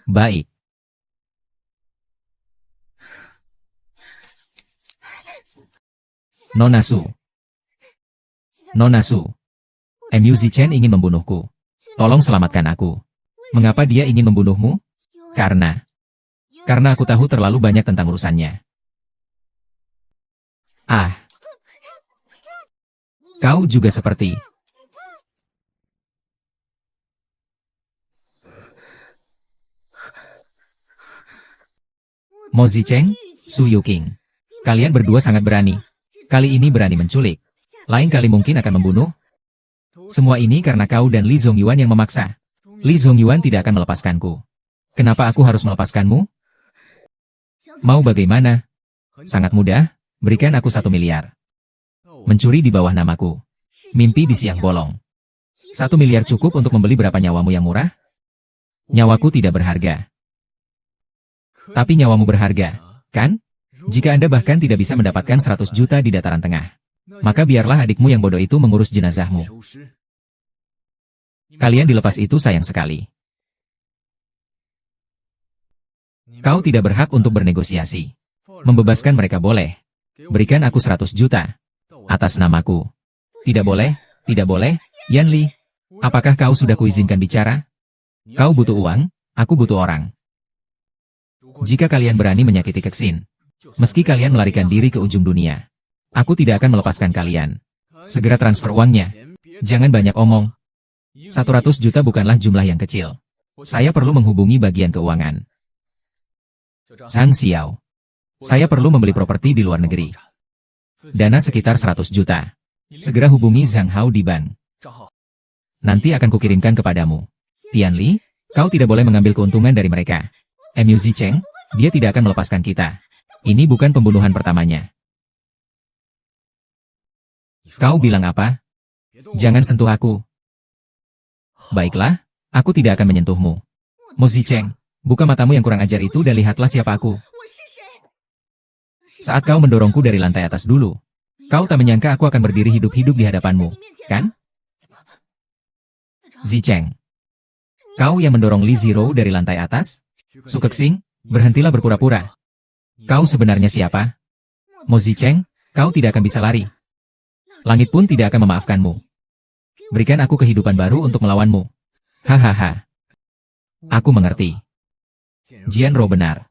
Baik. Nona Su. Nona Su. Mu Zichen ingin membunuhku. Tolong selamatkan aku. Mengapa dia ingin membunuhmu? Karena aku tahu terlalu banyak tentang urusannya. Ah. Kau juga seperti. Mo Zicheng, Su Yuqing. Kalian berdua sangat berani. Kali ini berani menculik. Lain kali mungkin akan membunuh. Semua ini karena kau dan Li Zongyuan yang memaksa. Li Zongyuan tidak akan melepaskanku. Kenapa aku harus melepaskanmu? Mau bagaimana? Sangat mudah, berikan aku 1 miliar. Mencuri di bawah namaku. Mimpi di siang bolong. 1 miliar cukup untuk membeli berapa nyawamu yang murah? Nyawaku tidak berharga. Tapi nyawamu berharga, kan? Jika Anda bahkan tidak bisa mendapatkan 100 juta di dataran tengah, maka biarlah adikmu yang bodoh itu mengurus jenazahmu. Kalian dilepas itu sayang sekali. Kau tidak berhak untuk bernegosiasi. Membebaskan mereka boleh. Berikan aku 100 juta. Atas namaku. Tidak boleh, tidak boleh, Yan Li. Apakah kau sudah kuizinkan bicara? Kau butuh uang, aku butuh orang. Jika kalian berani menyakiti Kexin, meski kalian melarikan diri ke ujung dunia, aku tidak akan melepaskan kalian. Segera transfer uangnya. Jangan banyak omong. 100 juta bukanlah jumlah yang kecil. Saya perlu menghubungi bagian keuangan. Sang Xiao. Saya perlu membeli properti di luar negeri. Dana sekitar 100 juta. Segera hubungi Zhang Hao di bank. Nanti akan kukirimkan kepadamu. Tian Li, kau tidak boleh mengambil keuntungan dari mereka. Mu Zicheng, dia tidak akan melepaskan kita. Ini bukan pembunuhan pertamanya. Kau bilang apa? Jangan sentuh aku. Baiklah, aku tidak akan menyentuhmu. Mo Zicheng, buka matamu yang kurang ajar itu dan lihatlah siapa aku. Saat kau mendorongku dari lantai atas dulu, kau tak menyangka aku akan berdiri hidup-hidup di hadapanmu, kan? Zicheng, kau yang mendorong Li Ziro dari lantai atas? Su Kexin, berhentilah berpura-pura. Kau sebenarnya siapa? Mo Zicheng, kau tidak akan bisa lari. Langit pun tidak akan memaafkanmu. Berikan aku kehidupan baru untuk melawanmu. Hahaha. Aku mengerti. Jian Ro benar.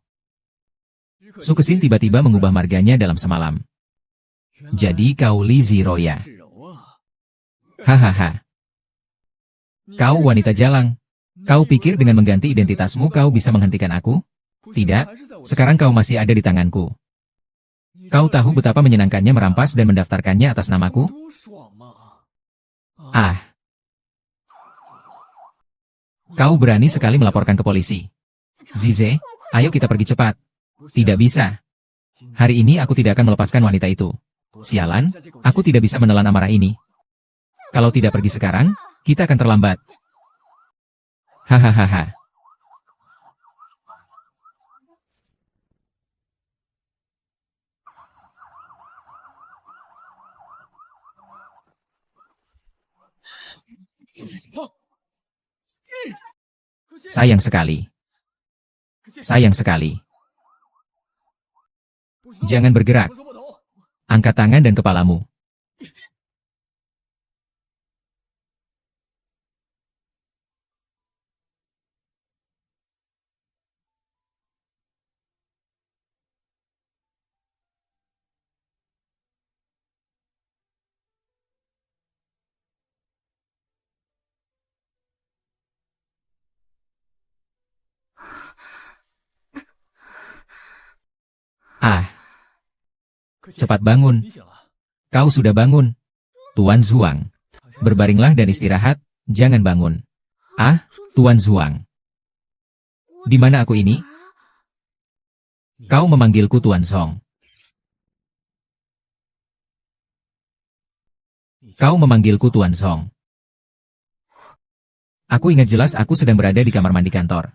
Su Kexin tiba-tiba mengubah marganya dalam semalam. Jadi kau Li Ziro ya? Hahaha. Kau wanita jalang. Kau pikir dengan mengganti identitasmu kau bisa menghentikan aku? Tidak, sekarang kau masih ada di tanganku. Kau tahu betapa menyenangkannya merampas dan mendaftarkannya atas namaku? Ah. Kau berani sekali melaporkan ke polisi. Zize, ayo kita pergi cepat. Tidak bisa. Hari ini aku tidak akan melepaskan wanita itu. Sialan, aku tidak bisa menelan amarah ini. Kalau tidak pergi sekarang, kita akan terlambat. Hahaha. Sayang sekali. Sayang sekali. Jangan bergerak. Angkat tangan dan kepalamu. Ah. Cepat bangun. Kau sudah bangun. Tuan Zhuang. Berbaringlah dan istirahat, jangan bangun. Ah, Tuan Zhuang. Di mana aku ini? Kau memanggilku Tuan Song. Kau memanggilku Tuan Song. Aku ingat jelas aku sedang berada di kamar mandi kantor.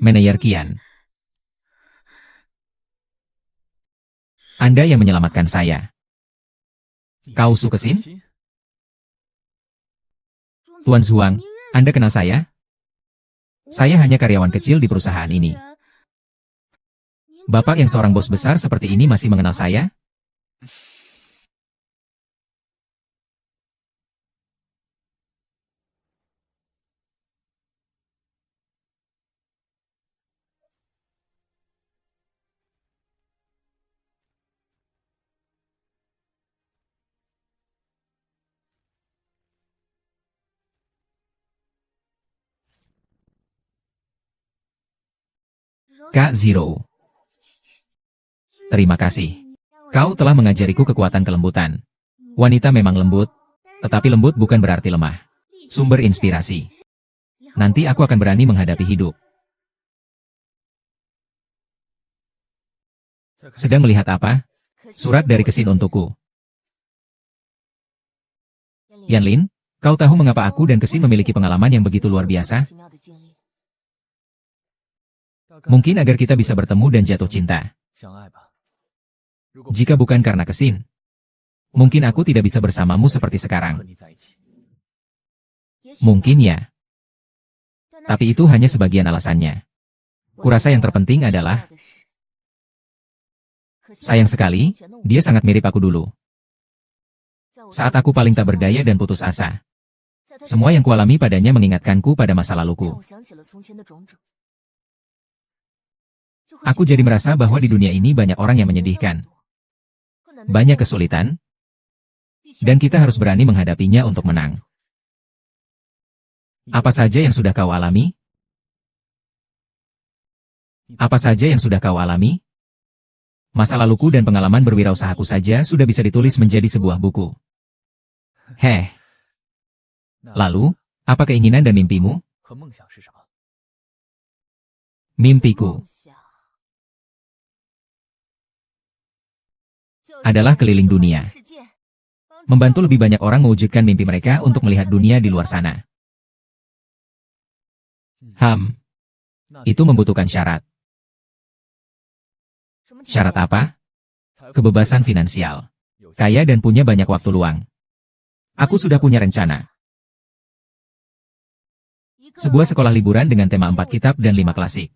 Manajer Qian. Anda yang menyelamatkan saya. Kau Sukesin? Tuan Zhuang, Anda kenal saya? Saya hanya karyawan kecil di perusahaan ini. Bapak yang seorang bos besar seperti ini masih mengenal saya? Kak Zero. Terima kasih. Kau telah mengajariku kekuatan kelembutan. Wanita memang lembut, tetapi lembut bukan berarti lemah. Sumber inspirasi. Nanti aku akan berani menghadapi hidup. Sedang melihat apa? Surat dari Kesin untukku. Yanlin, kau tahu mengapa aku dan Kesin memiliki pengalaman yang begitu luar biasa? Mungkin agar kita bisa bertemu dan jatuh cinta. Jika bukan karena Kesin, mungkin aku tidak bisa bersamamu seperti sekarang. Mungkin ya. Tapi itu hanya sebagian alasannya. Kurasa yang terpenting adalah, sayang sekali, dia sangat mirip aku dulu. Saat aku paling tak berdaya dan putus asa. Semua yang kualami padanya mengingatkanku pada masa laluku. Aku jadi merasa bahwa di dunia ini banyak orang yang menyedihkan. Banyak kesulitan. Dan kita harus berani menghadapinya untuk menang. Apa saja yang sudah kau alami? Apa saja yang sudah kau alami? Masa laluku dan pengalaman berwirausahaku saja sudah bisa ditulis menjadi sebuah buku. Heh. Lalu, apa keinginan dan mimpimu? Mimpiku adalah keliling dunia. Membantu lebih banyak orang mewujudkan mimpi mereka untuk melihat dunia di luar sana. Itu membutuhkan syarat. Syarat apa? Kebebasan finansial. Kaya dan punya banyak waktu luang. Aku sudah punya rencana. Sebuah sekolah liburan dengan tema 4 kitab dan 5 klasik.